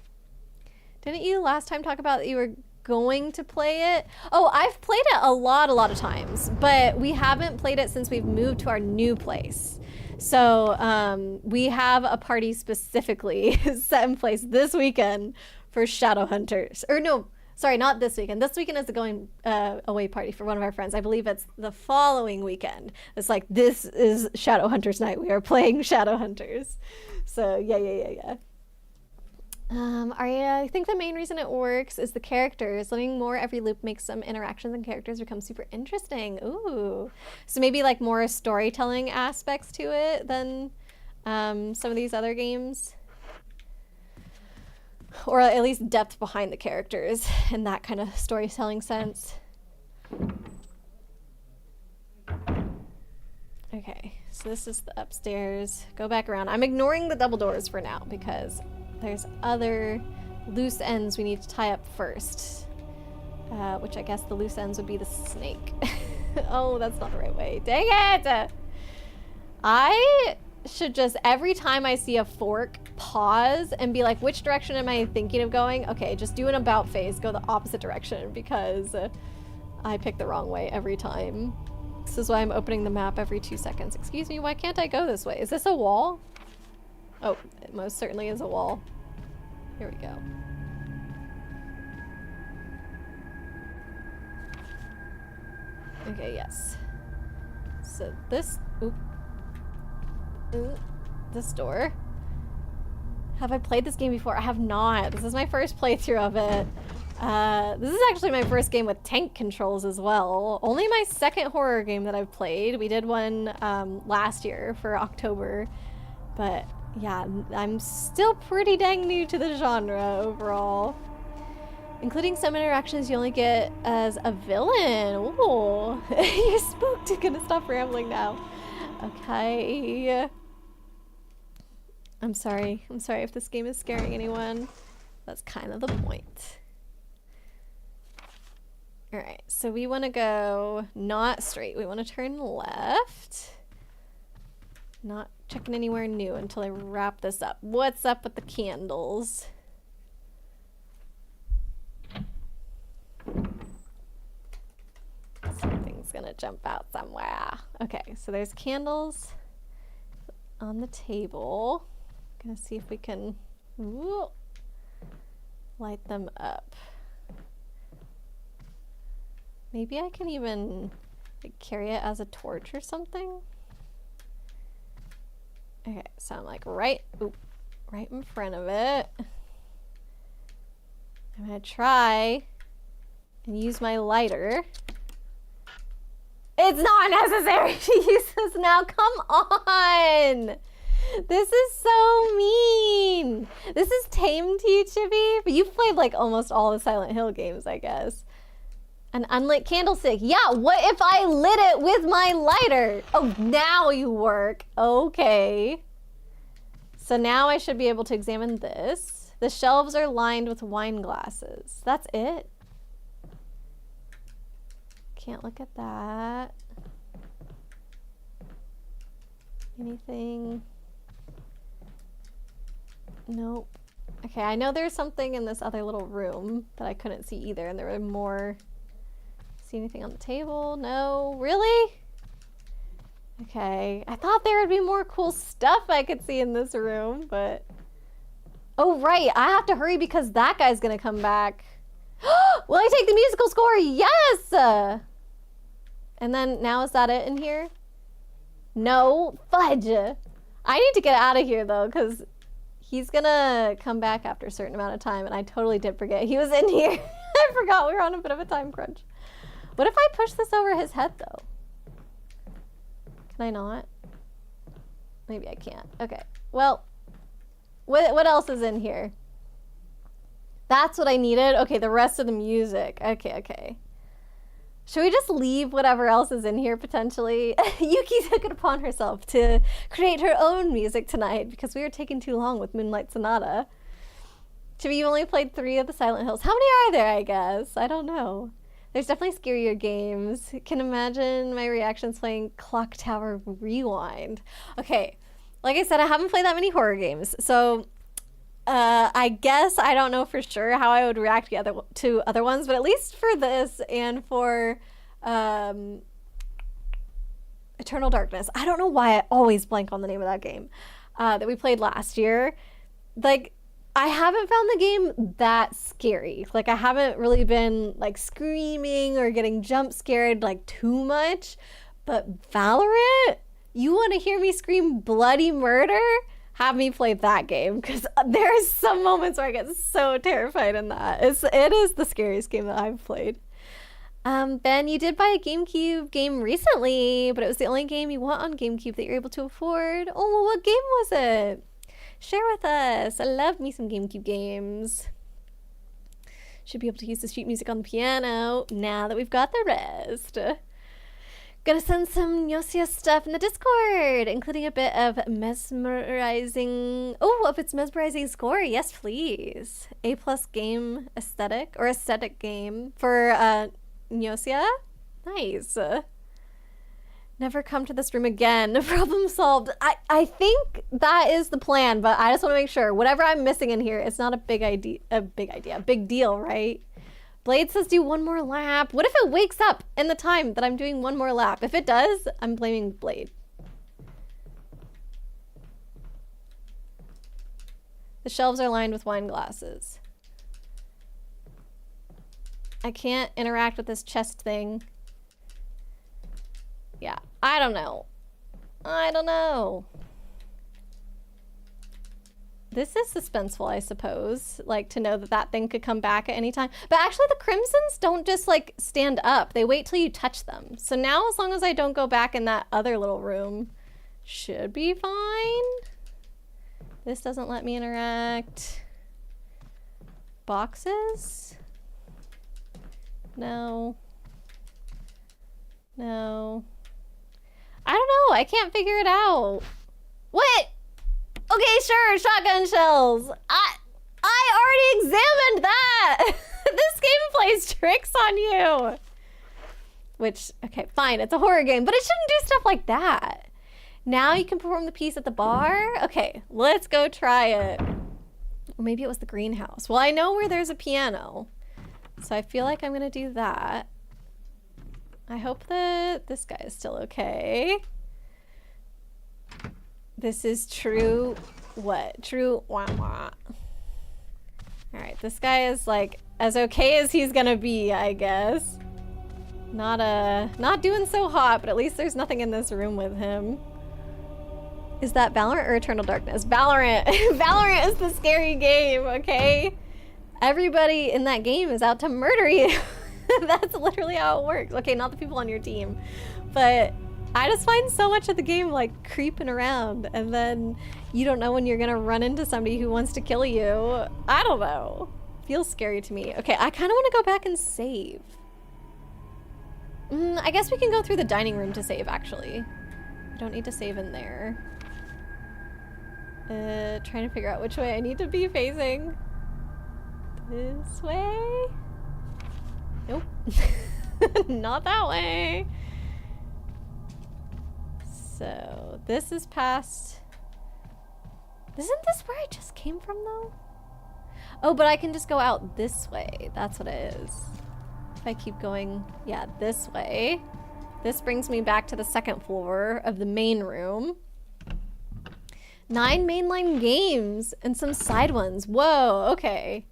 Didn't you last time talk about that you were going to play it? Oh, I've played it a lot of times, but we haven't played it since we've moved to our new place. So we have a party specifically set in place this weekend for Shadow Hunters. Or no, sorry, not this weekend. This weekend is the going away party for one of our friends. I believe it's the following weekend. It's like, this is Shadow Hunters night. We are playing Shadow Hunters. So yeah. Arya, I think the main reason it works is the characters. Learning more every loop makes some interactions and characters become super interesting. Ooh. So maybe like more storytelling aspects to it than some of these other games. Or at least depth behind the characters in that kind of storytelling sense. Okay, so this is the upstairs. Go back around. I'm ignoring the double doors for now because there's other loose ends we need to tie up first. Which I guess the loose ends would be the snake. Oh, that's not the right way. Dang it! I should just, every time I see a fork, pause and be like, which direction am I thinking of going? Okay, just do an about face, go the opposite direction because I pick the wrong way every time. This is why I'm opening the map every 2 seconds. Excuse me, why can't I go this way? Is this a wall? Oh, it most certainly is a wall. Here we go. Okay, yes. So this, this door. Have I played this game before? I have not. This is my first playthrough of it. This is actually my first game with tank controls as well. Only my second horror game that I've played. We did one last year for October, but yeah, I'm still pretty dang new to the genre overall. Including some interactions you only get as a villain. Ooh, you're spooked. You're gonna stop rambling now. Okay. I'm sorry if this game is scaring anyone. That's kind of the point. All right, so we want to go not straight. We want to turn left. Not checking anywhere new until I wrap this up. What's up with the candles? Something's gonna jump out somewhere. Okay, so there's candles on the table. Gonna see if we can light them up. Maybe I can even like, carry it as a torch or something. Okay, so I'm like right in front of it. I'm gonna try and use my lighter. It's not necessary to use this now. Come on. This is so mean. This is tame to you, Chibi, but you've played like almost all the Silent Hill games, I guess. An unlit candlestick. Yeah, what if I lit it with my lighter? Oh, now you work. Okay. So now I should be able to examine this. The shelves are lined with wine glasses. That's it? Can't look at that. Anything? Nope. Okay, I know there's something in this other little room that I couldn't see either, and there were more. See anything on the table? No? Really? Okay, I thought there would be more cool stuff I could see in this room, but... Oh, right, I have to hurry because that guy's gonna come back. Will I take the musical score? Yes! And then, now is that it in here? No, fudge! I need to get out of here, though, because he's gonna come back after a certain amount of time, and I totally did forget he was in here. I forgot we were on a bit of a time crunch. What if I push this over his head, though? Can I not? Maybe I can't. Okay. Well, what else is in here? That's what I needed? Okay, the rest of the music. Okay. Should we just leave whatever else is in here, potentially? Yuki took it upon herself to create her own music tonight because we were taking too long with Moonlight Sonata. Chibi, you only played 3 of the Silent Hills. How many are there, I guess? I don't know. There's definitely scarier games. Can imagine my reactions playing Clock Tower Rewind. Okay, like I said, I haven't played that many horror games, so I guess I don't know for sure how I would react to other ones, but at least for this and for Eternal Darkness, I don't know why I always blank on the name of that game that we played last year. Like, I haven't found the game that scary. Like, I haven't really been like screaming or getting jump scared like too much. But Valorant, you want to hear me scream bloody murder? Have me play that game, because there's some moments where I get so terrified in that. It is the scariest game that I've played. Ben, you did buy a GameCube game recently, but it was the only game you want on GameCube that you're able to afford. Oh, well, what game was it? Share with us. I love me some GameCube games. Should be able to use the sheet music on the piano now that we've got the rest. Gonna send some Nyosia stuff in the Discord, including a bit of mesmerizing... Oh, if it's mesmerizing score, yes, please. A+ game aesthetic, or aesthetic game for Nyosia. Nice. Never come to this room again. Problem solved. I think that is the plan, but I just want to make sure. Whatever I'm missing in here, it's not a big deal, right? Blade says do one more lap. What if it wakes up in the time that I'm doing one more lap? If it does, I'm blaming Blade. The shelves are lined with wine glasses. I can't interact with this chest thing. Yeah, I don't know. This is suspenseful, I suppose, like to know that that thing could come back at any time. But actually the Crimsons don't just like stand up. They wait till you touch them. So now as long as I don't go back in that other little room, should be fine. This doesn't let me interact. Boxes? No. I don't know. I can't figure it out. What? Okay, sure, shotgun shells. I already examined that. This game plays tricks on you. Which, okay, fine, it's a horror game, but it shouldn't do stuff like that. Now you can perform the piece at the bar. Okay, let's go try it. Or maybe it was the greenhouse. Well, I know where there's a piano, so I feel like I'm gonna do that. I hope that this guy is still okay. This is true, what? True, wah wah. Alright, this guy is like as okay as he's gonna be, I guess. Not doing so hot, but at least there's nothing in this room with him. Is that Valorant or Eternal Darkness? Valorant! Valorant is the scary game, okay? Everybody in that game is out to murder you. That's literally how it works. Okay, not the people on your team, but I just find so much of the game like creeping around, and then you don't know when you're gonna run into somebody who wants to kill you. I don't know. Feels scary to me. Okay, I kind of want to go back and save. I guess we can go through the dining room to save, actually. I don't need to save in there. Trying to figure out which way I need to be facing. This way? Nope. Not that way. So, this is past... Isn't this where I just came from, though? Oh, but I can just go out this way. That's what it is. If I keep going, yeah, this way. This brings me back to the second floor of the main room. 9 mainline games and some side ones. Whoa, okay.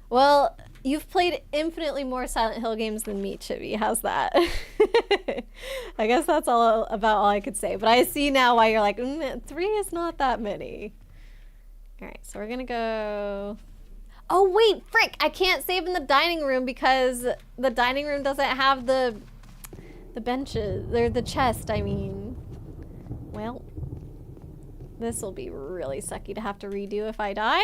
Well, you've played infinitely more Silent Hill games than me, Chibi. How's that? I guess that's all about all I could say. But I see now why you're like, 3 is not that many. All right, so we're gonna go... Oh wait, frick! I can't save in the dining room because the dining room doesn't have the benches, or the chest, I mean. Well, this will be really sucky to have to redo if I die.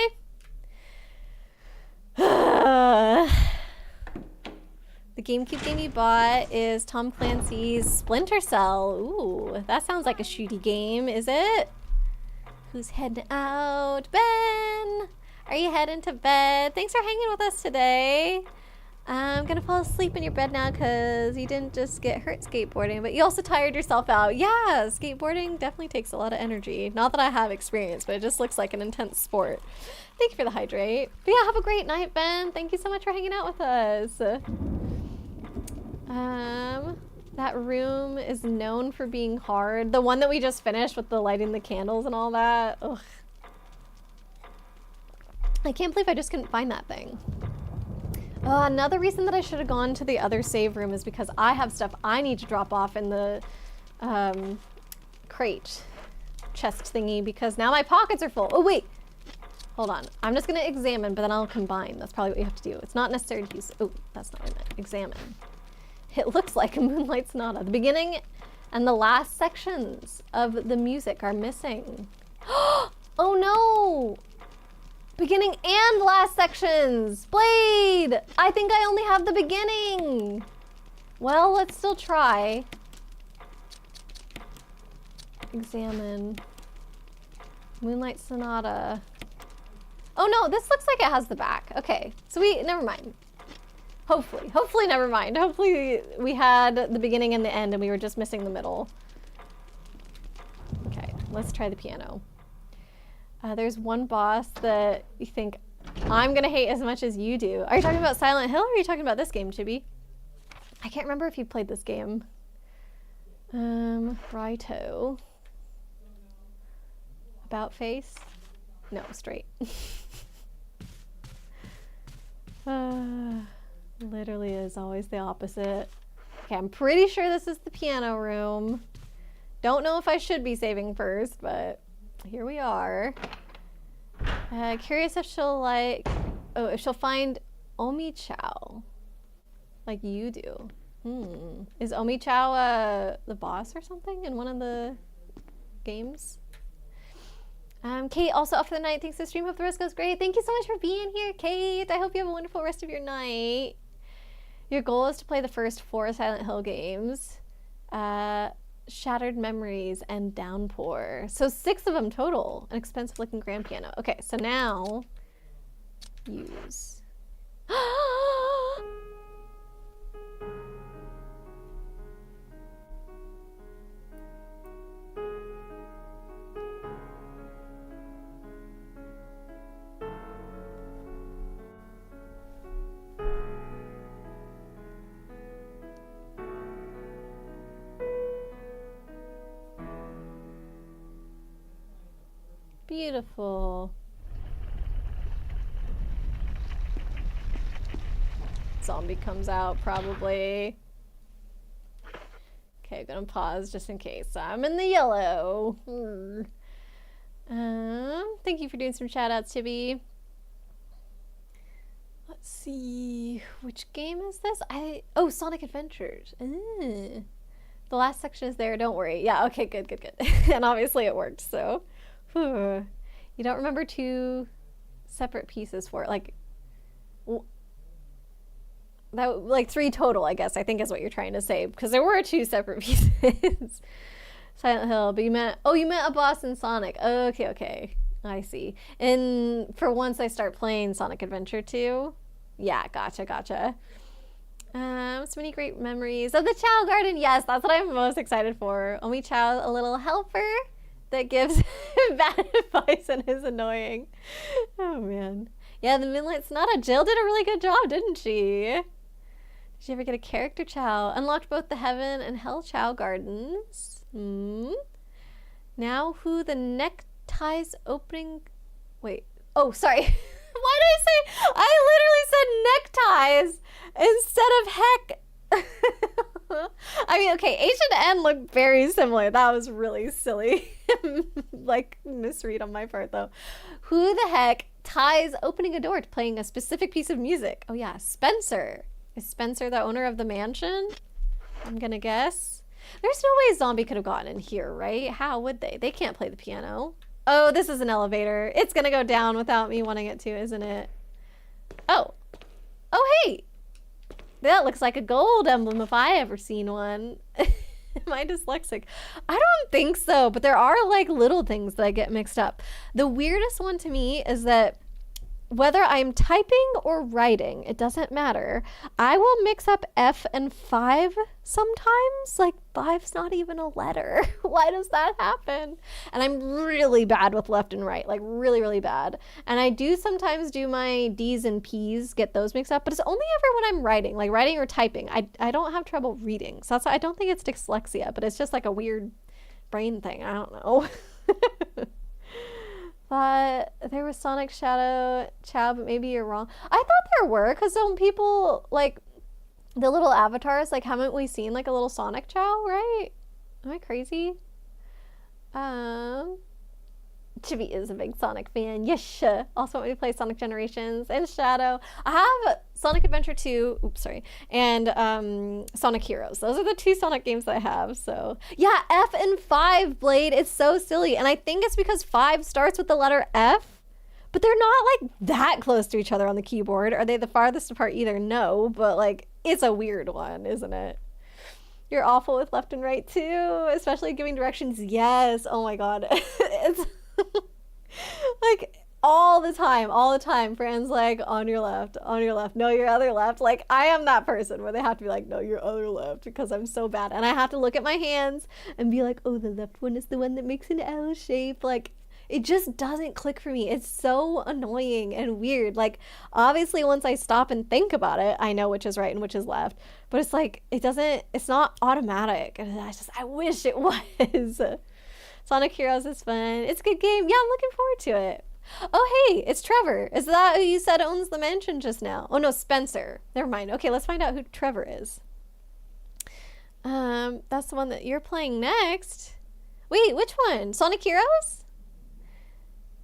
The GameCube game you bought is Tom Clancy's Splinter Cell. Ooh, that sounds like a shooty game, is it? Who's heading out? Ben! Are you heading to bed? Thanks for hanging with us today. I'm gonna fall asleep in your bed now because you didn't just get hurt skateboarding, but you also tired yourself out. Yeah, skateboarding definitely takes a lot of energy. Not that I have experience, but it just looks like an intense sport. Thank you for the hydrate. But yeah, have a great night, Ben. Thank you so much for hanging out with us. That room is known for being hard. The one that we just finished with the lighting the candles and all that. Ugh. I can't believe I just couldn't find that thing. Another reason that I should have gone to the other save room is because I have stuff I need to drop off in the crate chest thingy because now my pockets are full. Oh wait, hold on. I'm just gonna examine, but then I'll combine. That's probably what you have to do. It's not necessary to use. Oh, that's not what I meant. Examine. It looks like a Moonlight Sonata. The beginning and the last sections of the music are missing. Oh no! Beginning and last sections! Blade! I think I only have the beginning! Well, let's still try. Examine. Moonlight Sonata. Oh no, this looks like it has the back. Okay, so never mind. Hopefully never mind. Hopefully we had the beginning and the end and we were just missing the middle. Okay, let's try the piano. There's one boss that you think I'm gonna hate as much as you do. Are you talking about Silent Hill or are you talking about this game, Chibi? I can't remember if you played this game. Righto. About face? No, straight. Literally is always the opposite. Okay, I'm pretty sure this is the piano room. Don't know if I should be saving first, but here we are. Curious if she'll if she'll find Omi Chow like you do. Is Omi Chow the boss or something in one of the games? Kate, also up for the night. Thanks for the stream. Hope the rest goes great. Thank you so much for being here, Kate. I hope you have a wonderful rest of your night. Your goal is to play the first 4 Silent Hill games. Shattered Memories and Downpour. So 6 of them total. An expensive looking grand piano. Okay, so now use. Beautiful. Zombie comes out probably. Okay, gonna pause just in case. I'm in the yellow. Thank you for doing some shout outs, Tibby. Let's see, which game is this? Oh, Sonic Adventures. The last section is there, don't worry. Yeah, okay, good. And obviously it worked, so. You don't remember 2 separate pieces for it, like 3 total, I guess, I think is what you're trying to say, because there were 2 separate pieces. Silent Hill, but you meant a boss in Sonic. Okay, I see. And for once I start playing Sonic Adventure 2, Yeah, gotcha. So many great memories of the Chow Garden. Yes, that's what I'm most excited for. Omi Chow, a little helper that gives bad advice and is annoying. Oh man. Yeah, the Moonlight Sonata. Jill did a really good job, didn't she? Did you ever get a character Chow? Unlocked both the Heaven and Hell Chow Gardens. Now who the neckties opening... Wait. Oh, sorry. Why did I say... I literally said neckties instead of heck. I mean, okay, H and N look very similar. That was really silly. Like, misread on my part, though. Who the heck ties opening a door to playing a specific piece of music? Oh, yeah, Spencer. Is Spencer the owner of the mansion? I'm gonna guess. There's no way Zombie could have gotten in here, right? How would they? They can't play the piano. Oh, this is an elevator. It's gonna go down without me wanting it to, isn't it? Oh. Oh, hey. That looks like a gold emblem if I ever seen one. Am I dyslexic? I don't think so, but there are like little things that I get mixed up. The weirdest one to me is that whether I'm typing or writing, it doesn't matter. I will mix up F and 5 sometimes. Like, 5's not even a letter. Why does that happen? And I'm really bad with left and right, like really, really bad. And I do sometimes do my D's and P's, get those mixed up, but it's only ever when I'm writing, like writing or typing. I don't have trouble reading. So that's, I don't think it's dyslexia, but it's just like a weird brain thing. I don't know. Thought there was Sonic Shadow Chow, but maybe you're wrong. I thought there were, because some people, like, the little avatars, like, haven't we seen, like, a little Sonic Chow, right? Am I crazy? Chibi is a big Sonic fan. Yes. Also want me to play Sonic Generations and Shadow. I have Sonic Adventure 2, oops, sorry, and Sonic Heroes. Those are the 2 Sonic games that I have, so. Yeah, F and 5, Blade. It's so silly. And I think it's because 5 starts with the letter F, but they're not, like, that close to each other on the keyboard. Are they the farthest apart either? No, but, like, it's a weird one, isn't it? You're awful with left and right, too, especially giving directions. Yes. Oh, my God. It's... like all the time friends like on your left, no your other left. Like I am that person where they have to be like no your other left because I'm so bad, and I have to look at my hands and be like, oh, the left one is the one that makes an L shape. Like it just doesn't click for me. It's so annoying and weird. Like obviously once I stop and think about it, I know which is right and which is left, but it's like it's not automatic, and I wish it was. Sonic Heroes is fun. It's a good game. Yeah, I'm looking forward to it. Oh, hey, it's Trevor. Is that who you said owns the mansion just now? Oh, no, Spencer. Never mind. Okay, let's find out who Trevor is. That's the one that you're playing next. Wait, which one? Sonic Heroes?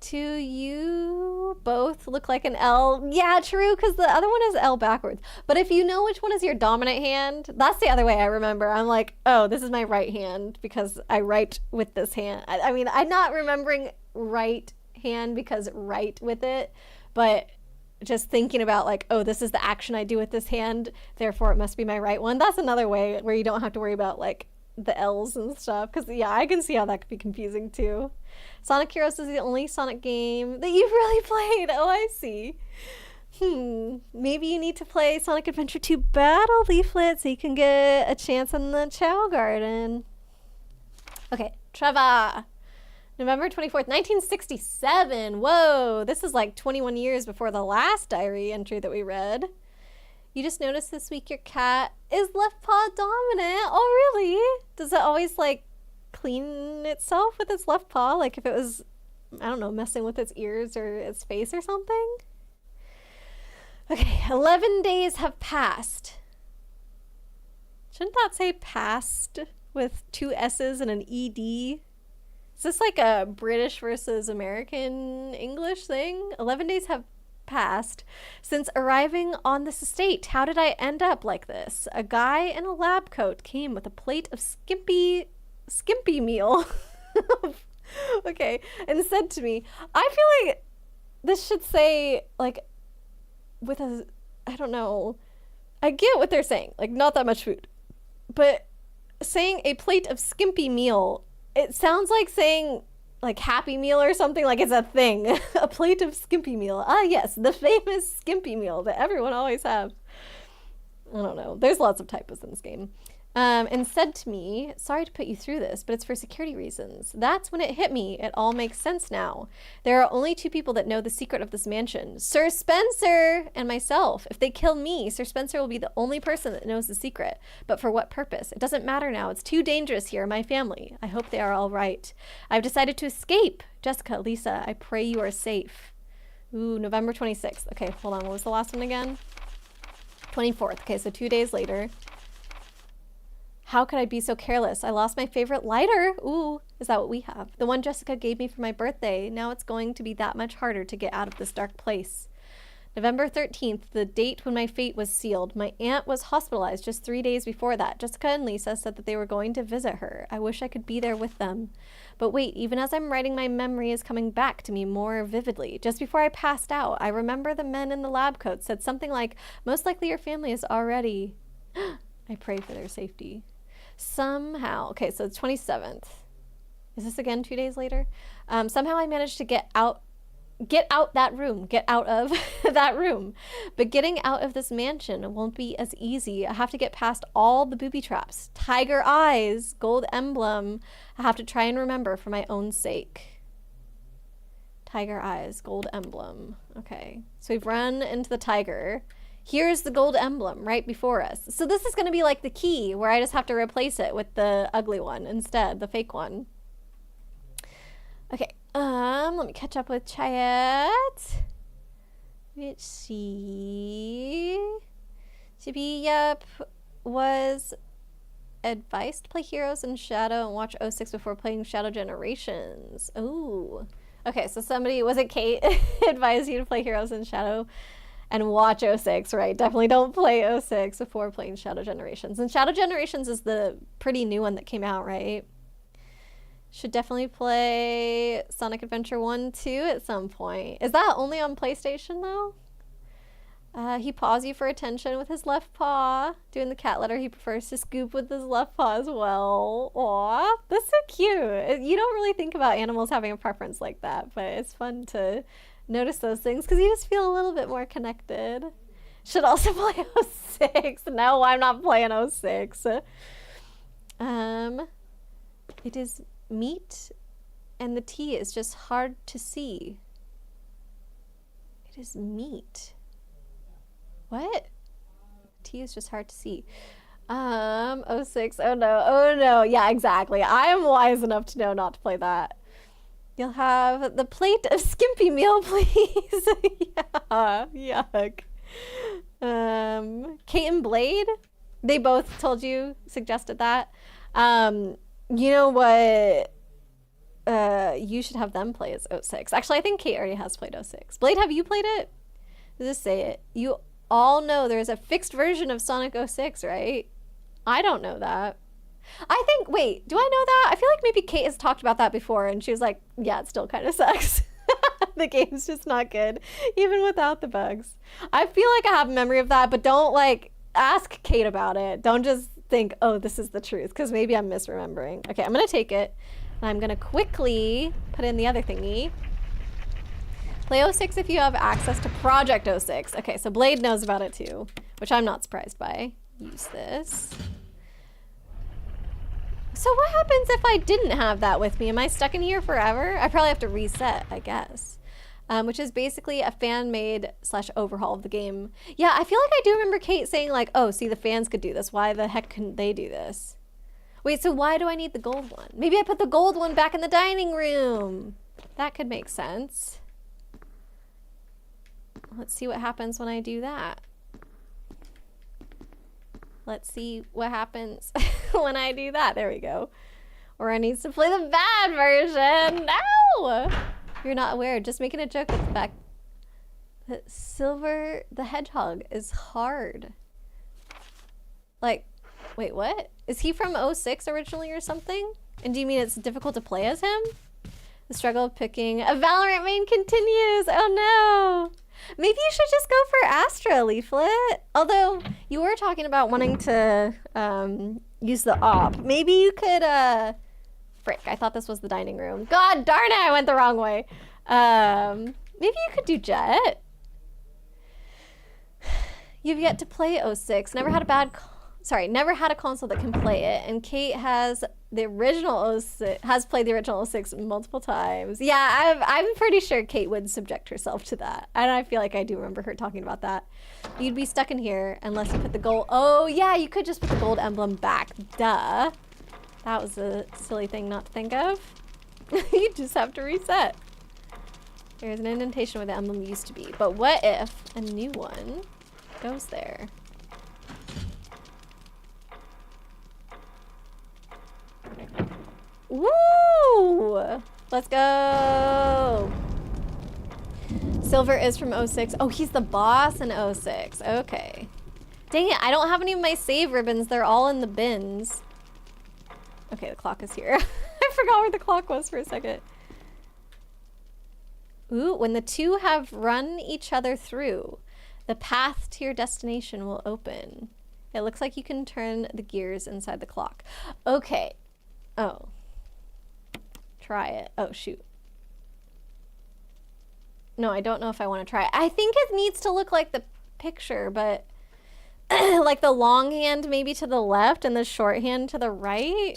To you both look like an L. Yeah, true, because the other one is L backwards. But if you know which one is your dominant hand, that's the other way I remember. I'm like, oh, this is my right hand because I write with this hand. I mean, I'm not remembering right hand because right with it, but just thinking about like, oh, this is the action I do with this hand, therefore it must be my right one. That's another way where you don't have to worry about like the L's and stuff, because yeah, I can see how that could be confusing too. Sonic Heroes is the only Sonic game that you've really played. Oh, I see. Maybe you need to play Sonic Adventure 2 Battle Leaflet so you can get a chance in the Chow Garden. Okay, Trevor. November 24th, 1967. Whoa, this is like 21 years before the last diary entry that we read. You just noticed this week your cat is left paw dominant. Oh, really? Does it always like clean itself with its left paw? Like if it was, I don't know, messing with its ears or its face or something? Okay, 11 days have passed. Shouldn't that say passed with 2 S's and an ED? Is this like a British versus American English thing? 11 days have passed since arriving on this estate. How did I end up like this? A guy in a lab coat came with a plate of skimpy meal. Okay, and said to me, I feel like this should say like with a, I don't know, I get what they're saying, like not that much food, but saying a plate of skimpy meal, it sounds like saying like Happy Meal or something, like it's a thing. A plate of Skimpy Meal. Ah, yes, the famous Skimpy Meal that everyone always has. I don't know. There's lots of typos in this game. And said to me, sorry to put you through this, but it's for security reasons. That's when it hit me. It all makes sense now. There are only 2 people that know the secret of this mansion. Sir Spencer and myself. If they kill me, Sir Spencer will be the only person that knows the secret. But for what purpose? It doesn't matter now. It's too dangerous here, my family. I hope they are all right. I've decided to escape. Jessica, Lisa, I pray you are safe. Ooh, November 26th. Okay, hold on. What was the last one again? 24th. Okay, so 2 days later. How could I be so careless? I lost my favorite lighter. Ooh, is that what we have? The one Jessica gave me for my birthday. Now it's going to be that much harder to get out of this dark place. November 13th, the date when my fate was sealed. My aunt was hospitalized just 3 days before that. Jessica and Lisa said that they were going to visit her. I wish I could be there with them. But wait, even as I'm writing, my memory is coming back to me more vividly. Just before I passed out, I remember the men in the lab coats said something like, most likely your family is already... I pray for their safety. Somehow, okay, so it's 27th. Is this again 2 days later? Somehow I managed to get out that room, get out of that room. But getting out of this mansion won't be as easy. I have to get past all the booby traps. Tiger eyes, gold emblem. I have to try and remember for my own sake. Tiger eyes, gold emblem. Okay, so we've run into the tiger. Here's the gold emblem right before us. So this is going to be like the key where I just have to replace it with the ugly one instead, the fake one. Okay, let me catch up with chat. Let's see. Chibi, yep, was advised to play Heroes in Shadow and watch 06 before playing Shadow Generations. Ooh. Okay, so somebody, was it Kate, advised you to play Heroes in Shadow and watch 06, right? Definitely don't play 06 before playing Shadow Generations. And Shadow Generations is the pretty new one that came out, right? Should definitely play Sonic Adventure 1, 2 at some point. Is that only on PlayStation, though? He paws you for attention with his left paw. Doing the cat letter, he prefers to scoop with his left paw as well. Aw, that's so cute. You don't really think about animals having a preference like that, but it's fun to notice those things because you just feel a little bit more connected. Should also play 06. No, I'm not playing 06. It is meat and the T is just hard to see. It is meat. What? T is just hard to see. 06. Oh no. Oh no. Yeah, exactly. I am wise enough to know not to play that. You'll have the plate of Skimpy Meal, please. Yeah, yuck. Kate and Blade, they both told you, suggested that. You know what? You should have them play as 06. Actually, I think Kate already has played 06. Blade, have you played it? Does this say it? You all know there's a fixed version of Sonic 06, right? I don't know that. I think, wait, do I know that? I feel like maybe Kate has talked about that before and she was like, yeah, it still kind of sucks. The game's just not good, even without the bugs. I feel like I have a memory of that, but don't like ask Kate about it. Don't just think, oh, this is the truth, because maybe I'm misremembering. Okay, I'm gonna take it and I'm gonna quickly put in the other thingy. Play 06 if you have access to Project 06. Okay, so Blade knows about it too, which I'm not surprised by. Use this. So what happens if I didn't have that with me? Am I stuck in here forever? I probably have to reset, I guess. Which is basically a fan-made / overhaul of the game. Yeah, I feel like I do remember Kate saying like, oh, see, the fans could do this. Why the heck couldn't they do this? Wait, so why do I need the gold one? Maybe I put the gold one back in the dining room. That could make sense. Let's see what happens when I do that. Let's see what happens when I do that. There we go. Or I need to play the bad version. No! You're not aware. Just making a joke with the fact that Silver the Hedgehog is hard. Like, wait, what? Is he from 06 originally or something? And do you mean it's difficult to play as him? The struggle of picking a Valorant main continues. Oh no! Maybe you should just go for Astra, Leaflet. Although you were talking about wanting to use the op. Maybe you could Frick, I thought this was the dining room. God darn it, I went the wrong way. Maybe you could do Jet. You've yet to play 06. Never had a console that can play it. And Kate has the original 06, has played the original 06 multiple times. Yeah, I'm pretty sure Kate would subject herself to that. And I feel like I do remember her talking about that. You'd be stuck in here unless you put the gold. Oh yeah, you could just put the gold emblem back. Duh. That was a silly thing not to think of. You just have to reset. There's an indentation where the emblem used to be. But what if a new one goes there? Woo! Let's go! Silver is from 06. Oh, he's the boss in 06. Okay. Dang it, I don't have any of my save ribbons. They're all in the bins. Okay, the clock is here. I forgot where the clock was for a second. Ooh, when the two have run each other through, the path to your destination will open. It looks like you can turn the gears inside the clock. Okay. Oh. Try it. Oh, shoot. No, I don't know if I want to try it. I think it needs to look like the picture, but like the long hand maybe to the left and the short hand to the right.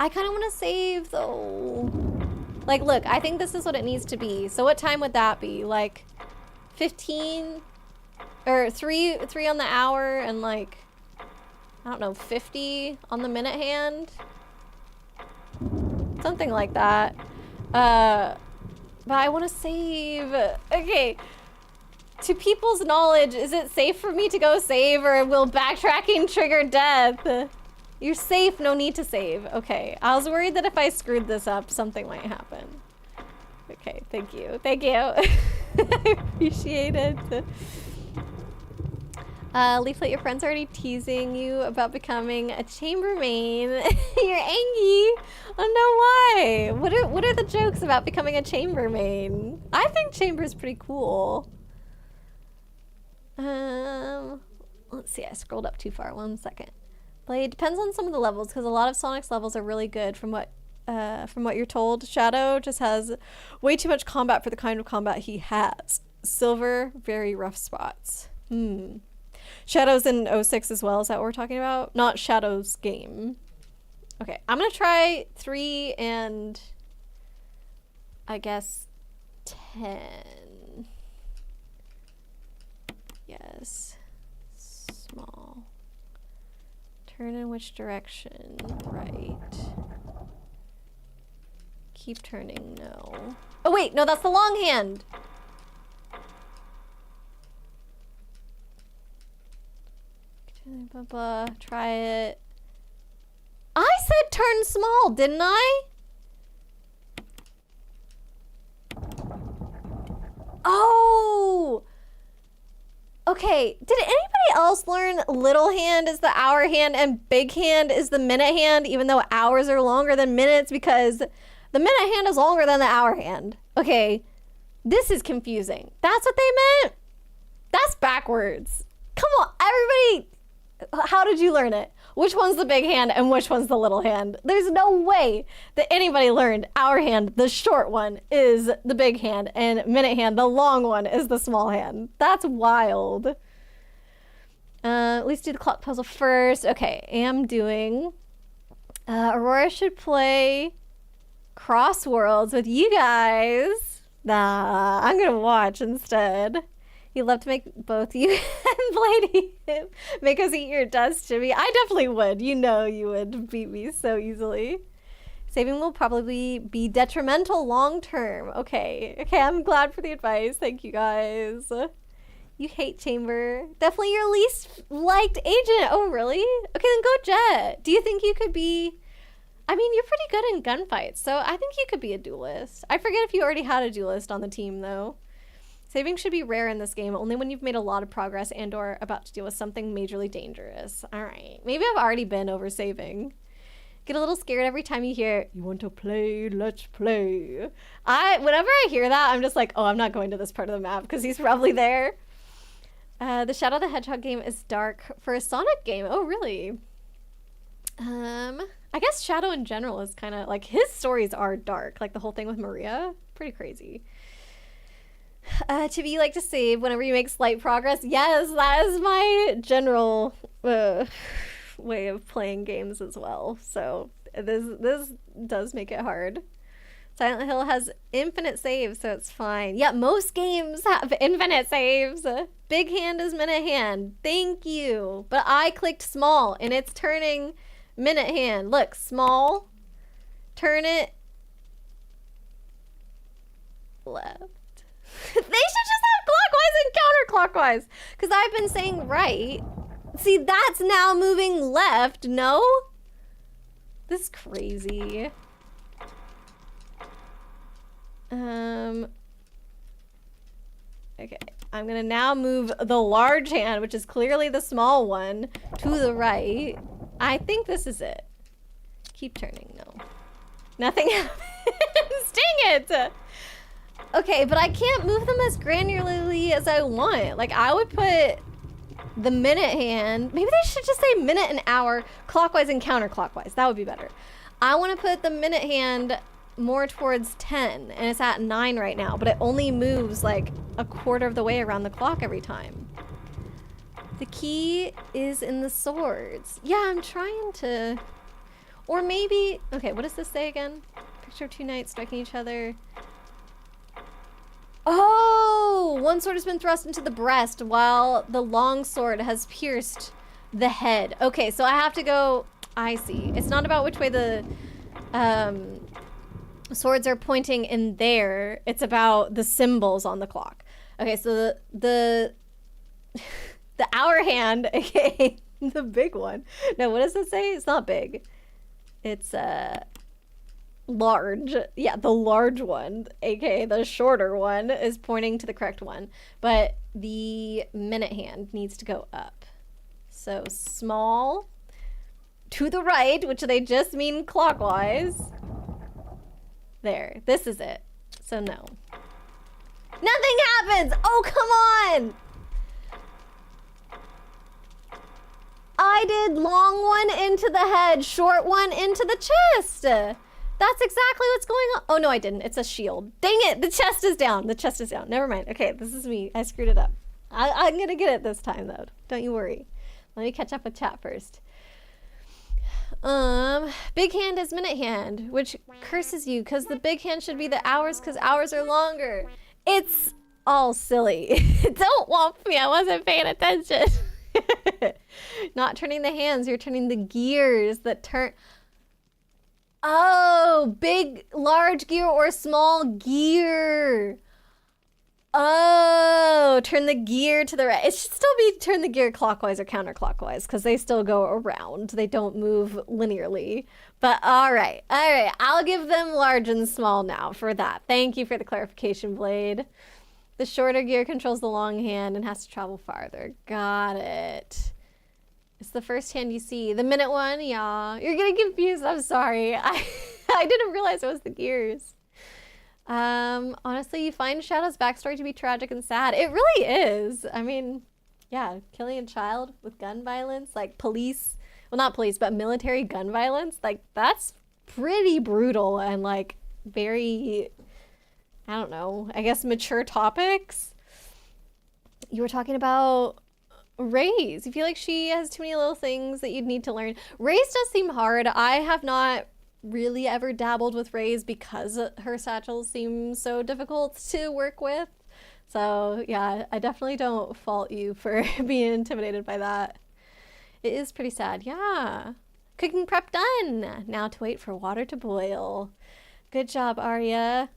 I kind of want to save though. Like, look, I think this is what it needs to be. So what time would that be? Like 15 or 3 on the hour and like, I don't know, 50 on the minute hand. Something like that. But I want to save. Okay. To people's knowledge, is it safe for me to go save or will backtracking trigger death? You're safe, no need to save. Okay, I was worried that if I screwed this up, something might happen. Okay, thank you. Thank you. I appreciate it. Leaflet, your friend's already teasing you about becoming a chambermaid. You're angry. Oh no, why? What are the jokes about becoming a chambermaid? I think chamber's pretty cool. Let's see, I scrolled up too far. 1 second. Blade depends on some of the levels because a lot of Sonic's levels are really good from what you're told. Shadow just has way too much combat for the kind of combat he has. Silver, very rough spots. Shadow's in 06 as well. Is that what we're talking about? Not Shadow's game. Okay, I'm gonna try 3 and I guess 10. Yes. Small. Turn in which direction? Right. Keep turning, no. Oh wait, no, that's the long hand! Try it. I said turn small, didn't I? Oh! Okay, did anybody else learn little hand is the hour hand and big hand is the minute hand, even though hours are longer than minutes because the minute hand is longer than the hour hand? Okay, this is confusing. That's what they meant? That's backwards. Come on, everybody, how did you learn it? Which one's the big hand and which one's the little hand? There's no way that anybody learned hour hand, the short one, is the big hand, and minute hand, the long one, is the small hand. That's wild. At least do the clock puzzle first. Okay, am doing. Aurora should play Cross Worlds with you guys. Nah, I'm gonna watch instead. You'd love to make both you and Blade make us eat your dust, Jimmy. I definitely would. You know you would beat me so easily. Saving will probably be detrimental long term. Okay. Okay, I'm glad for the advice. Thank you guys. You hate Chamber. Definitely your least liked agent. Oh, really? Okay, then go Jet. Do you think you could be... I mean, you're pretty good in gunfights, so I think you could be a duelist. I forget if you already had a duelist on the team, though. Saving should be rare in this game, only when you've made a lot of progress and or about to deal with something majorly dangerous. All right. Maybe I've already been over saving. Get a little scared every time you hear, you want to play, let's play. Whenever I hear that, I'm just like, oh, I'm not going to this part of the map because he's probably there. The Shadow the Hedgehog game is dark for a Sonic game. Oh, really? I guess Shadow in general is kind of like, his stories are dark. Like the whole thing with Maria, pretty crazy. Chibi, you like to save whenever you make slight progress? Yes, that is my general way of playing games as well. So this does make it hard. Silent Hill has infinite saves, so it's fine. Yeah, most games have infinite saves. Big hand is minute hand. Thank you. But I clicked small, and it's turning minute hand. Look, small. Turn it left. They should just have clockwise and counterclockwise. Because I've been saying right. See, that's now moving left. No? This is crazy. Okay, I'm gonna now move the large hand, which is clearly the small one, to the right. I think this is it. Keep turning, no. Nothing happens, dang it! Okay, but I can't move them as granularly as I want. Like, I would put the minute hand, maybe they should just say minute and hour, clockwise and counterclockwise. That would be better. I want to put the minute hand more towards 10, and it's at 9 right now, but it only moves like a quarter of the way around the clock every time. The key is in the swords. Yeah, I'm trying to, or maybe, okay, what does this say again? Picture of two knights striking each other. Oh, one sword has been thrust into the breast while the long sword has pierced the head. Okay, so I have to go, I see. It's not about which way the swords are pointing in there. It's about the symbols on the clock. Okay, so the hour hand, aka the big one. No, what does it say? It's not big. It's large. Yeah, the large one, aka the shorter one, is pointing to the correct one. But the minute hand needs to go up. So small to the right, which they just mean clockwise. There, this is it. So no. Nothing happens! Oh, come on! I did long one into the head, short one into the chest. That's exactly what's going on. Oh, no, I didn't. It's a shield. Dang it, the chest is down. The chest is down. Never mind. Okay, this is me. I screwed it up. I'm gonna get it this time, though. Don't you worry. Let me catch up with chat first. Big hand is minute hand, which curses you because the big hand should be the hours because hours are longer. It's all silly. Don't whomp me. I wasn't paying attention. Not turning the hands. You're turning the gears that turn. Oh, big, large gear or small gear. Oh, turn the gear to the right. It should still be turn the gear clockwise or counterclockwise because they still go around. They don't move linearly. But all right. I'll give them large and small now for that. Thank you for the clarification, Blade. The shorter gear controls the long hand and has to travel farther. Got it. It's the first hand you see. The minute one, yeah. You're getting confused. I'm sorry. I didn't realize it was the gears. Honestly, you find Shadow's backstory to be tragic and sad. It really is. I mean, yeah, killing a child with gun violence, like police, well, not police, but military gun violence, like that's pretty brutal and like very, I don't know, I guess mature topics. You were talking about Raze. You feel like she has too many little things that you'd need to learn. Raze does seem hard. I have not really ever dabbled with Raze because her satchels seem so difficult to work with. So yeah, I definitely don't fault you for being intimidated by that. It is pretty sad. Yeah. Cooking prep done. Now to wait for water to boil. Good job, Arya.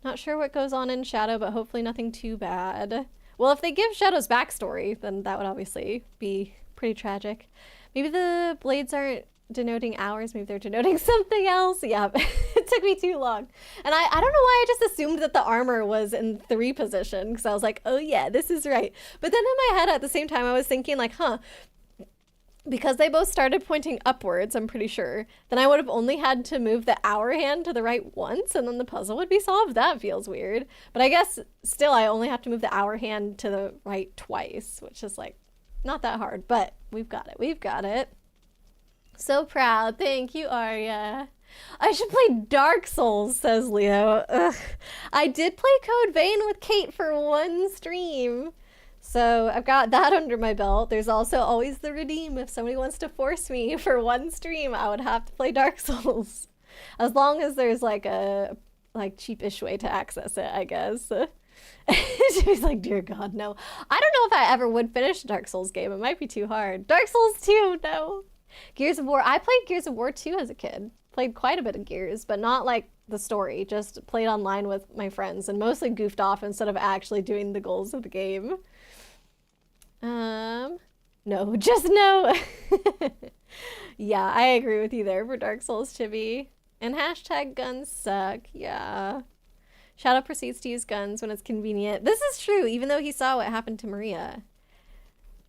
Not sure what goes on in Shadow, but hopefully nothing too bad. Well, if they give Shadow's backstory, then that would obviously be pretty tragic. Maybe the blades aren't denoting hours, maybe they're denoting something else. Yeah, it took me too long. And I don't know why I just assumed that the armor was in 3 position, because I was like, oh yeah, this is right. But then in my head at the same time, I was thinking like, because they both started pointing upwards, I'm pretty sure, then I would have only had to move the hour hand to the right once, and then the puzzle would be solved. That feels weird. But I guess still I only have to move the hour hand to the right twice, which is like, not that hard, but we've got it. We've got it. So proud. Thank you, Arya. I should play Dark Souls, says Leo. Ugh. I did play Code Vein with Kate for one stream. So I've got that under my belt. There's also always the redeem. If somebody wants to force me for one stream, I would have to play Dark Souls. As long as there's like a cheapish way to access it, I guess. She's like, dear God, no. I don't know if I ever would finish a Dark Souls game. It might be too hard. Dark Souls 2, no. Gears of War. I played Gears of War 2 as a kid. Played quite a bit of Gears, but not like the story. Just played online with my friends and mostly goofed off instead of actually doing the goals of the game. No, just no. Yeah, I agree with you there for Dark Souls, Chibi. And hashtag guns suck. Yeah. Shadow proceeds to use guns when it's convenient. This is true, even though he saw what happened to Maria.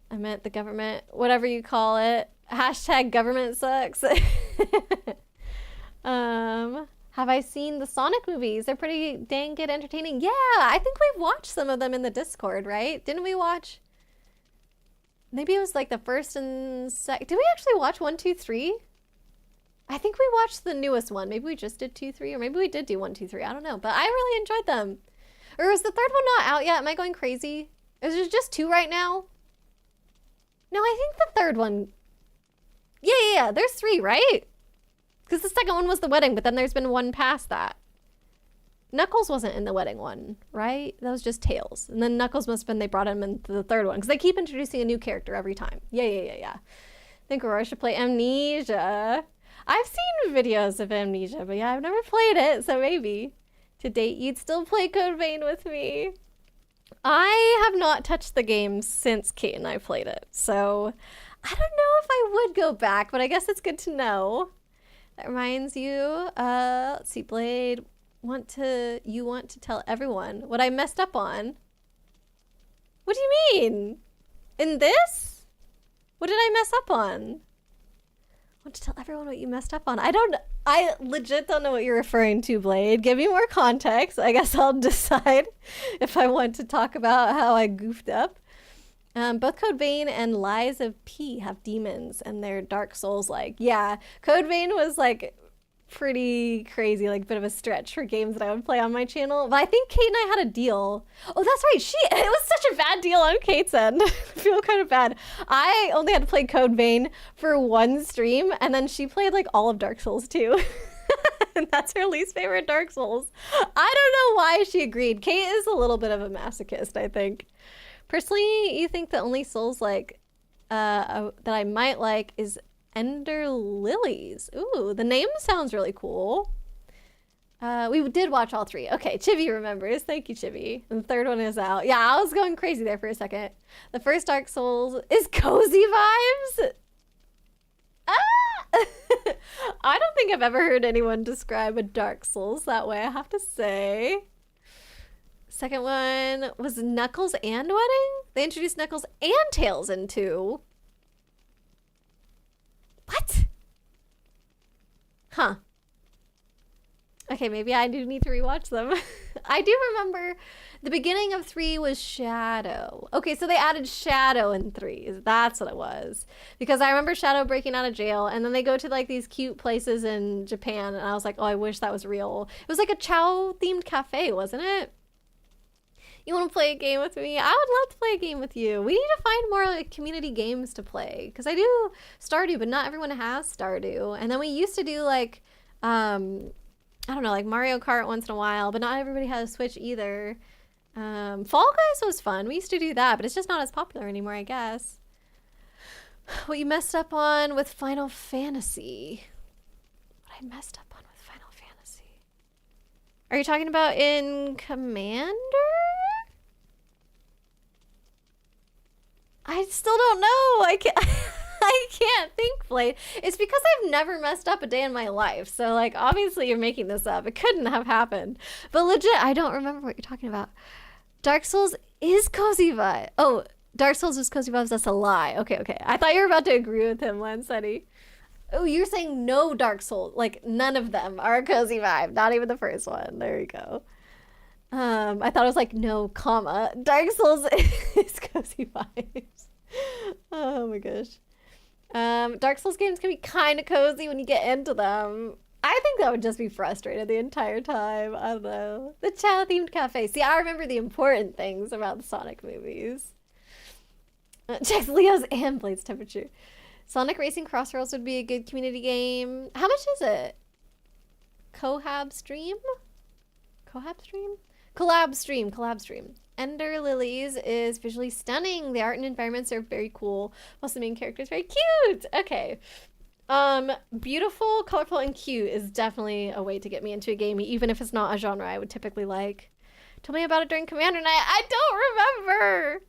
I meant the government, whatever you call it. Hashtag government sucks. Have I seen the Sonic movies? They're pretty dang good entertaining. Yeah, I think we've watched some of them in the Discord, right? Didn't we watch? Maybe it was like the first and second. Did we actually watch 1, 2, 3? I think we watched the newest one. Maybe we just did 2, 3, or maybe we did do 1, 2, 3. I don't know, but I really enjoyed them. Or is the third one not out yet? Am I going crazy? Is there just 2 right now? No, I think the third one. Yeah. There's 3, right? Because the second one was the wedding, but then there's been one past that. Knuckles wasn't in the wedding one, right? That was just Tails. And then Knuckles must have been, they brought him into the third one. Because they keep introducing a new character every time. Yeah. I think Aurora should play Amnesia. I've seen videos of Amnesia, but yeah, I've never played it, so maybe. To date, you'd still play Code Vein with me. I have not touched the game since Kate and I played it, so I don't know if I would go back, but I guess it's good to know. That reminds you, let's see, Blade, you want to tell everyone what I messed up on. What do you mean? In this? What did I mess up on? Want to tell everyone what you messed up on. I legit don't know what you're referring to, Blade. Give me more context. I guess I'll decide if I want to talk about how I goofed up. Both Code Vein and Lies of P have demons and they're Dark Souls-like. Yeah, Code Vein was like pretty crazy, like a bit of a stretch for games that I would play on my channel. But I think Kate and I had a deal. Oh, that's right. It was such a bad deal on Kate's end. I feel kind of bad. I only had to play Code Vein for one stream, and then she played like all of Dark Souls 2. And that's her least favorite Dark Souls. I don't know why she agreed. Kate is a little bit of a masochist, I think. Personally, you think the only Souls like that I might like is Ender Lilies. Ooh, the name sounds really cool. We did watch all 3. Okay, Chibi remembers. Thank you, Chibi. And the third one is out. Yeah, I was going crazy there for a second. The first Dark Souls is cozy vibes. Ah! I don't think I've ever heard anyone describe a Dark Souls that way, I have to say. Second one was Knuckles and Wedding? They introduced Knuckles and Tails in 2. What? Huh. Okay, maybe I do need to rewatch them. I do remember the beginning of 3 was Shadow. Okay, so they added Shadow in 3. That's what it was. Because I remember Shadow breaking out of jail, and then they go to like these cute places in Japan, and I was like, oh, I wish that was real. It was like a Chow-themed cafe, wasn't it? You want to play a game with me? I would love to play a game with you. We need to find more like community games to play. Because I do Stardew, but not everyone has Stardew. And then we used to do like, I don't know, like Mario Kart once in a while, but not everybody has a Switch either. Fall Guys was fun. We used to do that, but it's just not as popular anymore, I guess. What you messed up on with Final Fantasy. What I messed up on with Final Fantasy. Are you talking about in Commander? I still don't know. I can't think, Blade. It's because I've never messed up a day in my life. So, like, obviously you're making this up. It couldn't have happened. But legit, I don't remember what you're talking about. Dark Souls is cozy vibe. Oh, Dark Souls is cozy vibes. That's a lie. Okay. I thought you were about to agree with him, Lanceti. Oh, you're saying no Dark Souls. Like, none of them are a cozy vibe. Not even the first one. There you go. I thought it was like, no, comma. Dark Souls is cozy vibes. Oh my gosh. Dark Souls games can be kind of cozy when you get into them. I think that would just be frustrated the entire time. I don't know. The child-themed cafe. See, I remember the important things about the Sonic movies. Checks Leo's and Blade's temperature. Sonic Racing Crossroads would be a good community game. How much is it? Collab stream? Ender Lilies is visually stunning. The art and environments are very cool. Plus the main character is very cute. Okay. Beautiful, colorful, and cute is definitely a way to get me into a game, even if it's not a genre I would typically like. Tell me about it during Commander Night. I don't remember.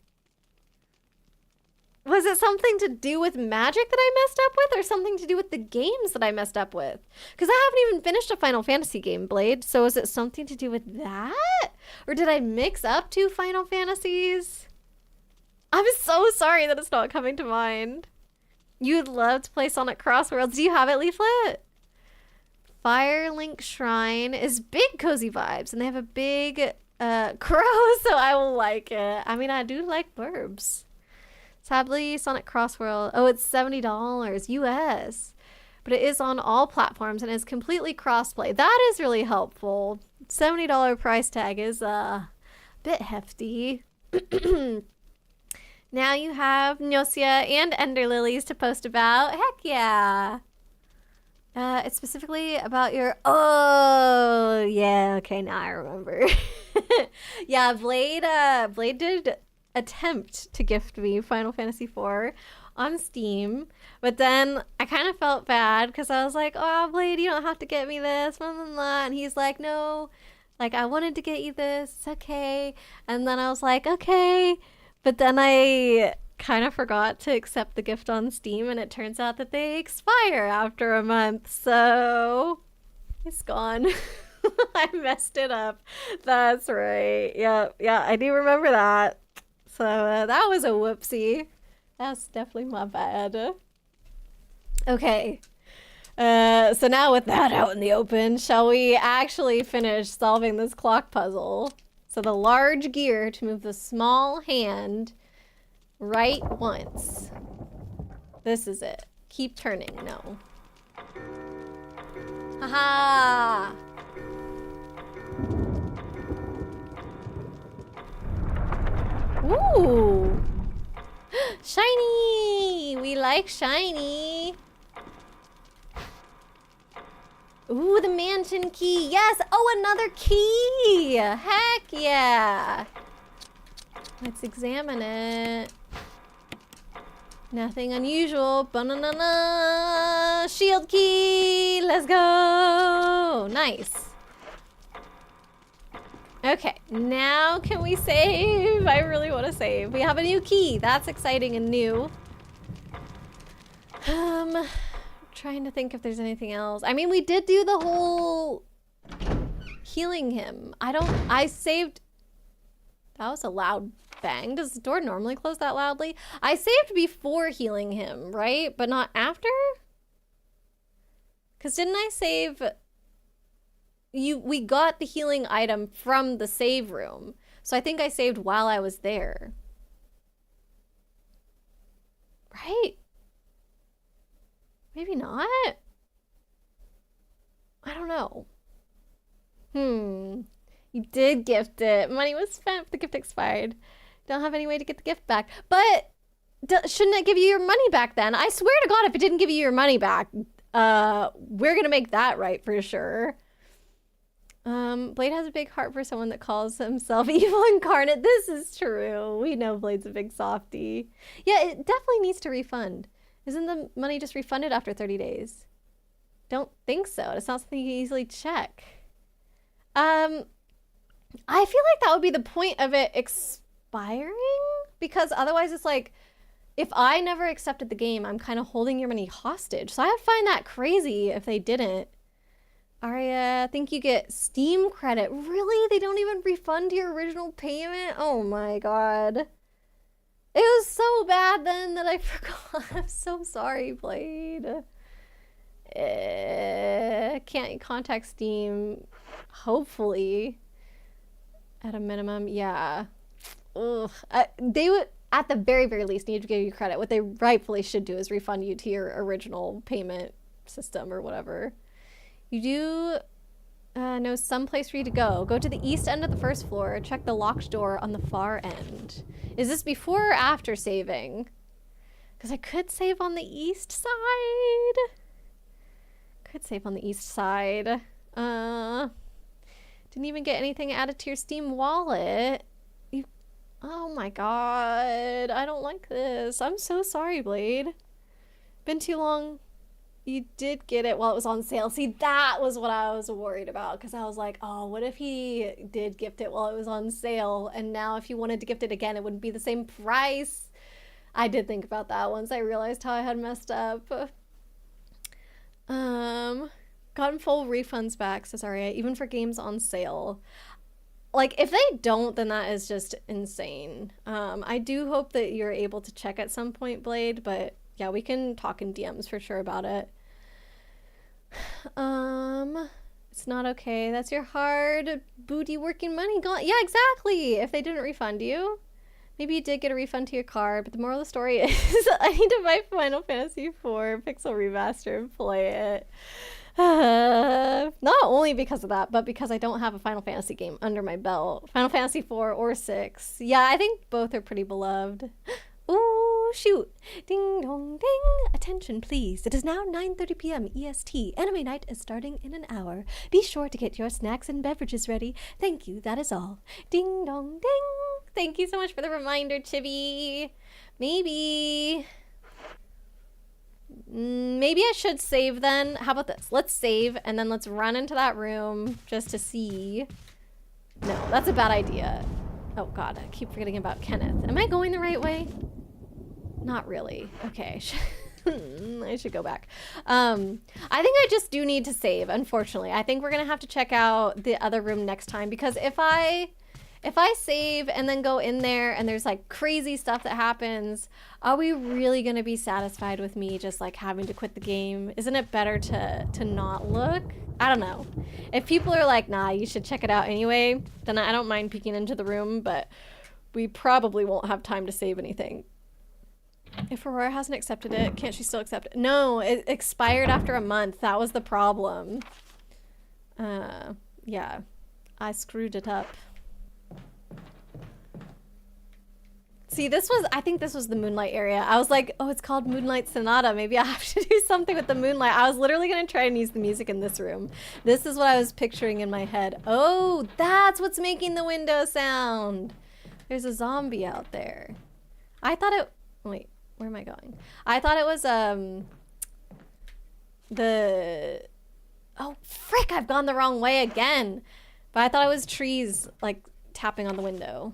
Was it something to do with magic that I messed up with, or something to do with the games that I messed up with? Because I haven't even finished a Final Fantasy game, Blade. So is it something to do with that? Or did I mix up 2 Final Fantasies? I'm so sorry that it's not coming to mind. You'd love to play Sonic Crossworlds. Do you have it, Leaflet? Firelink Shrine is big cozy vibes, and they have a big crow, so I will like it. I mean, I do like burbs. Sadly, Sonic Crossworld, oh, it's $70 US, but it is on all platforms and is completely crossplay. That is really helpful. $70 price tag is a bit hefty. Now you have Gnosia and Ender Lilies to post about. Heck yeah. It's specifically about your... Oh, yeah. Okay, now I remember. Yeah, Blade did attempt to gift me Final Fantasy IV on Steam. But then I kind of felt bad because I was like, oh, Blade, you don't have to get me this. Blah, blah, blah. And he's like, no. Like, I wanted to get you this. It's okay. And then I was like, okay. But then I kind of forgot to accept the gift on Steam, and it turns out that they expire after a month, so it's gone. I messed it up. That's right. Yeah, I do remember that. So that was a whoopsie. That's definitely my bad. Okay. So now with that out in the open, shall we actually finish solving this clock puzzle? So the large gear to move the small hand right once. This is it. Keep turning. No. Haha! Ooh! Shiny! We like shiny! Ooh, the mansion key. Yes. Oh, another key. Heck yeah. Let's examine it. Nothing unusual. Banana. Shield key. Let's go. Nice. Okay. Now can we save? I really want to save. We have a new key. That's exciting and new. Trying to think if there's anything else. I mean, we did do the whole healing him. I saved. That was a loud bang. Does the door normally close that loudly? I saved before healing him, right? But not after? Because didn't I save? We got the healing item from the save room. So I think I saved while I was there. Right? Maybe not? I don't know. You did gift it. Money was spent, but the gift expired. Don't have any way to get the gift back. But shouldn't it give you your money back then? I swear to God, if it didn't give you your money back, we're gonna make that right for sure. Blade has a big heart for someone that calls himself evil incarnate. This is true. We know Blade's a big softie. Yeah, it definitely needs to refund. Isn't the money just refunded after 30 days? Don't think so. It's not something you can easily check. I feel like that would be the point of it expiring, because otherwise it's like, if I never accepted the game, I'm kind of holding your money hostage. So I'd find that crazy if they didn't. Aria, I think you get Steam credit. Really? They don't even refund your original payment? Oh my God. It was so bad then that I forgot. I'm so sorry, Blade. Can't you contact Steam? Hopefully. At a minimum, yeah. Ugh. at the very, very least, need to give you credit. What they rightfully should do is refund you to your original payment system or whatever. You do know some place for you to go. Go to the east end of the first floor. Check the locked door on the far end. Is this before or after saving? Because I could save on the east side. Could save on the east side. Didn't even get anything added to your Steam wallet. Oh my god, I don't like this. I'm so sorry, Blade. Been too long. You did get it while it was on sale. See, that was what I was worried about, because I was like, oh, what if he did gift it while it was on sale, and now if you wanted to gift it again, it wouldn't be the same price. I did think about that once I realized how I had messed up. Gotten full refunds back, says Aria, even for games on sale. Like, if they don't, then that is just insane. I do hope that you're able to check at some point, Blade, but yeah, we can talk in DMs for sure about it. It's not okay. That's your hard booty working money gone. Yeah, exactly. If they didn't refund you. Maybe you did get a refund to your card, but the moral of the story is I need to buy Final Fantasy IV Pixel Remaster and play it. Not only because of that, but because I don't have a Final Fantasy game under my belt. Final Fantasy IV or 6. Yeah, I think both are pretty beloved. Ooh, shoot. Ding dong ding. Attention, please. It is now 9:30 p.m. EST. Anime night is starting in an hour. Be sure to get your snacks and beverages ready. Thank you, that is all. Ding dong ding. Thank you so much for the reminder, Chibi. Maybe I should save then. How about this? Let's save and then let's run into that room just to see. No, that's a bad idea. Oh god, I keep forgetting about Kenneth. Am I going the right way? Not really. Okay. I should go back. I think I just do need to save, unfortunately. I think we're gonna have to check out the other room next time, because if I save and then go in there and there's like crazy stuff that happens, are we really going to be satisfied with me just like having to quit the game? Isn't it better to not look? I don't know. If people are like, nah, you should check it out anyway, then I don't mind peeking into the room, but we probably won't have time to save anything. If Aurora hasn't accepted it, can't she still accept it? No, it expired after a month. That was the problem. Yeah, I screwed it up. See, I think this was the Moonlight area. I was like, oh, it's called Moonlight Sonata. Maybe I have to do something with the moonlight. I was literally going to try and use the music in this room. This is what I was picturing in my head. Oh, that's what's making the window sound. There's a zombie out there. I thought it... Wait, where am I going? I thought it was, Oh, frick, I've gone the wrong way again. But I thought it was trees, like, tapping on the window.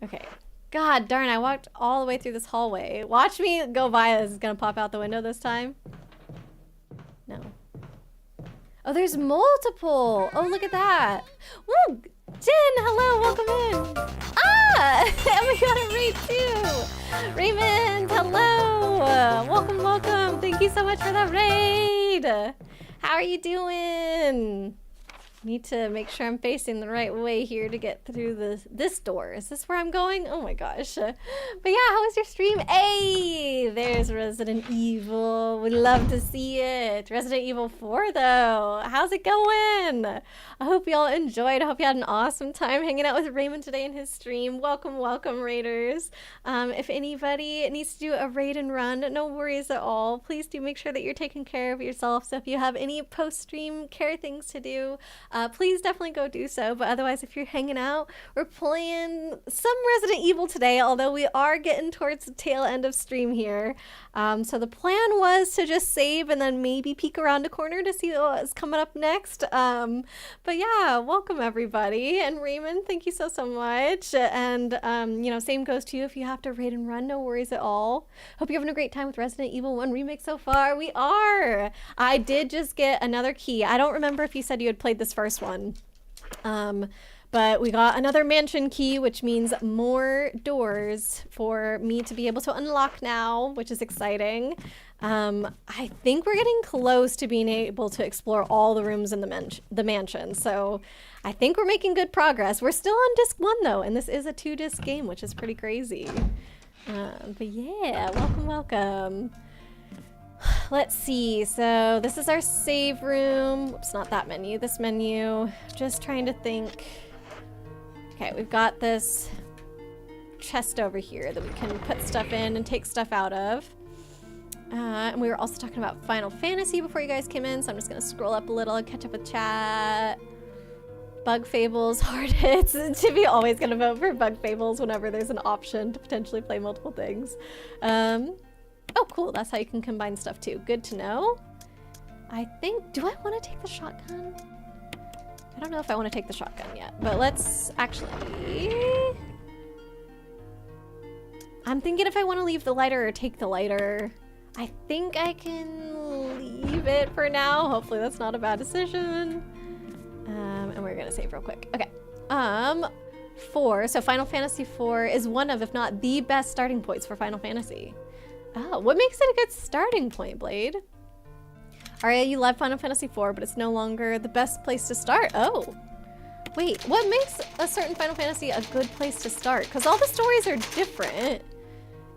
Okay. God darn, I walked all the way through this hallway. Watch me go by. This is gonna pop out the window this time. No. Oh, there's multiple. Oh, look at that. Woo! Jen, hello, welcome in. Ah! And we got a raid too. Raymond, hello. Welcome, welcome. Thank you so much for that raid. How are you doing? Need to make sure I'm facing the right way here to get through this door. Is this where I'm going? Oh my gosh. But yeah, how was your stream? Hey, there's Resident Evil. We'd love to see it. Resident Evil 4 though. How's it going? I hope y'all enjoyed. I hope you had an awesome time hanging out with Raymond today in his stream. Welcome, welcome, raiders. If anybody needs to do a raid and run, no worries at all. Please do make sure that you're taking care of yourself. So if you have any post-stream care things to do, please definitely go do so. But otherwise, if you're hanging out, we're playing some Resident Evil today, although we are getting towards the tail end of stream here. So the plan was to just save and then maybe peek around a corner to see what's coming up next. But yeah, welcome everybody. And Raymond, thank you so much. And, you know, same goes to you if you have to raid and run, no worries at all. Hope you're having a great time with Resident Evil 1 Remake so far. We are. I did just get another key. I don't remember if you said you had played this first one. But But we got another mansion key, which means more doors for me to be able to unlock now, which is exciting. I think we're getting close to being able to explore all the rooms in the mansion. So I think we're making good progress. We're still on disc 1 though, and this is a 2-disc game, which is pretty crazy. But yeah, welcome. Let's see. So this is our save room. Whoops, not that menu. This menu. Just trying to think. Okay, we've got this chest over here that we can put stuff in and take stuff out of. And we were also talking about Final Fantasy before you guys came in, so I'm just gonna scroll up a little and catch up with chat. Bug Fables, hard hits. Chibi always gonna vote for Bug Fables whenever there's an option to potentially play multiple things. Oh cool, that's how you can combine stuff too. Good to know. I think, do I want to take the shotgun? I don't know if I want to take the shotgun yet, but let's actually... I'm thinking if I want to leave the lighter or take the lighter. I think I can leave it for now. Hopefully that's not a bad decision. And we're gonna save real quick. Okay. 4, so Final Fantasy 4 is one of, if not the best starting points for Final Fantasy. Oh, what makes it a good starting point, Blade? Aria, you love Final Fantasy 4, but it's no longer the best place to start. Oh. Wait, what makes a certain Final Fantasy a good place to start? Because all the stories are different.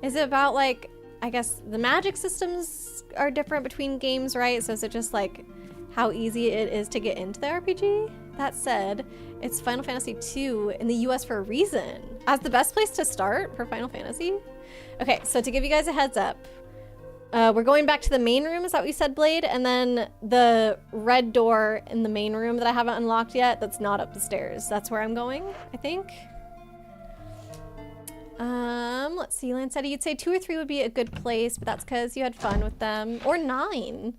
Is it about, like, I guess the magic systems are different between games, right? So is it just, like, how easy it is to get into the RPG? That said, it's Final Fantasy 2 in the US for a reason. As the best place to start for Final Fantasy? Okay, so to give you guys a heads up, we're going back to the main room, is that what you said, Blade? And then the red door in the main room that I haven't unlocked yet, that's not up the stairs. That's where I'm going, I think. Let's see, Lancetti, you'd say 2 or 3 would be a good place, but that's because you had fun with them. Or 9,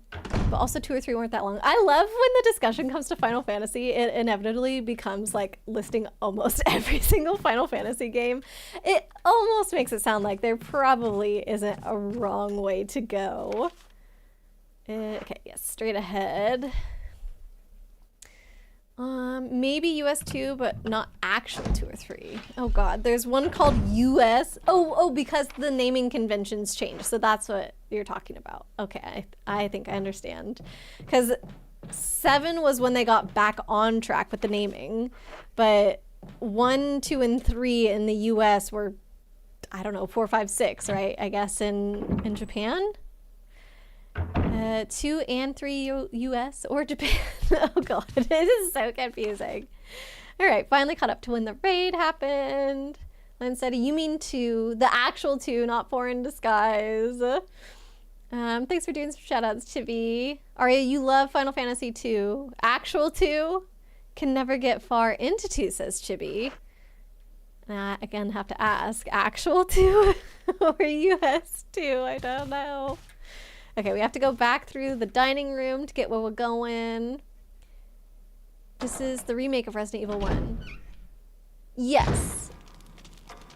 but also 2 or 3 weren't that long. I love when the discussion comes to Final Fantasy, it inevitably becomes like listing almost every single Final Fantasy game. It almost makes it sound like there probably isn't a wrong way to go. Okay, yes, straight ahead. Maybe US 2, but not actual 2 or 3. Oh god, there's one called US. Oh, because the naming conventions changed. So that's what you're talking about. Okay, I think I understand. Because 7 was when they got back on track with the naming, but 1, 2, and 3 in the US were, I don't know, 4, 5, 6, right? I guess in Japan? 2 and 3 US or Japan. Oh god, it is so confusing. All right, finally caught up to when the raid happened. Len said, you mean 2, the actual 2, not 4 in disguise. Thanks for doing some shout outs, Chibi. Aria, you love Final Fantasy 2. Actual 2 can never get far into 2, says Chibi. Again, have to ask, actual 2 or US 2? I don't know. Okay, we have to go back through the dining room to get where we're going. This is the remake of Resident Evil 1. Yes.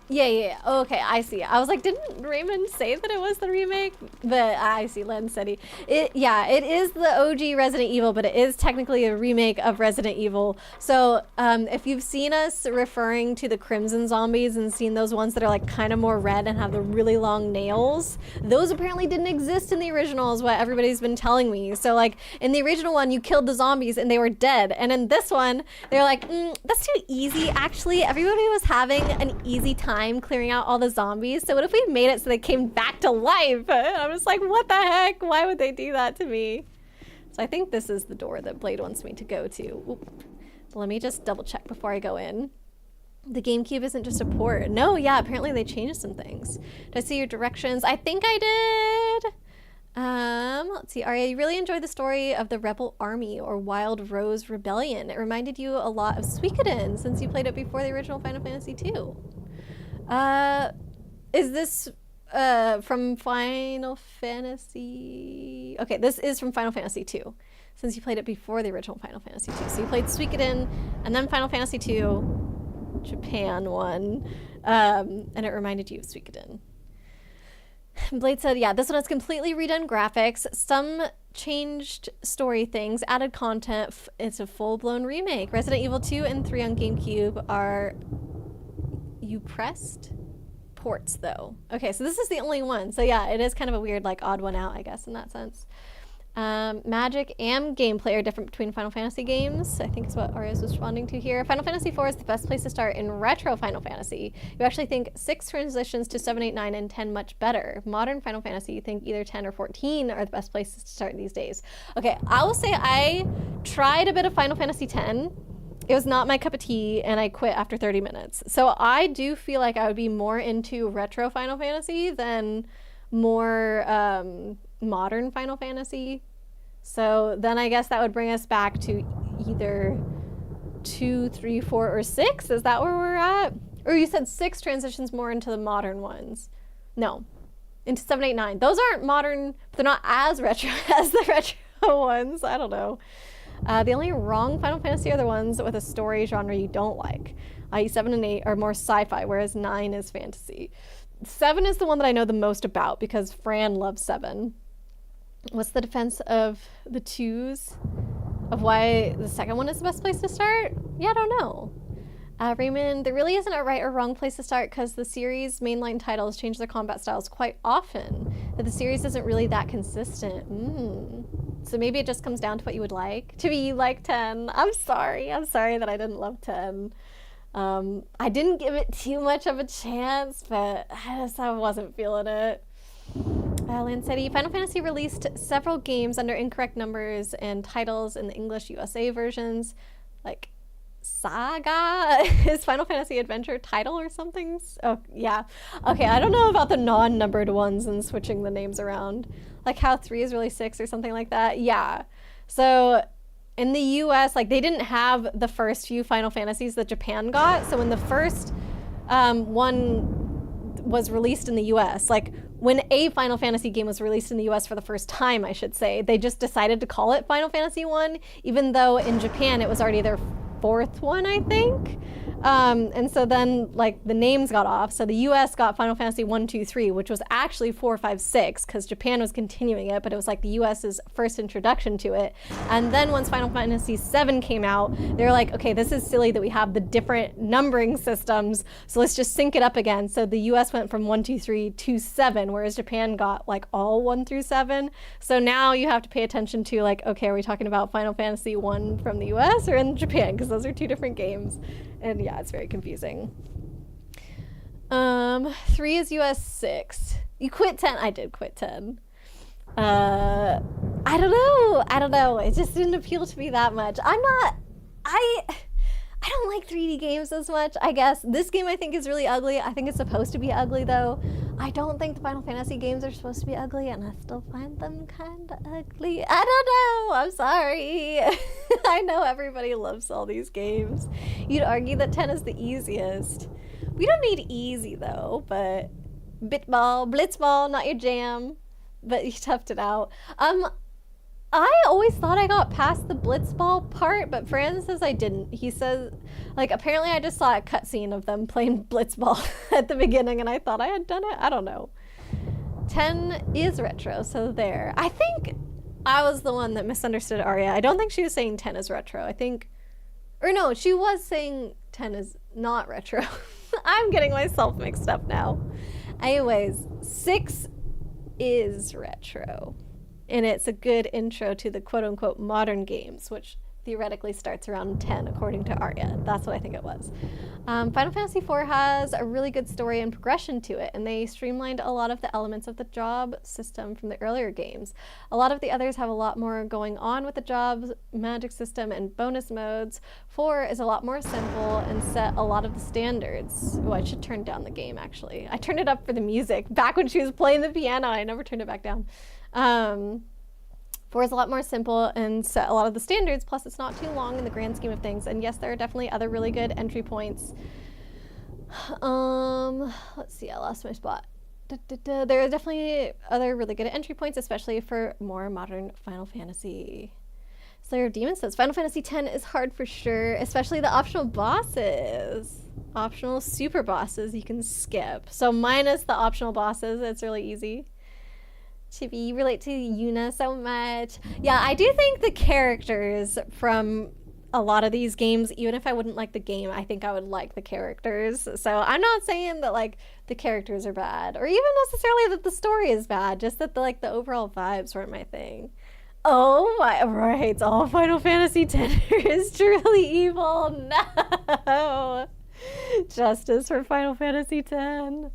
Yeah. Oh, okay, I see. I was like, didn't Raymond say that it was the remake? But I see, Len said he. Yeah, it is the OG Resident Evil, but it is technically a remake of Resident Evil. So if you've seen us referring to the Crimson Zombies and seen those ones that are like kind of more red and have the really long nails, those apparently didn't exist in the original is what everybody's been telling me. So like in the original one, you killed the zombies and they were dead. And in this one, they're like, that's too easy. Actually, everybody was having an easy time clearing out all the zombies. So what if we made it so they came back to life? And I'm just like, what the heck? Why would they do that to me? So I think this is the door that Blade wants me to go to. Oop. Let me just double check before I go in. The GameCube isn't just a port. No, yeah, apparently they changed some things. Did I see your directions? I think I did. Let's see. Aria, you really enjoyed the story of the Rebel Army or Wild Rose Rebellion. It reminded you a lot of Suikoden since you played it before the original Final Fantasy II. Is this from Final Fantasy? Okay, this is from Final Fantasy II, since you played it before the original Final Fantasy II. So you played Suikoden and then Final Fantasy II, Japan one, and it reminded you of Suikoden. Blade said, yeah, this one has completely redone graphics. Some changed story things, added content. It's a full-blown remake. Resident Evil 2 and 3 on GameCube are pressed ports though. Okay, so this is the only one. So yeah, it is kind of a weird, like, odd one out, I guess, in that sense. Magic and gameplay are different between Final Fantasy games, I think is what Aria's responding to here. Final Fantasy IV is the best place to start in retro Final Fantasy. You actually think 6 transitions to 7, 8, 9, and 10 much better. Modern Final Fantasy, you think either 10 or 14 are the best places to start these days. Okay, I will say I tried a bit of Final Fantasy X. It was not my cup of tea, and I quit after 30 minutes. So I do feel like I would be more into retro Final Fantasy than more modern Final Fantasy. So then I guess that would bring us back to either 2, 3, 4, or 6. Is that where we're at? Or you said 6 transitions more into the modern ones. No, into 7, 8, 9. Those aren't modern, but they're not as retro as the retro ones. I don't know. The only wrong Final Fantasy are the ones with a story genre you don't like. i.e. 7 and 8 are more sci-fi, whereas 9 is fantasy. 7 is the one that I know the most about because Fran loves 7. What's the defense of the 2s? Of why the second one is the best place to start? Yeah, I don't know. Raymond, there really isn't a right or wrong place to start because the series' mainline titles change their combat styles quite often. That the series isn't really that consistent. So maybe it just comes down to what you would like. To be like 10. I'm sorry that I didn't love 10. I didn't give it too much of a chance, but I wasn't feeling it. Lancetti, Final Fantasy released several games under incorrect numbers and titles in the English USA versions, like Saga is Final Fantasy Adventure title or something. Oh yeah, okay, I don't know about the non-numbered ones and switching the names around, like how 3 is really 6 or something like that. Yeah, so in the US, like, they didn't have the first few Final Fantasies that Japan got. So when the first one was released in the US, like when a Final Fantasy game was released in the US for the first time, I should say, they just decided to call it Final Fantasy 1, even though in Japan it was already their 4th one, I think. And so then, like, the names got off. So the US got Final Fantasy 1, 2, 3, which was actually 4, 5, 6, because Japan was continuing it, but it was like the US's first introduction to it. And then once Final Fantasy 7 came out, they were like, okay, this is silly that we have the different numbering systems, so let's just sync it up again. So the US went from 1, 2, 3 to 7, whereas Japan got like all 1 through 7. So now you have to pay attention to, like, okay, are we talking about Final Fantasy 1 from the US or in Japan? Because those are 2 different games. And yeah, it's very confusing. 3 is US 6. You quit 10. I did quit 10. I don't know. It just didn't appeal to me that much. I don't like 3D games as much, I guess. This game I think is really ugly. I think it's supposed to be ugly though. I don't think the Final Fantasy games are supposed to be ugly, and I still find them kind of ugly. I don't know. I'm sorry. I know everybody loves all these games. You'd argue that 10 is the easiest. We don't need easy though, but Blitzball, not your jam, but you toughed it out. I always thought I got past the Blitzball part, but Fran says I didn't. He says, like, apparently I just saw a cutscene of them playing Blitzball at the beginning and I thought I had done it. I don't know. 10 is retro, so there. I think I was the one that misunderstood Aria. I don't think she was saying 10 is retro. I think, or no, she was saying 10 is not retro. I'm getting myself mixed up now. Anyways, 6 is retro. And it's a good intro to the quote-unquote modern games, which theoretically starts around 10, according to Arya. That's what I think it was. Final Fantasy IV has a really good story and progression to it, and they streamlined a lot of the elements of the job system from the earlier games. A lot of the others have a lot more going on with the jobs, magic system, and bonus modes. 4 is a lot more simple and set a lot of the standards. Oh, I should turn down the game, actually. I turned it up for the music. Back when she was playing the piano, I never turned it back down. 4 is a lot more simple and set a lot of the standards, plus it's not too long in the grand scheme of things. And yes, there are definitely other really good entry points. Let's see, I lost my spot. There are definitely other really good entry points, especially for more modern Final Fantasy. Slayer of Demons says, Final Fantasy X is hard for sure, especially the optional bosses. Optional super bosses you can skip. So minus the optional bosses, it's really easy. Chibi, you relate to Yuna so much. Yeah, I do think the characters from a lot of these games, even if I wouldn't like the game, I think I would like the characters. So I'm not saying that like the characters are bad, or even necessarily that the story is bad, just that the overall vibes weren't my thing. Oh my, right, all Final Fantasy X is truly evil. No! Justice for Final Fantasy X.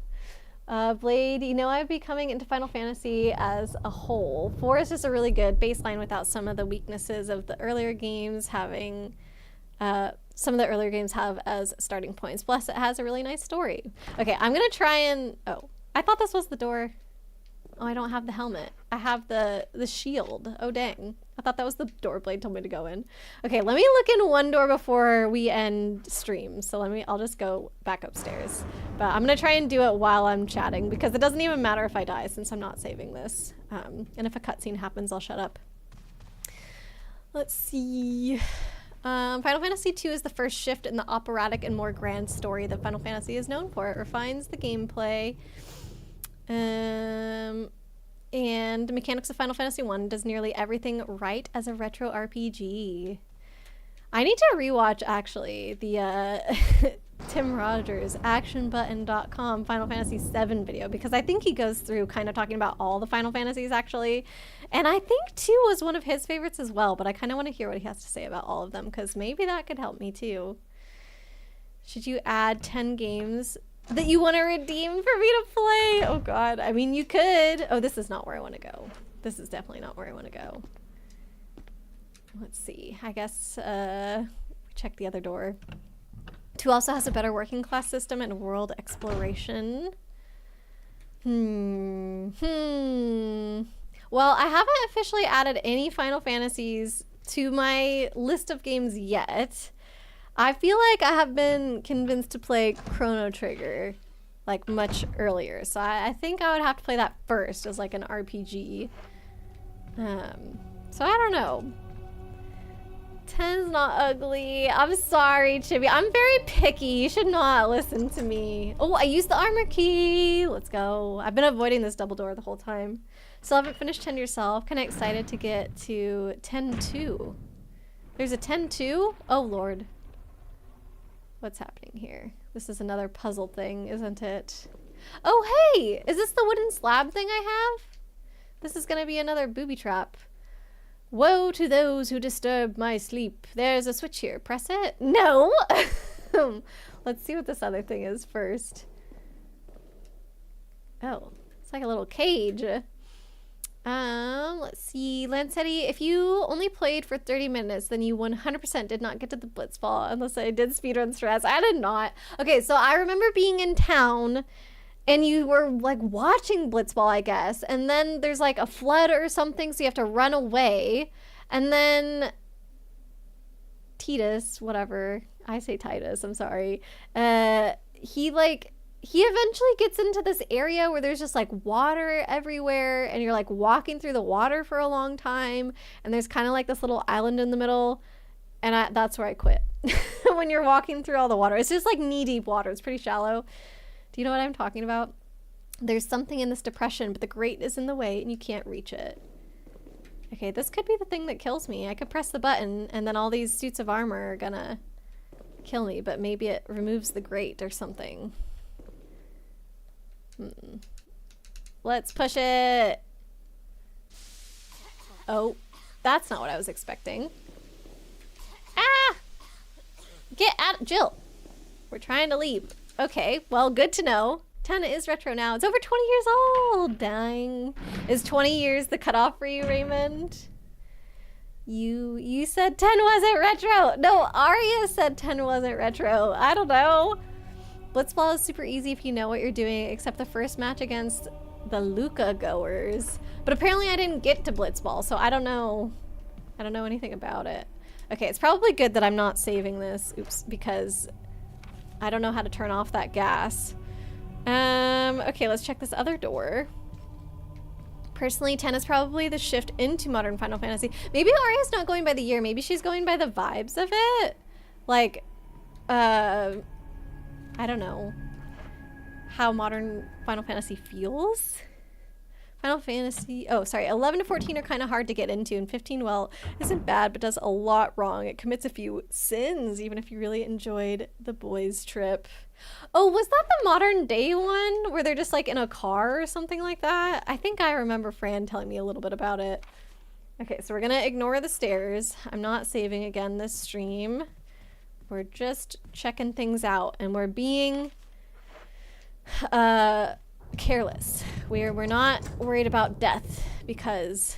Blade, you know, I'd be coming into Final Fantasy as a whole. 4 is just a really good baseline without some of the weaknesses of the earlier games having, some of the earlier games have as starting points. Plus, it has a really nice story. Okay, I'm gonna try and, oh, I thought this was the door. Oh, I don't have the helmet. I have the shield. Oh, dang. I thought that was the door Blade told me to go in. Okay, let me look in one door before we end stream. So I'll just go back upstairs. But I'm gonna try and do it while I'm chatting because it doesn't even matter if I die since I'm not saving this. And if a cutscene happens, I'll shut up. Let's see. Final Fantasy II is the first shift in the operatic and more grand story that Final Fantasy is known for. It refines the gameplay. And the mechanics of Final Fantasy I does nearly everything right as a retro RPG. I need to rewatch actually the Tim Rogers actionbutton.com Final Fantasy VII video because I think he goes through kind of talking about all the Final Fantasies actually. And I think 2 was one of his favorites as well, but I kind of want to hear what he has to say about all of them because maybe that could help me too. Should you add 10 games that you want to redeem for me to play? Oh god, I mean you could. Oh, this is not where I want to go. This is definitely not where I want to go. Let's see, I guess check the other door. 2 also has a better working class system and world exploration. Well, I haven't officially added any Final Fantasies to my list of games yet. I feel like I have been convinced to play Chrono Trigger like much earlier, so I think I would have to play that first as like an RPG. So I don't know. 10's not ugly. I'm sorry, Chibi. I'm very picky. You should not listen to me. Oh, I used the armor key. Let's go. I've been avoiding this double door the whole time. Still haven't finished 10 yourself. Kind of excited to get to 10-2. There's a 10-2? Oh, Lord. What's happening here? This is another puzzle thing, isn't it? Oh, hey! Is this the wooden slab thing I have? This is gonna be another booby trap. Woe to those who disturb my sleep. There's a switch here. Press it? No! Let's see what this other thing is first. Oh, it's like a little cage. Let's see. Lancetti, if you only played for 30 minutes, then you 100% did not get to the Blitzball unless I did speedrun stress. I did not. Okay, so I remember being in town and you were like watching Blitzball, I guess. And then there's like a flood or something, so you have to run away. And then Titus, whatever. I say Titus, I'm sorry. He eventually gets into this area where there's just like water everywhere and you're like walking through the water for a long time and there's kind of like this little island in the middle and that's where I quit. When you're walking through all the water. It's just like knee-deep water. It's pretty shallow. Do you know what I'm talking about? There's something in this depression, but the grate is in the way and you can't reach it. Okay, this could be the thing that kills me. I could press the button and then all these suits of armor are gonna kill me, but maybe it removes the grate or something. Let's push it. Oh, that's not what I was expecting. Ah! Get out, Jill. We're trying to leave. Okay, well, good to know. 10 is retro now. It's over 20 years old. Dang. Is 20 years the cutoff for you, Raymond? You said 10 wasn't retro. No, Arya said 10 wasn't retro. I don't know. Blitzball is super easy if you know what you're doing, except the first match against the Luca goers. But apparently I didn't get to Blitzball, so I don't know. I don't know anything about it. Okay, it's probably good that I'm not saving this. Oops, because I don't know how to turn off that gas. Okay, let's check this other door. Personally, 10 is probably the shift into modern Final Fantasy. Maybe Arya's not going by the year. Maybe she's going by the vibes of it. Like, I don't know how modern Final Fantasy feels. Final Fantasy, oh, sorry, 11 to 14 are kind of hard to get into, and 15, well, isn't bad, but does a lot wrong. It commits a few sins, even if you really enjoyed the boys' trip. Oh, was that the modern day one, where they're just, like, in a car or something like that? I think I remember Fran telling me a little bit about it. Okay, so we're gonna ignore the stairs. I'm not saving again this stream. We're just checking things out, and we're being, careless. We're not worried about death because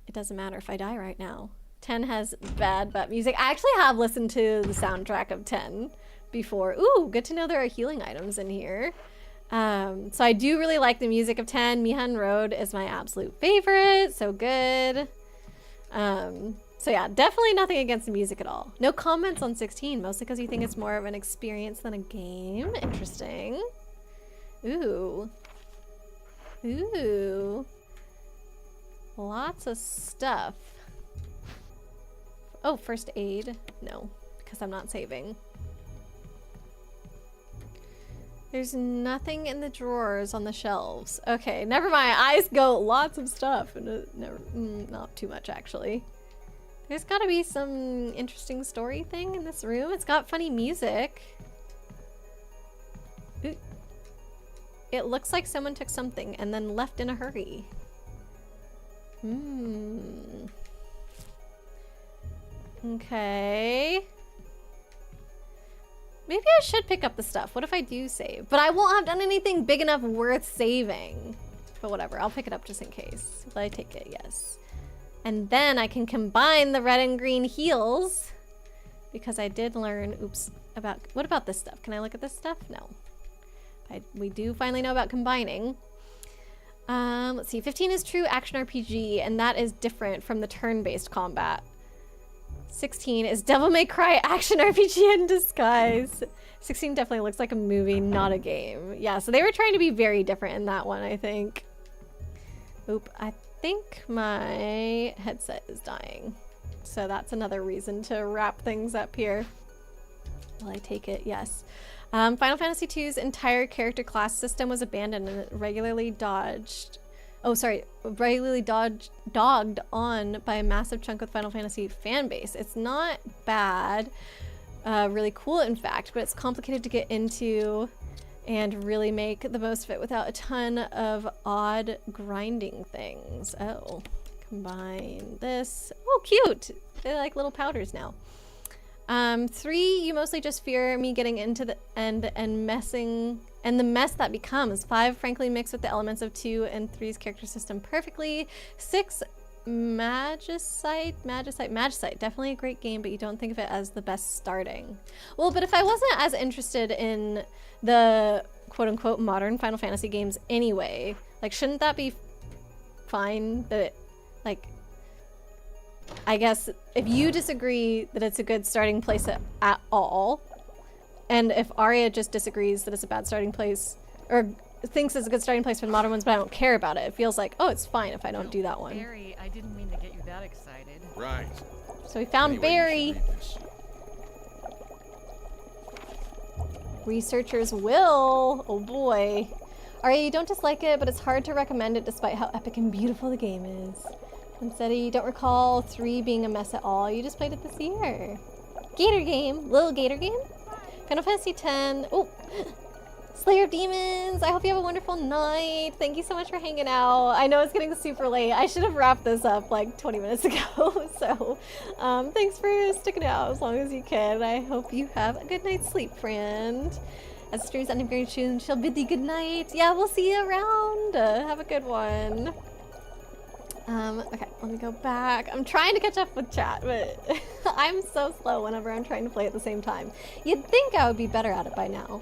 it doesn't matter if I die right now. 10 has bad music. I actually have listened to the soundtrack of 10 before. Ooh, good to know there are healing items in here. So I do really like the music of 10. Mihan Road is my absolute favorite. So good. So yeah, definitely nothing against the music at all. No comments on 16, mostly because you think it's more of an experience than a game. Interesting. Ooh. Ooh. Lots of stuff. Oh, first aid. No, because I'm not saving. There's nothing in the drawers on the shelves. Okay, never mind. Eyes go lots of stuff. And never, not too much, actually. There's got to be some interesting story thing in this room. It's got funny music. Ooh. It looks like someone took something and then left in a hurry. Okay. Maybe I should pick up the stuff. What if I do save? But I won't have done anything big enough worth saving. But whatever, I'll pick it up just in case. Will I take it? Yes. And then I can combine the red and green heals. Because I did learn, oops, about, what about this stuff? Can I look at this stuff? No. We do finally know about combining. Let's see, 15 is true action RPG, and that is different from the turn-based combat. 16 is Devil May Cry action RPG in disguise. 16 definitely looks like a movie, not a game. Yeah, so they were trying to be very different in that one, I think. Oop, I think my headset is dying. So that's another reason to wrap things up here. Will I take it? Yes. Final Fantasy II's entire character class system was abandoned and regularly dogged on by a massive chunk of Final Fantasy fan base. It's not bad, really cool in fact, but it's complicated to get into and really make the most of it without a ton of odd grinding things. Oh, combine this. Oh, cute! They're like little powders now. 3, you mostly just fear me getting into the end and messing, and the mess that becomes. 5, frankly, mixed with the elements of 2 and 3's character system perfectly. 6, Magicite, definitely a great game, but you don't think of it as the best starting. Well, but if I wasn't as interested in the quote-unquote modern Final Fantasy games anyway, like, shouldn't that be fine that it, like, I guess if you disagree that it's a good starting place at all, and if Arya just disagrees that it's a bad starting place, or thinks it's a good starting place for the modern ones, but I don't care about it, it feels like, oh, it's fine if I don't do that one. Barry, I didn't mean to get you that excited. Right. So we found Barry. Researchers will. Oh boy. Arya, you don't dislike it, but it's hard to recommend it despite how epic and beautiful the game is. Instead, you don't recall 3 being a mess at all. You just played it this year. Gator game. Little gator game. Final Fantasy X. Oh, Slayer of Demons. I hope you have a wonderful night. Thank you so much for hanging out. I know it's getting super late. I should have wrapped this up like 20 minutes ago. So thanks for sticking it out as long as you can. I hope you have a good night's sleep, friend. As the stream's ending very soon, she'll bid thee good night. Yeah, we'll see you around. Have a good one. Okay, let me go back. I'm trying to catch up with chat, but I'm so slow whenever I'm trying to play at the same time. You'd think I would be better at it by now.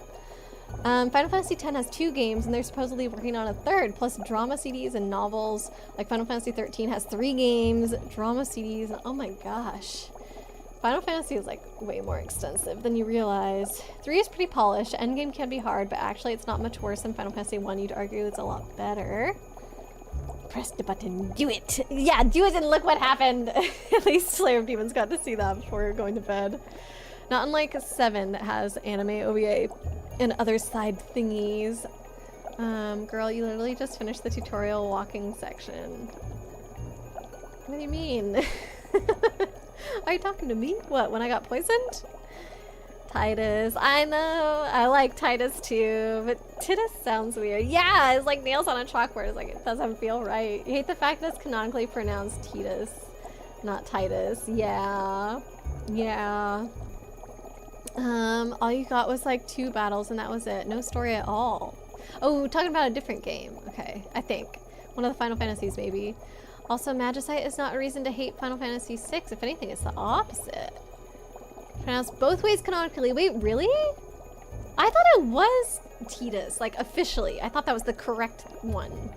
Final Fantasy X has 2 games, and they're supposedly working on a 3rd, plus drama CDs and novels. Like Final Fantasy 13 has 3 games, drama CDs, and oh my gosh. Final Fantasy is like way more extensive than you realize. 3 is pretty polished. Endgame can be hard, but actually it's not much worse than Final Fantasy 1. You'd argue it's a lot better. Press the button. Do it. Yeah, do it and look what happened. At least Slayer of Demons got to see that before going to bed. Not unlike 7 that has anime OVA and other side thingies. Girl, you literally just finished the tutorial walking section. What do you mean? Are you talking to me? What, when I got poisoned? Titus. I know. I like Titus too, but Titus sounds weird. Yeah, it's like nails on a chalkboard. It's like, it doesn't feel right. You hate the fact that it's canonically pronounced Titus, not Titus. Yeah. Yeah. All you got was like 2 battles and that was it. No story at all. Oh, talking about a different game. Okay, I think. One of the Final Fantasies, maybe. Also, Magicite is not a reason to hate Final Fantasy VI. If anything, it's the opposite. Pronounced both ways canonically. Wait, really? I thought it was Titus, like officially. I thought that was the correct one.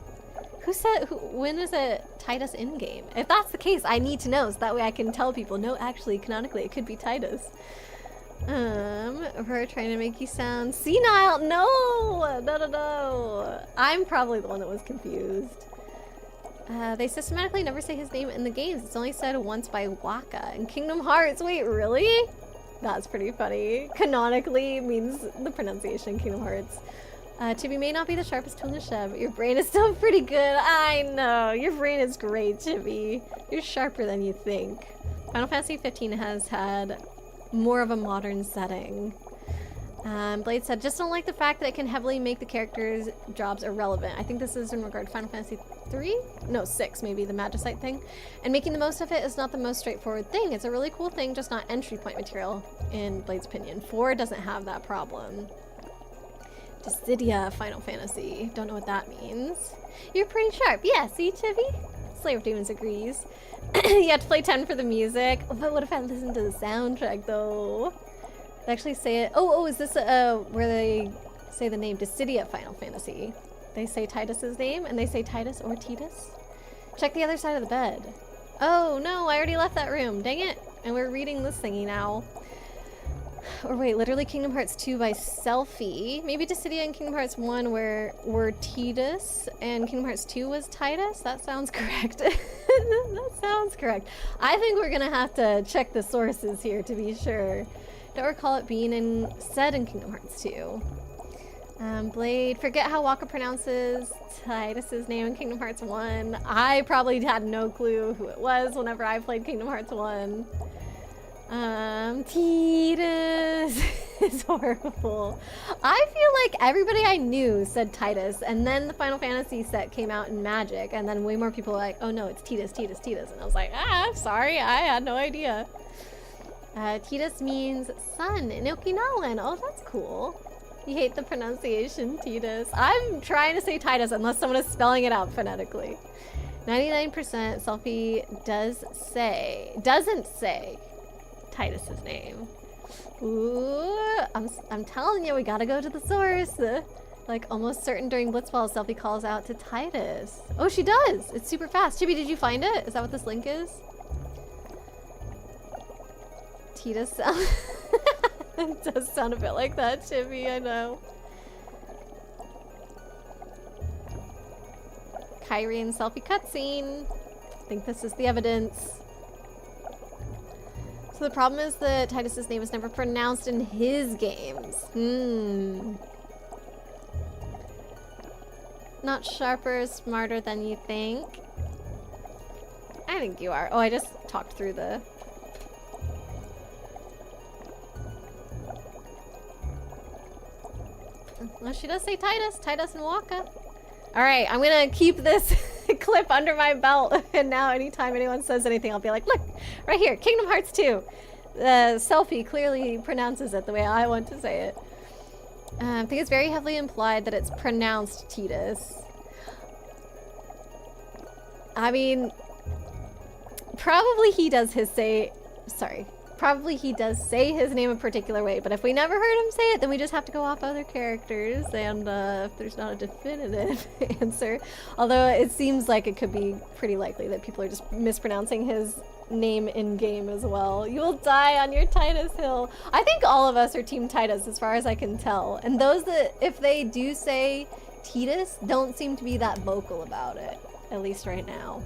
Who said, when is it Titus in-game? If that's the case, I need to know so that way I can tell people, no, actually, canonically, it could be Titus. We're trying to make you sound senile. No, no, no, no. I'm probably the one that was confused. They systematically never say his name in the games. It's only said once by Waka in Kingdom Hearts. Wait, really? That's pretty funny. Canonically means the pronunciation in Kingdom Hearts. Chibi may not be the sharpest tool in the shed, but your brain is still pretty good. I know. Your brain is great, Chibi. You're sharper than you think. Final Fantasy 15 has had more of a modern setting. Blade said, just don't like the fact that it can heavily make the characters' jobs irrelevant. I think this is in regard to Final Fantasy 3? No, 6 maybe, the Magicite thing. And making the most of it is not the most straightforward thing. It's a really cool thing, just not entry point material, in Blade's opinion. 4 doesn't have that problem. Dissidia Final Fantasy. Don't know what that means. You're pretty sharp. Yeah, see, Chibi? Slayer of Demons agrees. You have to play 10 for the music. But what if I listen to the soundtrack, though? They actually say it. Oh, is this where they say the name Dissidia Final Fantasy? They say Titus's name, and they say Titus or Titus. Check the other side of the bed. Oh no, I already left that room. Dang it! And we're reading this thingy now. Or wait, literally Kingdom Hearts 2 by Selfie. Maybe Dissidia and Kingdom Hearts 1 were Titus, and Kingdom Hearts 2 was Titus? That sounds correct. That sounds correct. I think we're gonna have to check the sources here to be sure. Don't recall it being said in Kingdom Hearts 2. Blade, forget how Waka pronounces Titus's name in Kingdom Hearts 1. I probably had no clue who it was whenever I played Kingdom Hearts 1. Titus is horrible. I feel like everybody I knew said Titus, and then the Final Fantasy set came out in Magic, and then way more people were like, oh no, it's Titus, Titus, Titus. And I was like, sorry, I had no idea. Titus means sun in Okinawan. Oh, that's cool. You hate the pronunciation, Titus. I'm trying to say Titus unless someone is spelling it out phonetically. 99% Selfie doesn't say Titus's name. Ooh, I'm telling you, we gotta go to the source. Like almost certain during Blitzball, Selfie calls out to Titus. Oh, she does. It's super fast. Chibi, did you find it? Is that what this link is? Titus sound it does sound a bit like that, Chibi, I know. Kyrie and Selfie cutscene. I think this is the evidence. So the problem is that Titus's name is never pronounced in his games. Not sharper, smarter than you think. I think you are. Oh, I just talked through the... Well, she does say Titus. Titus and Waka. Alright, I'm gonna keep this clip under my belt, and now anytime anyone says anything, I'll be like, look, right here, Kingdom Hearts 2. Selfie clearly pronounces it the way I want to say it. I think it's very heavily implied that it's pronounced Titus. I mean, probably he does say his name a particular way, but if we never heard him say it, then we just have to go off other characters, and if there's not a definitive answer, although it seems like it could be pretty likely that people are just mispronouncing his name in-game as well. You will die on your Titus hill. I think all of us are Team Titus as far as I can tell, and those that, if they do say Titus, don't seem to be that vocal about it, at least right now.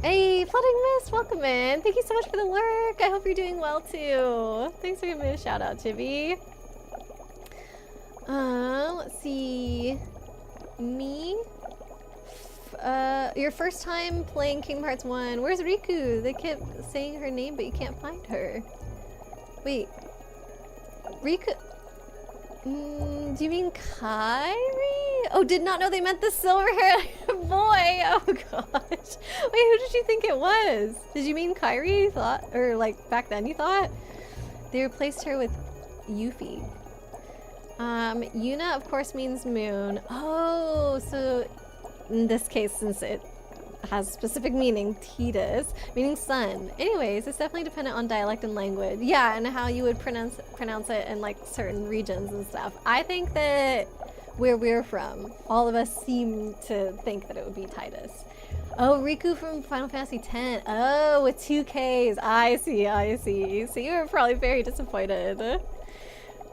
Hey, Flooding Mist, welcome in. Thank you so much for the lurk. I hope you're doing well too. Thanks for giving me a shout out, Chibi. Let's see. Me? Your first time playing Kingdom Hearts 1. Where's Riku? They kept saying her name, but you can't find her. Wait. Riku? Do you mean Kairi? Oh, did not know they meant the silver-haired boy. Oh gosh. Wait, who did you think it was? Did you mean Kairi? You thought, or like back then you thought? They replaced her with Yuffie. Yuna, of course, means moon. Oh, so in this case, since it has specific meaning, Titus, meaning sun. Anyways, it's definitely dependent on dialect and language. Yeah, and how you would pronounce it in like certain regions and stuff. I think that where we're from, all of us seem to think that it would be Titus. Oh, Riku from Final Fantasy X. Oh, with 2 Ks. I see, I see. So you were probably very disappointed.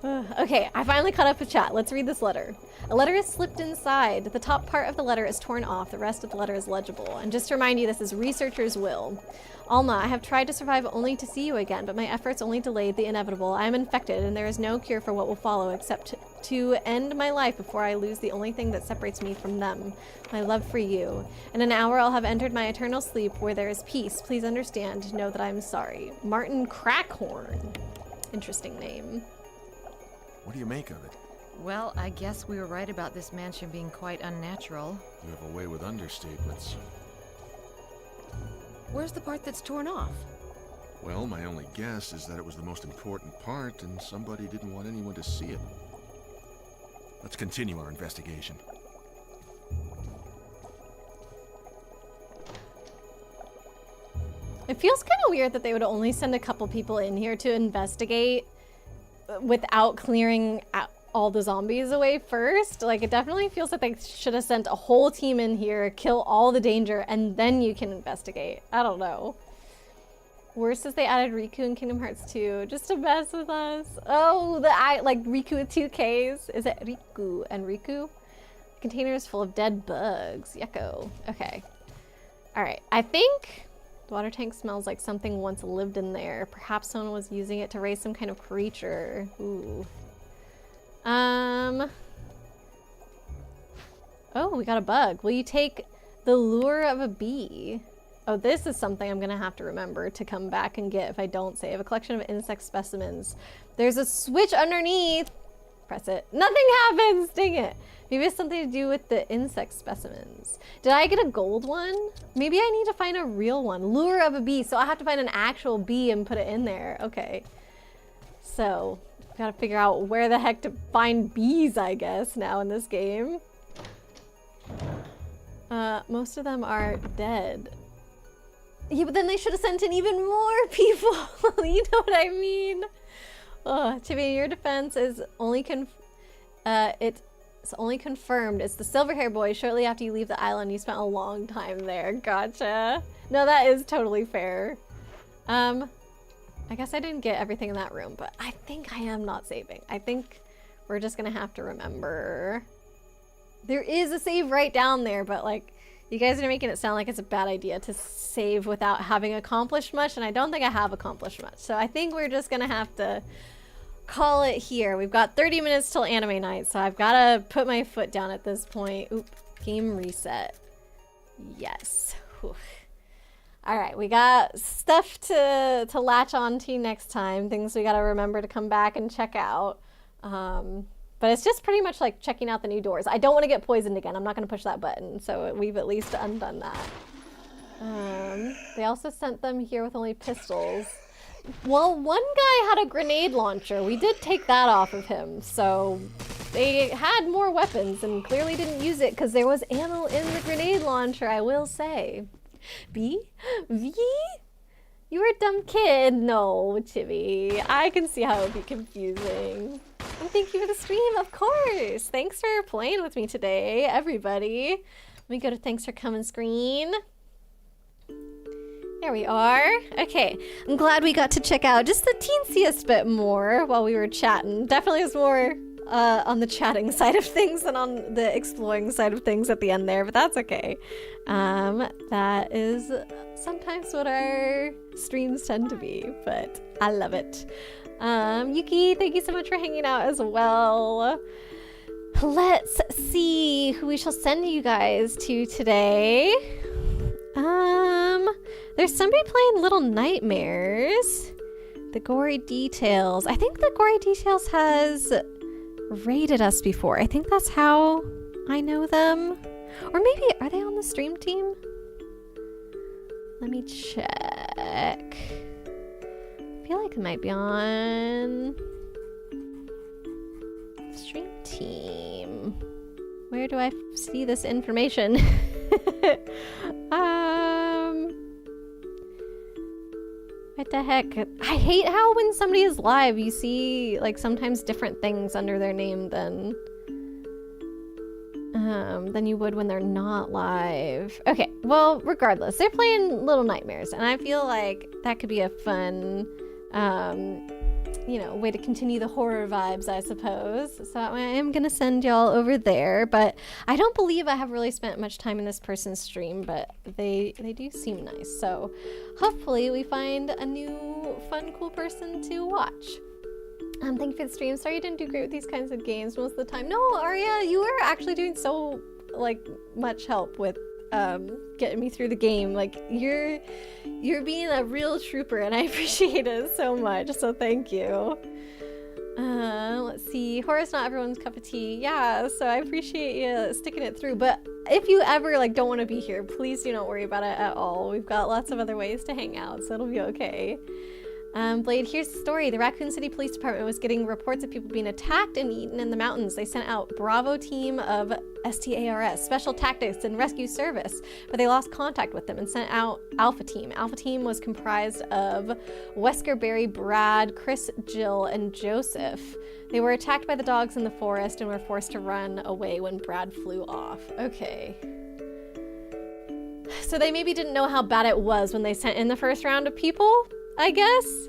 Okay, I finally caught up with chat. Let's read this letter. A letter is slipped inside. The top part of the letter is torn off. The rest of the letter is legible. And just to remind you, this is researcher's will. Alma, I have tried to survive only to see you again, but my efforts only delayed the inevitable. I am infected, and there is no cure for what will follow except to end my life before I lose the only thing that separates me from them, my love for you. In an hour, I'll have entered my eternal sleep where there is peace. Please understand. Know that I'm sorry. Martin Crackhorn. Interesting name. What do you make of it? Well, I guess we were right about this mansion being quite unnatural. You have a way with understatements. Where's the part that's torn off? Well, my only guess is that it was the most important part, and somebody didn't want anyone to see it. Let's continue our investigation. It feels kind of weird that they would only send a couple people in here to investigate without clearing all the zombies away first. Like, it definitely feels like they should have sent a whole team in here, kill all the danger, and then you can investigate. I don't know. Worse is they added Riku in Kingdom Hearts 2 just to mess with us. Oh, like Riku with 2 Ks. Is it Riku and Riku? The container is full of dead bugs. Yucko. Okay. All right. I think the water tank smells like something once lived in there. Perhaps someone was using it to raise some kind of creature. Ooh. Oh, we got a bug. Will you take the lure of a bee? Oh, this is something I'm gonna have to remember to come back and get if I don't save. A collection of insect specimens. There's a switch underneath. Press it. Nothing happens! Dang it. Maybe it's something to do with the insect specimens. Did I get a gold one? Maybe I need to find a real one. Lure of a bee. So I have to find an actual bee and put it in there. Okay. So, gotta figure out where the heck to find bees, I guess, now in this game. Most of them are dead. Yeah, but then they should have sent in even more people. You know what I mean? Chibi, your defense is only it's only confirmed. It's the silver hair boy. Shortly after you leave the island, you spent a long time there. Gotcha. No, that is totally fair. I guess I didn't get everything in that room, but I think I am not saving. I think we're just gonna have to remember. There is a save right down there, but like, you guys are making it sound like it's a bad idea to save without having accomplished much, and I don't think I have accomplished much. So I think we're just gonna have to call it here. We've got 30 minutes till anime night, so I've gotta put my foot down at this point. Oop, game reset. Yes. Whew. All right, we got stuff to latch on to next time, things we gotta remember to come back and check out. But it's just pretty much like checking out the new doors. I don't want to get poisoned again. I'm not going to push that button, so we've at least undone that. They also sent them here with only pistols. Well, one guy had a grenade launcher. We did take that off of him, so they had more weapons and clearly didn't use it because there was ammo in the grenade launcher, I will say. B? V? You were a dumb kid. No, Chibi. I can see how it would be confusing. And thank you for the stream, of course. Thanks for playing with me today, everybody. Let me go to thanks for coming screen. There we are. Okay, I'm glad we got to check out just the teensiest bit more while we were chatting. Definitely was more on the chatting side of things than on the exploring side of things at the end there, but that's okay. That is sometimes what our streams tend to be, but I love it. Yuki, thank you so much for hanging out as well. Let's see who we shall send you guys to today. There's somebody playing Little Nightmares. The Gory Details. I think the Gory Details has raided us before. I think that's how I know them. Or maybe, are they on the stream team? Let me check. I feel like it might be on stream team. Where do I see this information? What the heck? I hate how when somebody is live, you see like sometimes different things under their name than you would when they're not live. Okay, well, regardless, they're playing Little Nightmares, and I feel like that could be a fun, you know, way to continue the horror vibes, I suppose. So I am gonna send y'all over there, but I don't believe I have really spent much time in this person's stream, but they do seem nice. So hopefully we find a new fun, cool person to watch. Thank you for the stream. Sorry you didn't do great with these kinds of games most of the time. No, Arya, you were actually doing so like much help with getting me through the game. Like you're being a real trooper, and I appreciate it so much. So thank you. Let's see. Horror's not everyone's cup of tea. Yeah, so I appreciate you sticking it through. But if you ever like don't want to be here, please do not worry about it at all. We've got lots of other ways to hang out, so it'll be okay. Blade, here's the story. The Raccoon City Police Department was getting reports of people being attacked and eaten in the mountains. They sent out Bravo team of S.T.A.R.S, Special Tactics and Rescue Service, but they lost contact with them and sent out Alpha Team. Alpha Team was comprised of Wesker, Barry, Brad, Chris, Jill, and Joseph. They were attacked by the dogs in the forest and were forced to run away when Brad flew off. Okay. So they maybe didn't know how bad it was when they sent in the first round of people, I guess.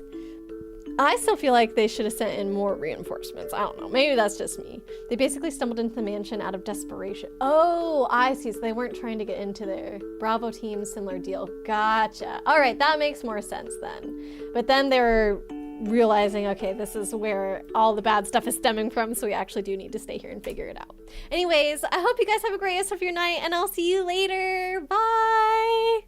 I still feel like they should have sent in more reinforcements. I don't know. Maybe that's just me. They basically stumbled into the mansion out of desperation. Oh, I see. So they weren't trying to get into there. Bravo team, similar deal. Gotcha. All right, that makes more sense then. But then they were realizing, okay, this is where all the bad stuff is stemming from, so we actually do need to stay here and figure it out. Anyways, I hope you guys have a great rest of your night, and I'll see you later. Bye!